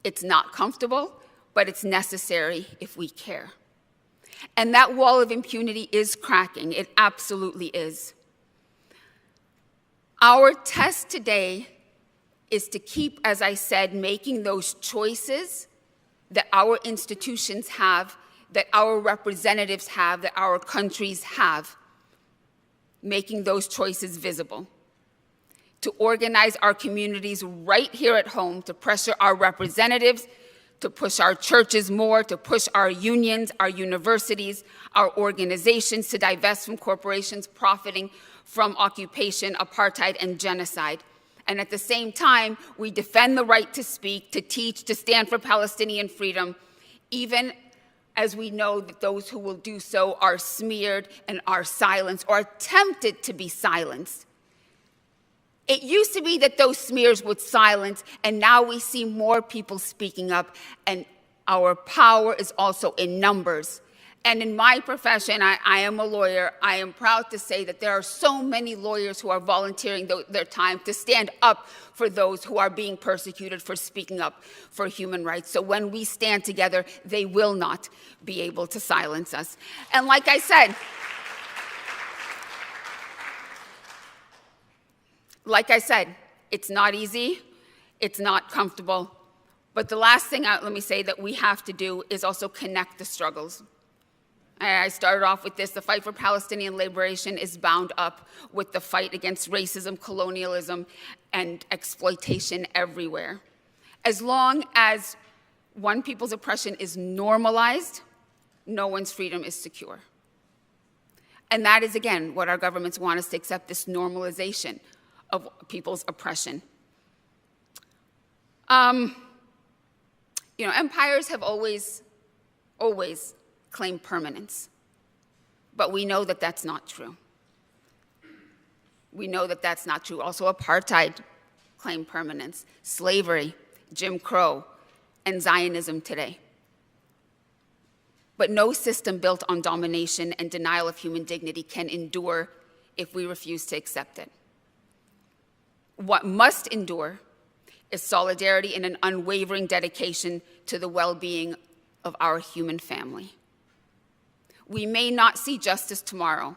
It's not comfortable, but it's necessary if we care. And that wall of impunity is cracking. It absolutely is. Our test today is to keep, as I said, making those choices that our institutions have, that our representatives have, that our countries have, making those choices visible. To organize our communities right here at home, to pressure our representatives, to push our churches more, to push our unions, our universities, our organizations to divest from corporations profiting from occupation, apartheid, and genocide. And at the same time, we defend the right to speak, to teach, to stand for Palestinian freedom, even as we know that those who will do so are smeared and are silenced or attempted to be silenced. It used to be that those smears would silence, and now we see more people speaking up, and our power is also in numbers. And in my profession, I am a lawyer. I am proud to say that there are so many lawyers who are volunteering their time to stand up for those who are being persecuted for speaking up for human rights. So when we stand together, they will not be able to silence us. And like I said, it's not easy, it's not comfortable. But the last thing, let me say, that we have to do is also connect the struggles. I started off with this. The fight for Palestinian liberation is bound up with the fight against racism, colonialism, and exploitation everywhere. As long as one people's oppression is normalized, no one's freedom is secure. And that is, again, what our governments want us to accept, this normalization of people's oppression. Empires have always claim permanence. But we know that that's not true. We know that that's not true. Also, apartheid claimed permanence, slavery, Jim Crow, and Zionism today. But no system built on domination and denial of human dignity can endure if we refuse to accept it. What must endure is solidarity and an unwavering dedication to the well-being of our human family. We may not see justice tomorrow,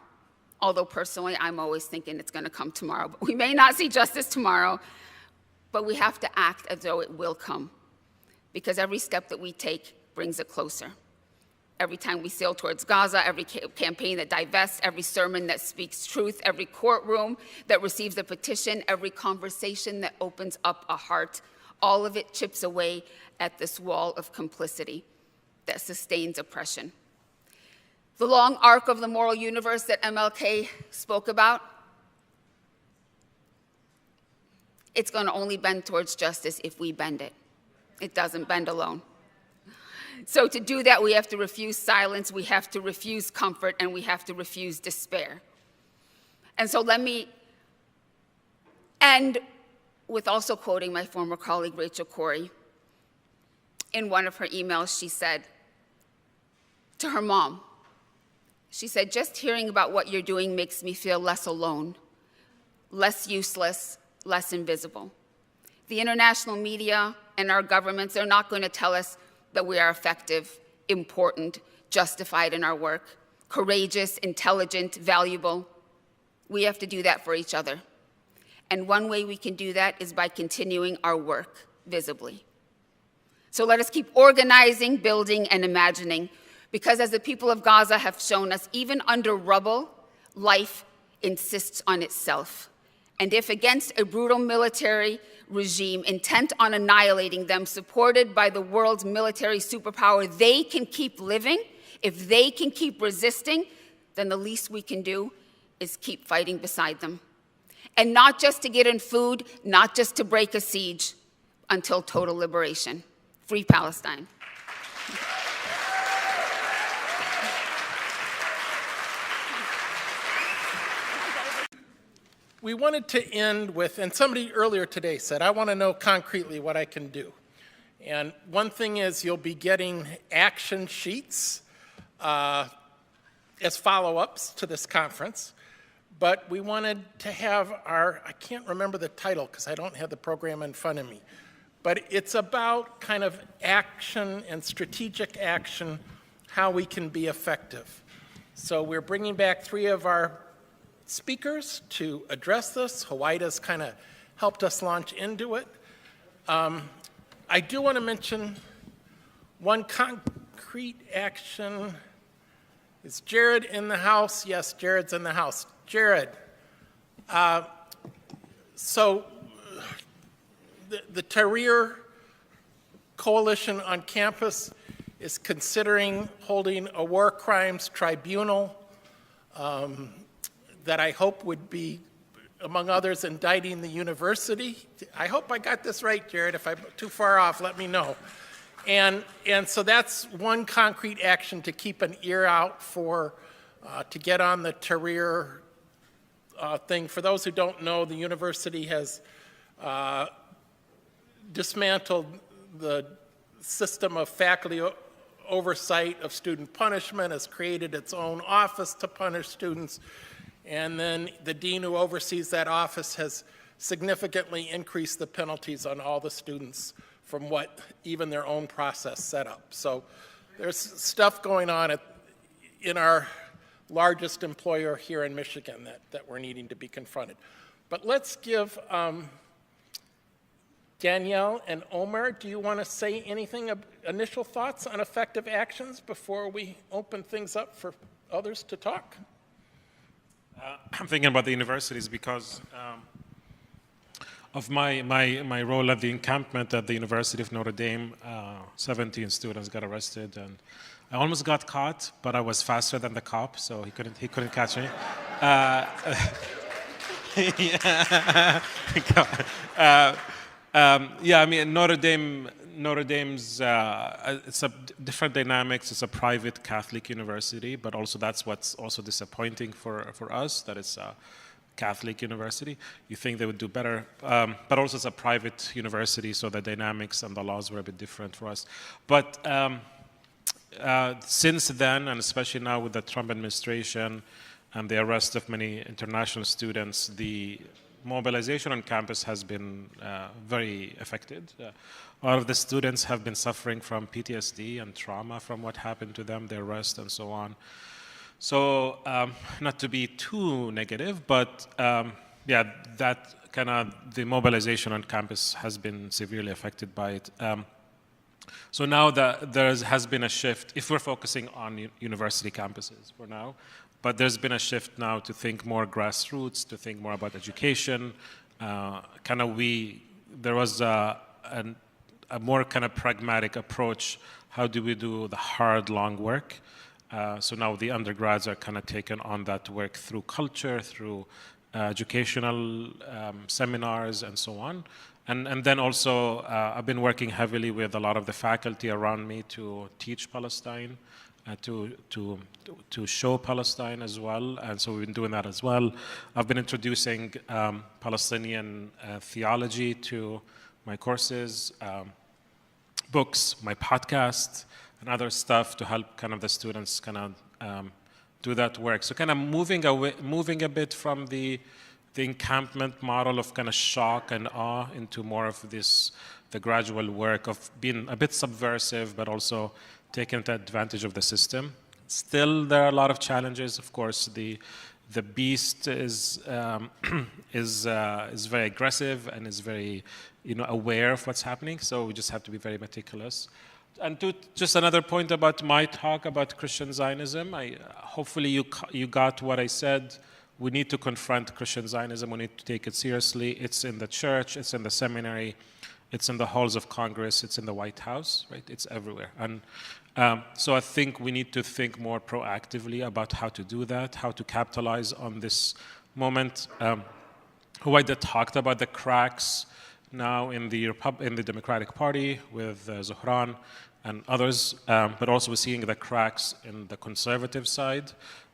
although personally I'm always thinking it's going to come tomorrow. But we may not see justice tomorrow, but we have to act as though it will come, because every step that we take brings it closer. every time we sail towards Gaza, every campaign that divests, every sermon that speaks truth, every courtroom that receives a petition, every conversation that opens up a heart, all of it chips away at this wall of complicity that sustains oppression. The long arc of the moral universe that MLK spoke about, it's going to only bend towards justice if we bend it. It doesn't bend alone. So to do that, we have to refuse silence, we have to refuse comfort, and we have to refuse despair. And so let me end with also quoting my former colleague, Rachel Corrie. In one of her emails, she said to her mom, she said, "Just hearing about what you're doing makes me feel less alone, less useless, less invisible. The international media and our governments are not going to tell us that we are effective, important, justified in our work, courageous, intelligent, valuable. We have to do that for each other. And one way we can do that is by continuing our work visibly. So let us keep organizing, building, and imagining, because as the people of Gaza have shown us, even under rubble, life insists on itself. And if against a brutal military regime intent on annihilating them, supported by the world's military superpower, they can keep living, if they can keep resisting, then the least we can do is keep fighting beside them. And not just to get in food, not just to break a siege, until total liberation. Free Palestine." We wanted to end with, and somebody earlier today said, I want to know concretely what I can do. And one thing is you'll be getting action sheets as follow-ups to this conference. But we wanted to have our, I can't remember the title because I don't have the program in front of me, but it's about kind of action and strategic action, how we can be effective. So we're bringing back 3 of our speakers to address this. Hawaii's kind of helped us launch into it. I do want to mention one concrete action. Is Jared in the house? Yes, Jared's in the house. Jared, so the Tahrir Coalition on campus is considering holding a war crimes tribunal that I hope would be, among others, indicting the university. I hope I got this right, Jared. If I'm too far off, let me know. And so that's one concrete action to keep an ear out for, to get on the Tahrir thing. For those who don't know, the university has dismantled the system of faculty oversight of student punishment, has created its own office to punish students, and then the dean who oversees that office has significantly increased the penalties on all the students from what even their own process set up. So there's stuff going on in our largest employer here in Michigan that we're needing to be confronted. But let's give Danielle and Omar, do you want to say anything, initial thoughts on effective actions before we open things up for others to talk? I'm thinking about the universities because of my role at the encampment at the University of Notre Dame. 17 students got arrested, and I almost got caught, but I was faster than the cop, so he couldn't catch me. Yeah, I mean, Notre Dame's, it's a different dynamics. It's a private Catholic university, but also that's what's also disappointing for us, that it's a Catholic university. You think they would do better, but also it's a private university, so the dynamics and the laws were a bit different for us. But since then, and especially now with the Trump administration and the arrest of many international students, the mobilization on campus has been very affected. A lot of the students have been suffering from PTSD and trauma from what happened to them, their arrest and so on. So not to be too negative, but yeah, that kind of the mobilization on campus has been severely affected by it. So now there has been a shift, if we're focusing on university campuses for now, but there's been a shift now to think more grassroots, to think more about education. There was a more kind of pragmatic approach. How do we do the hard, long work? So now the undergrads are kind of taking on that work through culture, through educational seminars, and so on. And then also, I've been working heavily with a lot of the faculty around me to teach Palestine, to show Palestine as well, and so we've been doing that as well. I've been introducing Palestinian theology to my courses, books, my podcast, and other stuff to help kind of the students kind of do that work. So kind of moving a bit from the encampment model of kind of shock and awe into more of the gradual work of being a bit subversive, but also taking advantage of the system. Still, there are a lot of challenges. Of course, the beast is very aggressive and is very aware of what's happening. So we just have to be very meticulous. And to just another point about my talk about Christian Zionism, hopefully you got what I said. We need to confront Christian Zionism. We need to take it seriously. It's in the church. It's in the seminary. It's in the halls of Congress. It's in the White House. Right? It's everywhere. And so I think we need to think more proactively about how to do that, how to capitalize on this moment. Huwaida talked about the cracks now in the Democratic Party with Zohran and others, but also we're seeing the cracks in the conservative side.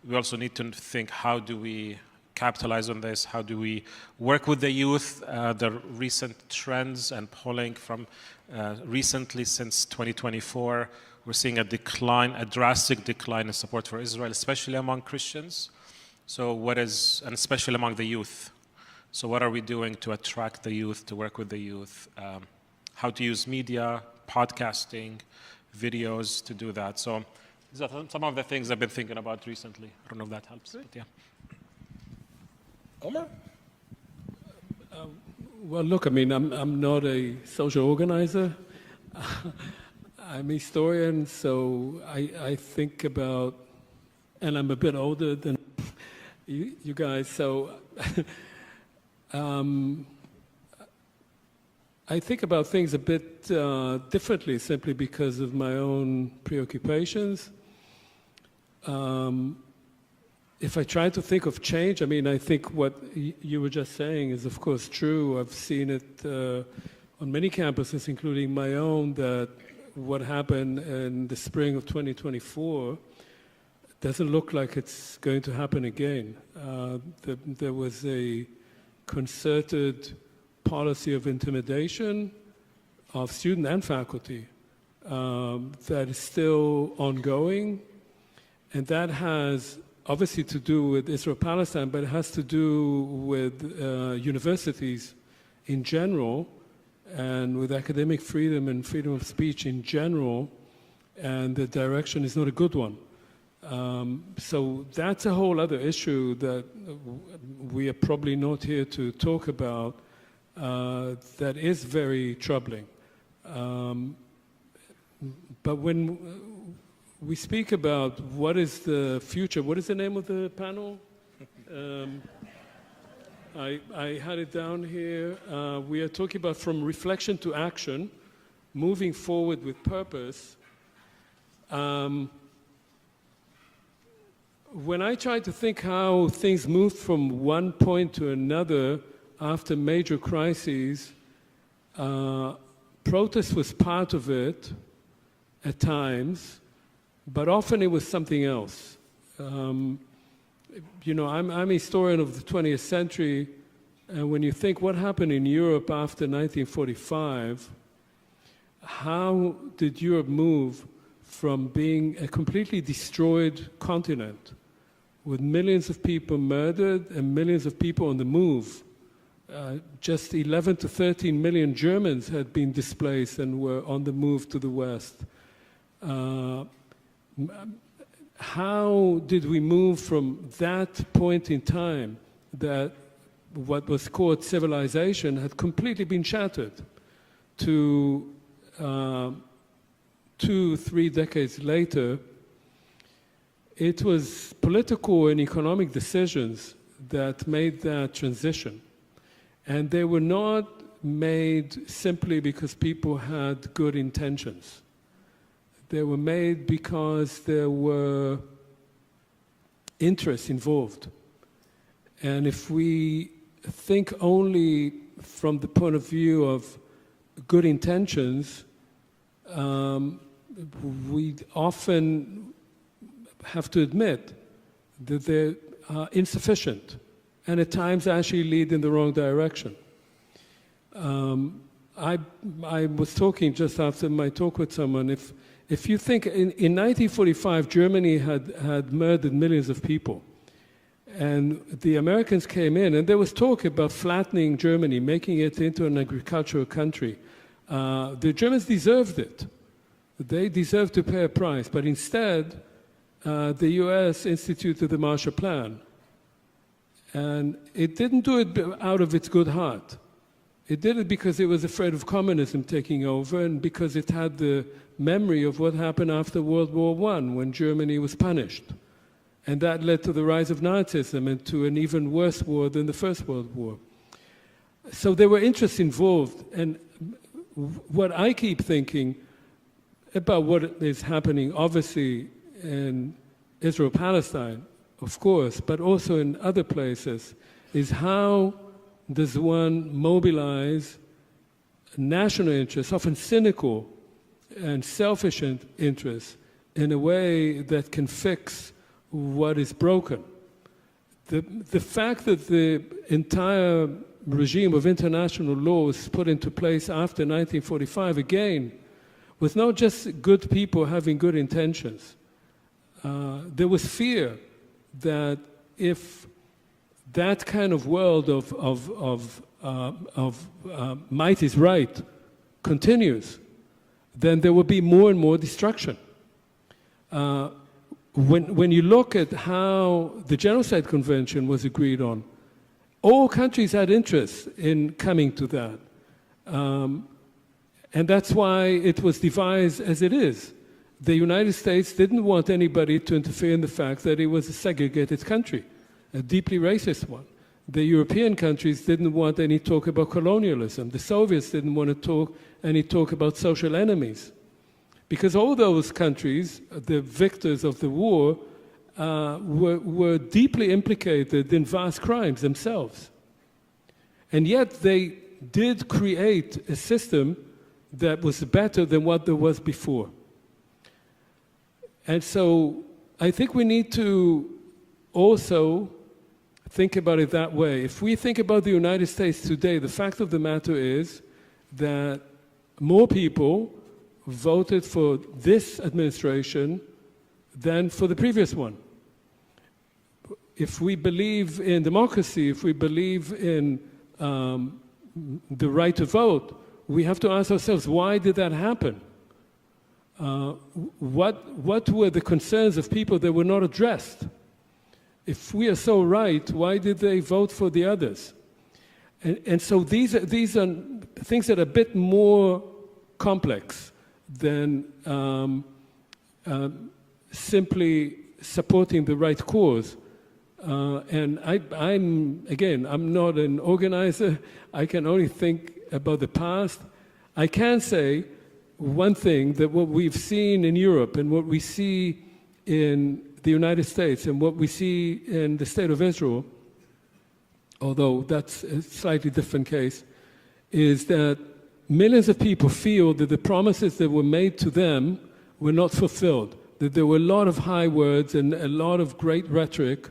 We also need to think, how do we capitalize on this? How do we work with the youth? The recent trends and polling from recently since 2024, we're seeing a drastic decline in support for Israel, especially among Christians. And especially among the youth. So what are we doing to attract the youth, to work with the youth? How to use media, podcasting, videos to do that. So these are some of the things I've been thinking about recently. I don't know if that helps, but yeah. Omar? Well, look, I mean, I'm not a social organizer. I'm a historian, so I think about, and I'm a bit older than you guys, so I think about things a bit differently, simply because of my own preoccupations. If I try to think of change, I mean, I think what you were just saying is, of course, true. I've seen it on many campuses, including my own, that what happened in the spring of 2024 doesn't look like it's going to happen again. There was a concerted policy of intimidation of student and faculty that is still ongoing, and that has obviously to do with Israel-Palestine, but it has to do with universities in general and with academic freedom and freedom of speech in general, and the direction is not a good one. So that's a whole other issue that we are probably not here to talk about, that is very troubling. But when we speak about what is the future, what is the name of the panel? I had it down here. We are talking about from reflection to action, moving forward with purpose. When I try to think how things moved from one point to another after major crises, protest was part of it at times, but often it was something else. You know, I'm a historian of the 20th century, and when you think what happened in Europe after 1945, how did Europe move from being a completely destroyed continent with millions of people murdered and millions of people on the move? Just 11 to 13 million Germans had been displaced and were on the move to the West. How did we move from that point in time, that what was called civilization had completely been shattered, to 2-3 decades later, it was political and economic decisions that made that transition. And they were not made simply because people had good intentions. They were made because there were interests involved. And if we think only from the point of view of good intentions, we often have to admit that they're insufficient and at times actually lead in the wrong direction. I was talking just after my talk with someone, if you think in 1945 Germany had murdered millions of people, and the Americans came in, and there was talk about flattening Germany, making it into an agricultural country. The Germans deserved it. They deserved to pay a price, but instead, the US instituted the Marshall Plan. And it didn't do it out of its good heart. It did it because it was afraid of communism taking over and because it had the memory of what happened after World War I when Germany was punished. And that led to the rise of Nazism and to an even worse war than the First World War. So there were interests involved. And what I keep thinking about what is happening, obviously, in Israel-Palestine, of course, but also in other places, is how does one mobilize national interests, often cynical and selfish interests, in a way that can fix what is broken. The fact that the entire regime of international law was put into place after 1945, again, was not just good people having good intentions. There was fear that if that kind of world of might is right continues, then there will be more and more destruction. When you look at how the Genocide Convention was agreed on, all countries had interest in coming to that. And that's why it was devised as it is. The United States didn't want anybody to interfere in the fact that it was a segregated country, a deeply racist one. The European countries didn't want any talk about colonialism. The Soviets didn't want to talk any talk about social enemies. Because all those countries, the victors of the war, were deeply implicated in vast crimes themselves. And yet they did create a system that was better than what there was before. And so I think we need to also think about it that way. If we think about the United States today, the fact of the matter is that more people voted for this administration than for the previous one. If we believe in democracy, if we believe in the right to vote, we have to ask ourselves, why did that happen? What were the concerns of people that were not addressed? If we are so right, why did they vote for the others? And so these are things that are a bit more complex than simply supporting the right cause. And I'm not an organizer. I can only think about the past. I can say one thing, that what we've seen in Europe and what we see in the United States and what we see in the State of Israel, although that's a slightly different case, is that millions of people feel that the promises that were made to them were not fulfilled, that there were a lot of high words and a lot of great rhetoric,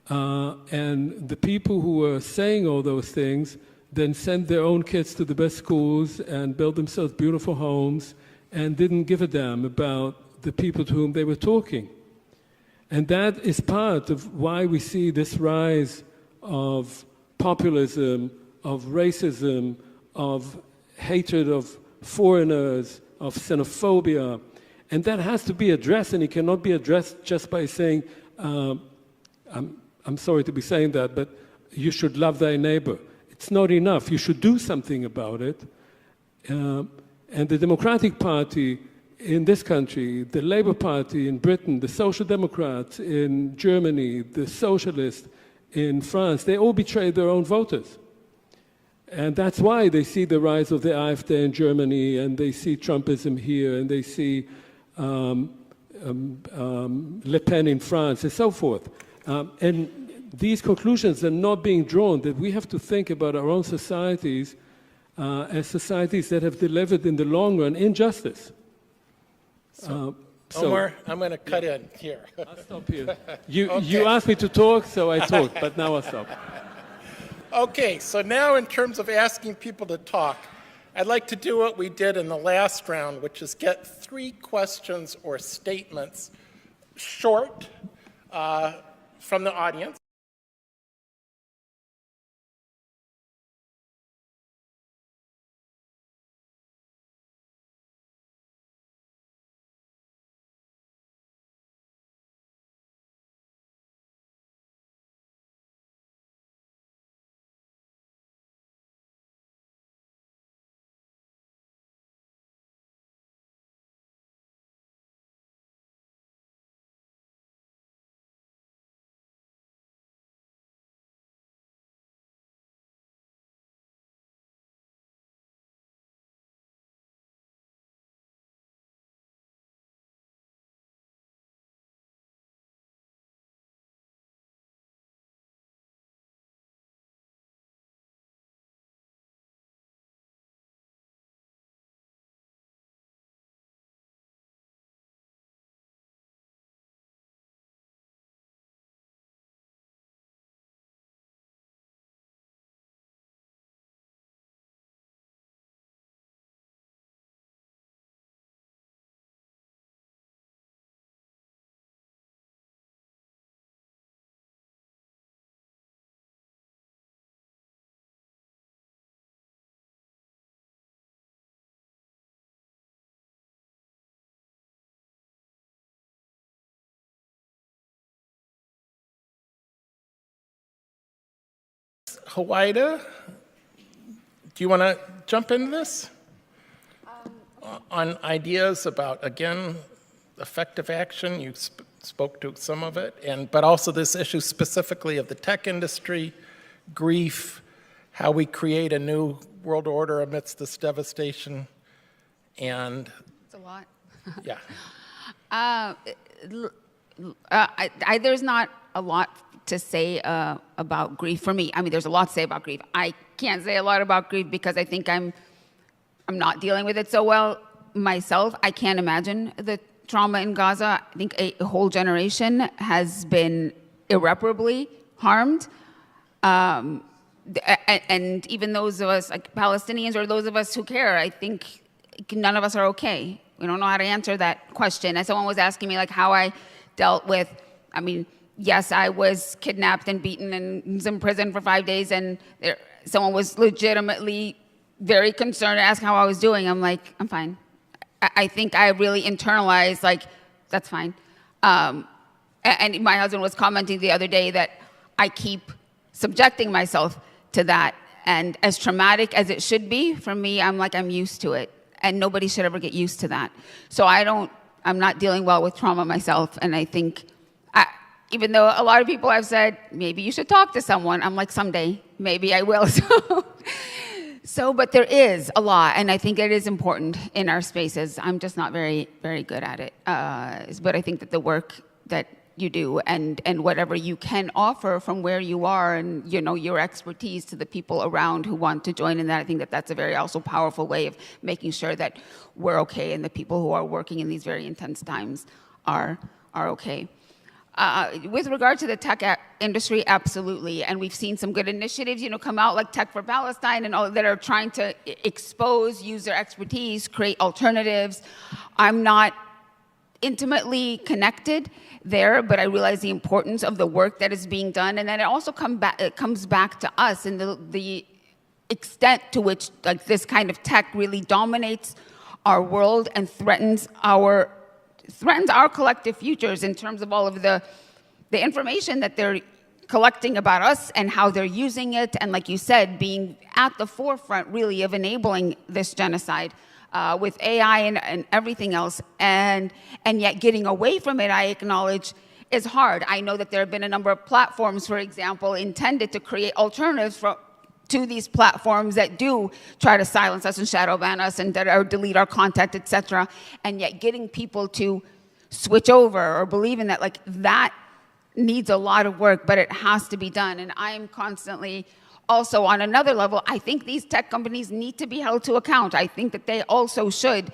and the people who were saying all those things then sent their own kids to the best schools and built themselves beautiful homes and didn't give a damn about the people to whom they were talking. And that is part of why we see this rise of populism, of racism, of hatred of foreigners, of xenophobia. And that has to be addressed, and it cannot be addressed just by saying, I'm sorry to be saying that, but you should love thy neighbor. It's not enough. You should do something about it. And the Democratic Party in this country, the Labour Party in Britain, the Social Democrats in Germany, the Socialists in France, they all betrayed their own voters. And that's why they see the rise of the AfD in Germany, and they see Trumpism here, and they see Le Pen in France, and so forth. And these conclusions are not being drawn, that we have to think about our own societies as societies that have delivered in the long run injustice. Omar, I'm going to cut in here. I'll stop here. You asked me to talk, so I talked, but now I'll stop. Okay, so now in terms of asking people to talk, I'd like to do what we did in the last round, which is get 3 questions or statements, short, from the audience. Hawaida, do you want to jump into this? On ideas about, again, effective action, you spoke to some of it, but also this issue specifically of the tech industry, grief, how we create a new world order amidst this devastation, and... It's a lot. Yeah. There's not a lot to say about grief for me. I mean, there's a lot to say about grief. I can't say a lot about grief because I think I'm not dealing with it so well myself. I can't imagine the trauma in Gaza. I think a whole generation has been irreparably harmed. And even those of us, like Palestinians, or those of us who care, I think none of us are okay. We don't know how to answer that question. And someone was asking me, like, how I dealt with, I mean, yes, I was kidnapped and beaten and was in prison for 5 days, and someone was legitimately very concerned to ask how I was doing. I'm like, I'm fine. I think I really internalized, like, that's fine. And my husband was commenting the other day that I keep subjecting myself to that. And as traumatic as it should be, for me, I'm like, I'm used to it. And nobody should ever get used to that. So I'm not dealing well with trauma myself. And I think, even though a lot of people have said, maybe you should talk to someone, I'm like, someday, maybe I will. But there is a lot, and I think it is important in our spaces. I'm just not very, very good at it. But I think that the work that you do and whatever you can offer from where you are and, you know, your expertise to the people around who want to join in that, I think that that's a very also powerful way of making sure that we're okay and the people who are working in these very intense times are okay. With regard to the tech industry, absolutely. And we've seen some good initiatives, you know, come out like Tech for Palestine and all that are trying to expose, use their expertise, create alternatives. I'm not intimately connected there, but I realize the importance of the work that is being done. And then it also comes back to us and the extent to which like this kind of tech really dominates our world and threatens our collective futures in terms of all of the information that they're collecting about us and how they're using it, and like you said, being at the forefront really of enabling this genocide with AI and everything else, and yet getting away from it, I acknowledge, is hard. I know that there have been a number of platforms, for example, intended to create alternatives to these platforms that do try to silence us and shadow ban us and or delete our content, etc. And yet getting people to switch over or believe in that, like, that needs a lot of work, but it has to be done. And I'm constantly also on another level, I think these tech companies need to be held to account. I think that they also should,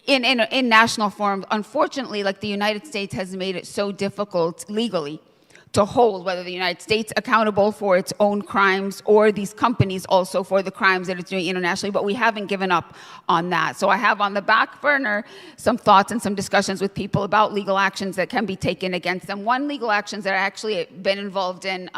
in national forums. Unfortunately, like, the United States has made it so difficult legally to hold whether the United States accountable for its own crimes or these companies also for the crimes that it's doing internationally, but we haven't given up on that. So I have on the back burner some thoughts and some discussions with people about legal actions that can be taken against them. One legal actions that I actually been involved in,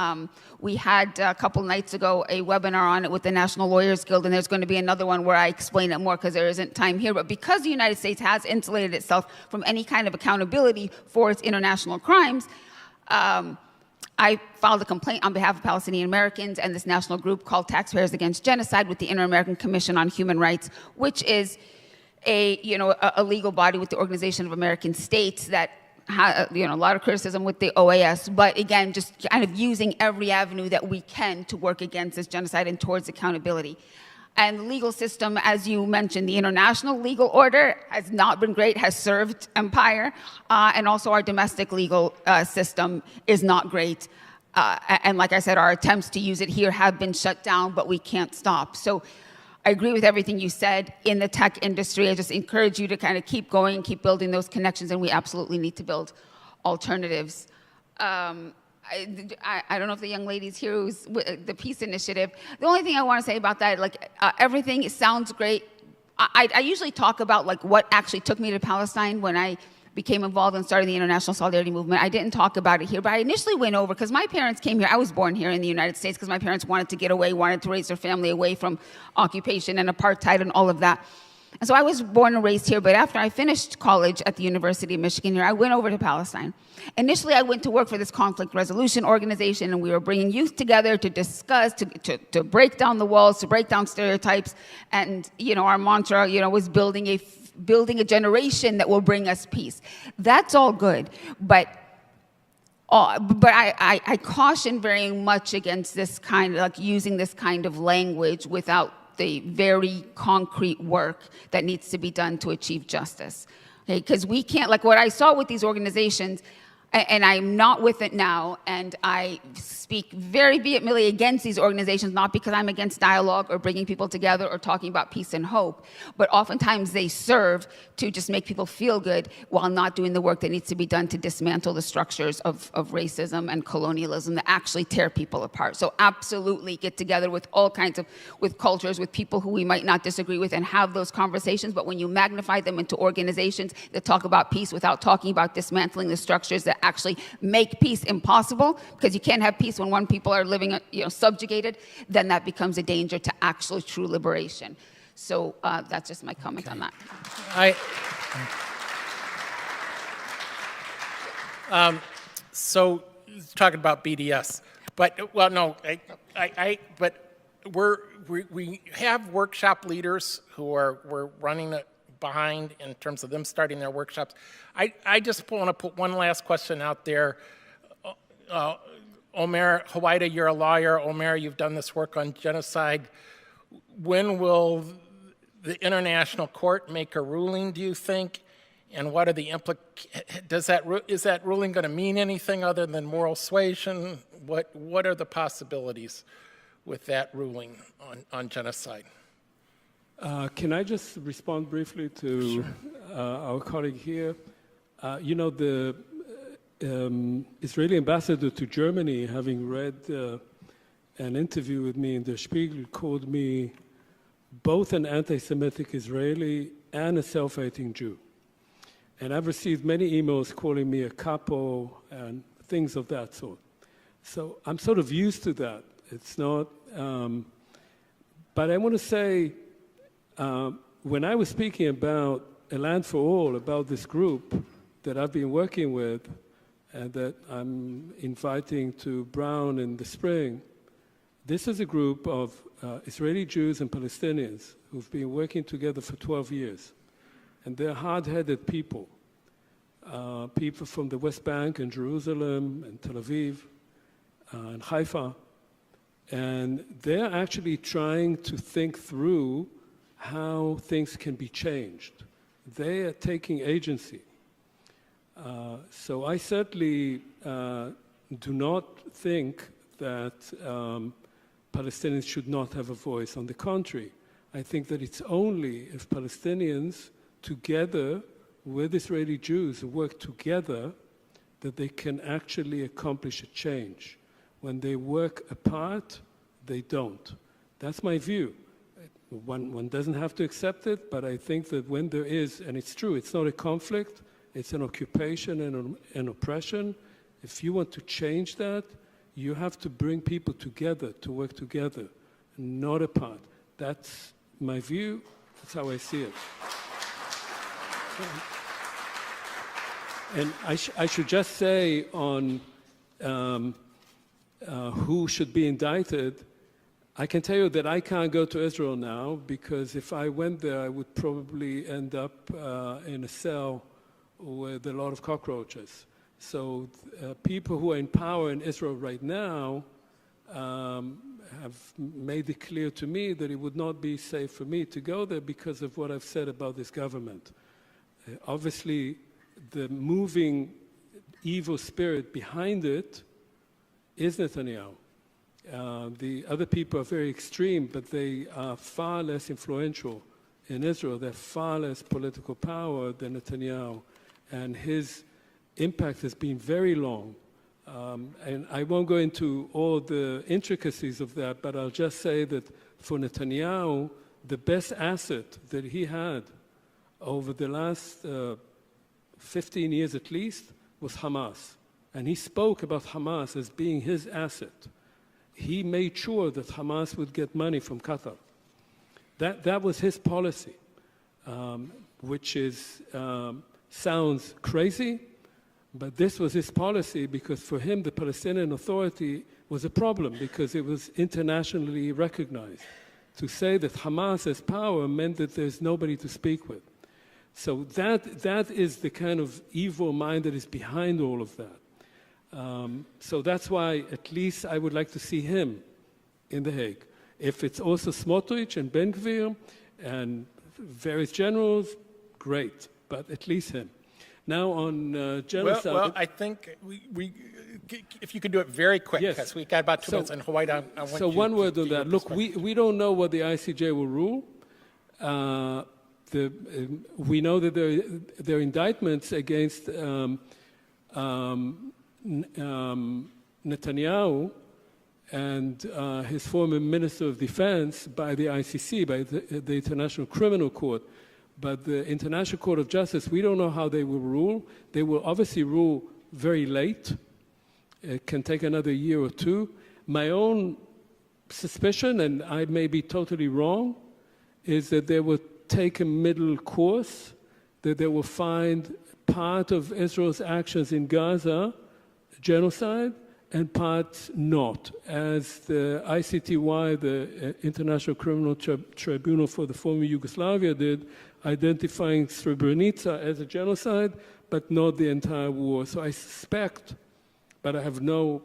we had a couple nights ago a webinar on it with the National Lawyers Guild, and there's going to be another one where I explain it more because there isn't time here. But because the United States has insulated itself from any kind of accountability for its international crimes, I filed a complaint on behalf of Palestinian Americans and this national group called Taxpayers Against Genocide with the Inter-American Commission on Human Rights, which is a legal body with the Organization of American States that has a lot of criticism with the OAS, but again, just kind of using every avenue that we can to work against this genocide and towards accountability. And the legal system, as you mentioned, the international legal order has not been great, has served empire, and also our domestic legal system is not great. And like I said, our attempts to use it here have been shut down, but we can't stop. So I agree with everything you said in the tech industry. I just encourage you to kind of keep going, keep building those connections, and we absolutely need to build alternatives. I don't know if the young lady's here who's with the Peace Initiative. The only thing I want to say about that, like, everything sounds great. I usually talk about, like, what actually took me to Palestine when I became involved in starting the International Solidarity Movement. I didn't talk about it here, but I initially went over because my parents came here. I was born here in the United States because my parents wanted to get away, wanted to raise their family away from occupation and apartheid and all of that. And so I was born and raised here, but after I finished college at the University of Michigan here, I went over to Palestine. Initially, I went to work for this conflict resolution organization, and we were bringing youth together to discuss, to break down the walls, to break down stereotypes. And, our mantra, was building a generation that will bring us peace. That's all good, but I caution very much against this kind of, like, using this kind of language without the very concrete work that needs to be done to achieve justice. Okay, because we can't, like what I saw with these organizations, and I'm not with it now, and I speak very vehemently against these organizations, not because I'm against dialogue or bringing people together or talking about peace and hope, but oftentimes they serve to just make people feel good while not doing the work that needs to be done to dismantle the structures of racism and colonialism that actually tear people apart. So absolutely get together with all kinds of, with cultures, with people who we might not disagree with, and have those conversations, but when you magnify them into organizations that talk about peace without talking about dismantling the structures that actually make peace impossible, because you can't have peace when one people are living, subjugated, then that becomes a danger to actual true liberation. So that's just my comment on that. So talking about BDS, but we have workshop leaders who we're running it behind in terms of them starting their workshops. I just want to put one last question out there. Omer, Hawaida, you're a lawyer. Omer, you've done this work on genocide. When will the International Court make a ruling, do you think? And what are the is that ruling going to mean anything other than moral suasion? What are the possibilities with that ruling on genocide? Can I just respond briefly to our colleague here? The Israeli ambassador to Germany, having read an interview with me in Der Spiegel, called me both an anti-Semitic Israeli and a self-hating Jew. And I've received many emails calling me a capo and things of that sort. So I'm sort of used to that. It's not, but I want to say, when I was speaking about A Land for All, about this group that I've been working with, and that I'm inviting to Brown in the spring. This is a group of Israeli Jews and Palestinians who've been working together for 12 years. And they're hard-headed people. People from the West Bank and Jerusalem and Tel Aviv and Haifa. And they're actually trying to think through how things can be changed. They are taking agency. So I certainly do not think that Palestinians should not have a voice. On the contrary, I think that it's only if Palestinians together with Israeli Jews work together that they can actually accomplish a change. When they work apart, they don't. That's my view. One doesn't have to accept it, but I think that when there is, and it's true, it's not a conflict, it's an occupation and an oppression. If you want to change that, you have to bring people together to work together, not apart. That's my view. That's how I see it. And I should just say on who should be indicted, I can tell you that I can't go to Israel now because if I went there, I would probably end up in a cell with a lot of cockroaches. So people who are in power in Israel right now have made it clear to me that it would not be safe for me to go there because of what I've said about this government. Obviously, the moving evil spirit behind it is Netanyahu. The other people are very extreme, but they are far less influential in Israel. They have far less political power than Netanyahu. And his impact has been very long. And I won't go into all the intricacies of that, but I'll just say that for Netanyahu, the best asset that he had over the last 15 years at least was Hamas. And he spoke about Hamas as being his asset. He made sure that Hamas would get money from Qatar. That was his policy, which is, sounds crazy, but this was his policy because for him the Palestinian Authority was a problem because it was internationally recognized. To say that Hamas has power meant that there's nobody to speak with. So that is the kind of evil mind that is behind all of that. So that's why at least I would like to see him in The Hague. If it's also Smotrich and Ben Gvir and various generals, great, but at least him. Now on genocide. Well, I think we if you could do it very quick, Yes. because we got about 2 minutes, and Hawaii, I want So you one word to on deal that. with this Look, one. we don't know what the ICJ will rule. We know that there are indictments against Netanyahu and his former Minister of Defense by the ICC, by the International Criminal Court. But the International Court of Justice, we don't know how they will rule. They will obviously rule very late. It can take another year or two. My own suspicion, and I may be totally wrong, is that they will take a middle course, that they will find part of Israel's actions in Gaza genocide and part not, as the ICTY, the International Criminal Tribunal for the former Yugoslavia, did, identifying Srebrenica as a genocide, but not the entire war. So I suspect, but I have no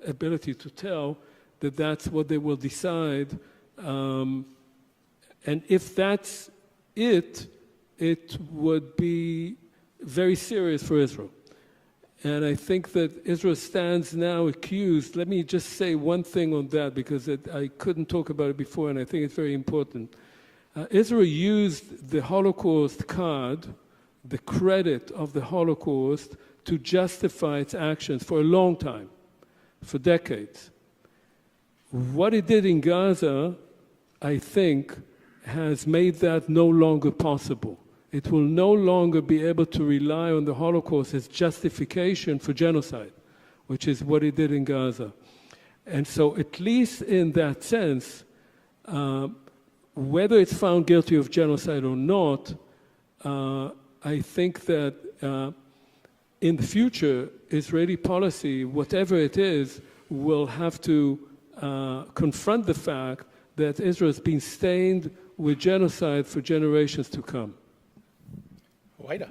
ability to tell, that that's what they will decide. And if that's it, it would be very serious for Israel. And I think that Israel stands now accused. Let me just say one thing on that, because I couldn't talk about it before, and I think it's very important. Israel used the Holocaust card, the credit of the Holocaust, to justify its actions for a long time, for decades. What it did in Gaza, I think, has made that no longer possible. It will no longer be able to rely on the Holocaust as justification for genocide, which is what it did in Gaza. And so at least in that sense, whether it's found guilty of genocide or not, I think that in the future, Israeli policy, whatever it is, will have to confront the fact that Israel has been stained with genocide for generations to come. Huwaida.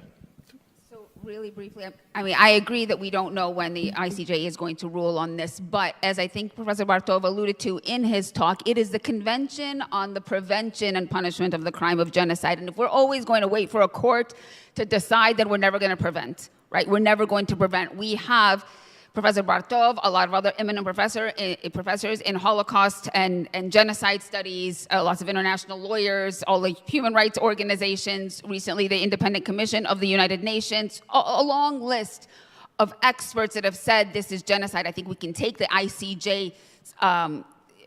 So really briefly, I mean, I agree that we don't know when the ICJ is going to rule on this, but as I think Professor Bartov alluded to in his talk, it is the Convention on the Prevention and Punishment of the Crime of Genocide. And if we're always going to wait for a court to decide, then we're never going to prevent, right? We're never going to prevent. We have Professor Bartov, a lot of other eminent professors in Holocaust and genocide studies, lots of international lawyers, all the human rights organizations, recently the Independent Commission of the United Nations, a long list of experts that have said this is genocide. I think we can take the ICJ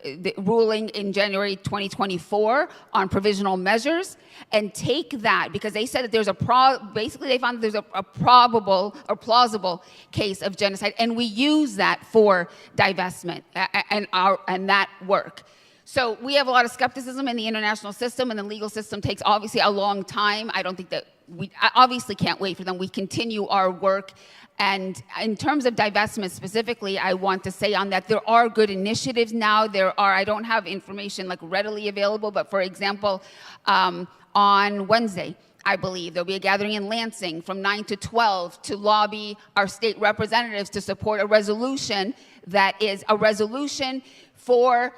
the ruling in January 2024 on provisional measures and take that, because they said that there's basically they found that there's a probable or plausible case of genocide, and we use that for divestment and that work. So we have a lot of skepticism in the international system, and the legal system takes obviously a long time. I don't think that I obviously can't wait for them. We continue our work. And in terms of divestment specifically, I want to say on that there are good initiatives now. I don't have information like readily available, but for example, on Wednesday, I believe there'll be a gathering in Lansing from 9 to 12 to lobby our state representatives to support a resolution that is a resolution for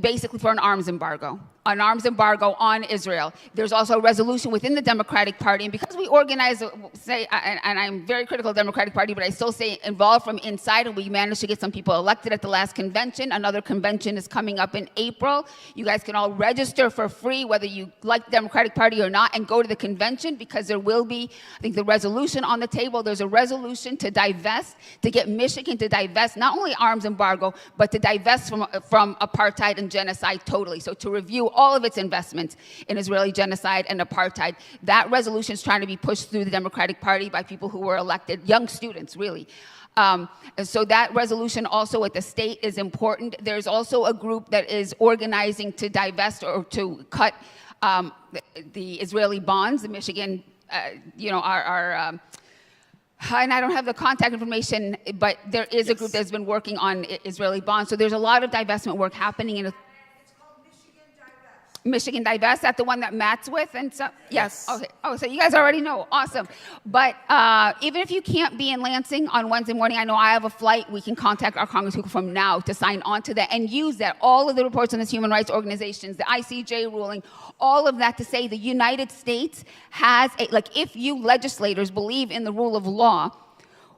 basically for an arms embargo on Israel. There's also a resolution within the Democratic Party, and because we organize, and I'm very critical of the Democratic Party, but I still say involved from inside, and we managed to get some people elected at the last convention. Another convention is coming up in April. You guys can all register for free, whether you like the Democratic Party or not, and go to the convention, because there will be, I think, the resolution on the table. There's a resolution to divest, to get Michigan to divest, not only arms embargo, but to divest from apartheid and genocide totally. So to review all of its investments in Israeli genocide and apartheid. That resolution is trying to be pushed through the Democratic Party by people who were elected, young students, really. And so that resolution also at the state is important. There's also a group that is organizing to divest or to cut the Israeli bonds, the Michigan, and I don't have the contact information, but there is a group that's been working on Israeli bonds. So there's a lot of divestment work happening in Michigan Divest, that the one that Matt's with? And so, yes. Okay. Oh, so you guys already know. Awesome. But even if you can't be in Lansing on Wednesday morning, I know I have a flight. We can contact our congresspeople from now to sign on to that and use that. All of the reports on these human rights organizations, the ICJ ruling, all of that to say the United States has, if you legislators believe in the rule of law,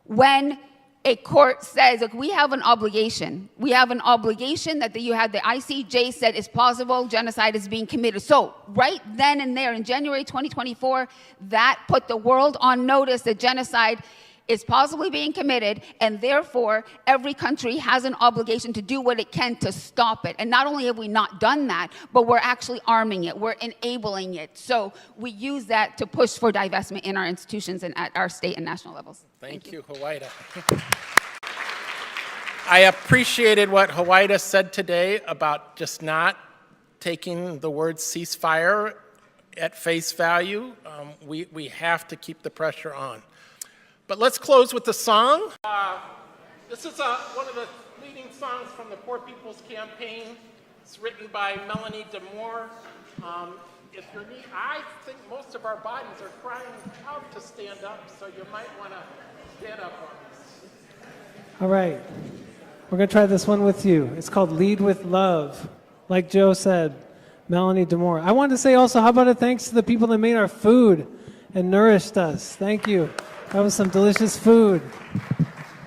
when a court says, look, we have an obligation. We have an obligation that you have the ICJ said is plausible, genocide is being committed. So right then and there in January 2024, that put the world on notice that genocide is possibly being committed, and therefore every country has an obligation to do what it can to stop it. And not only have we not done that, but we're actually arming it, we're enabling it. So we use that to push for divestment in our institutions and at our state and national levels. Thank you, Huwaida. I appreciated what Huwaida said today about just not taking the word ceasefire at face value. We have to keep the pressure on. But let's close with the song. This is one of the leading songs from the Poor People's Campaign. It's written by Melanie DeMoore. If you're neat, I think most of our bodies are crying out to stand up, so you might want to stand up on this. All right. We're going to try this one with you. It's called Lead with Love. Like Joe said, Melanie DeMoore. I wanted to say also, how about a thanks to the people that made our food and nourished us. Thank you. That was some delicious food.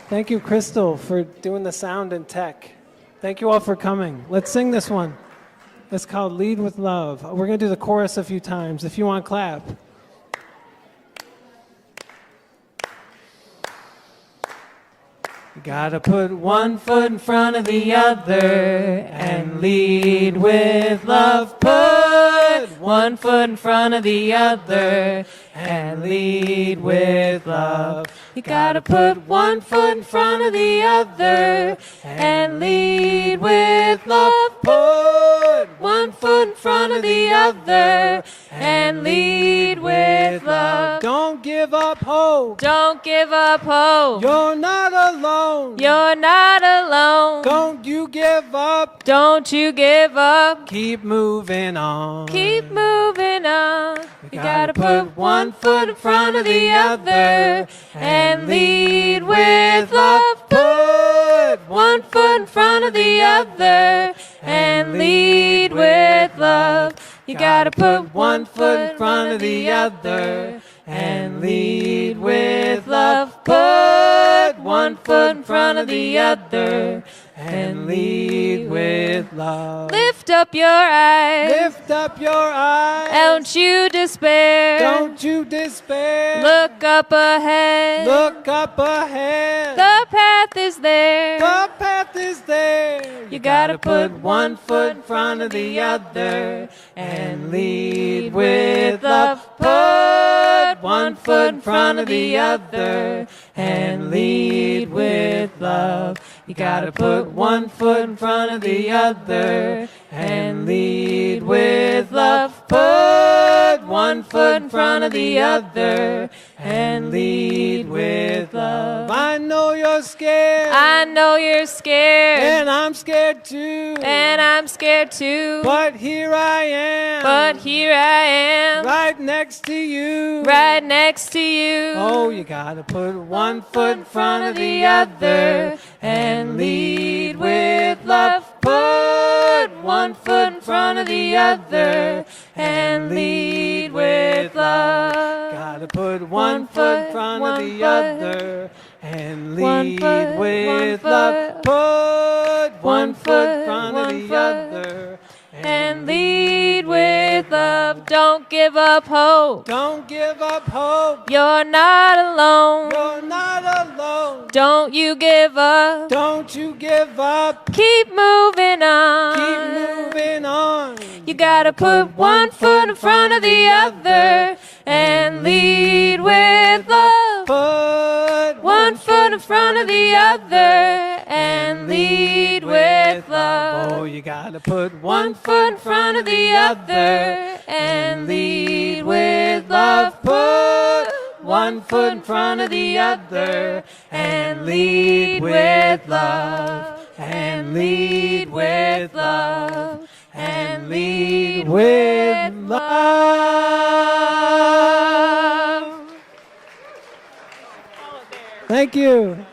Thank you, Crystal, for doing the sound and tech. Thank you all for coming. Let's sing this one. It's called Lead with Love. We're going to do the chorus a few times. If you want, clap. You gotta put one foot in front of the other and lead with love. Put one foot in front of the other and lead with love. You gotta put one foot in front of the other and lead with love. Put one foot in front of the other and lead with love. Don't Don't give up hope. Don't give up hope. You're not alone. You're not alone. Don't you give up. Don't you give up. Keep moving on. Keep moving on. You gotta put one foot in front of the other and lead with love. Put one foot in front of the other and lead with love. You gotta put one foot in front of the other and lead with love. Put one foot in front of the other and lead with love. Lift up your eyes. Lift up your eyes. Don't you despair. Don't you despair. Look up ahead. Look up ahead. The path is there. The path is there. You gotta put one foot in front of the other and lead with love. Put one foot in front of the other and lead with love. You gotta put one foot in front of the other and lead with love. Put one foot in front of the other and lead with love. I know you're scared. I know you're scared. And I'm scared too. And I'm scared too. But here I am. But here I am. Right next to you. Right next to you. Oh, you gotta put one foot in front of the other and lead with love. Put one foot in front of the other and lead with love. Gotta put one foot in front of the other and lead with love. Put one foot in front of the other and lead with love. Don't give up hope. Don't give up hope. You're not alone. You're not alone. Don't you give up. Don't you give up. Keep moving on. Keep moving on. You gotta put one foot in front of the other and lead with love. Put one foot in front of the other and lead with love. Oh, you gotta put one foot in front of the other and lead with love. Put one foot in front of the other and lead with love. And lead with love. And lead with love. Thank you.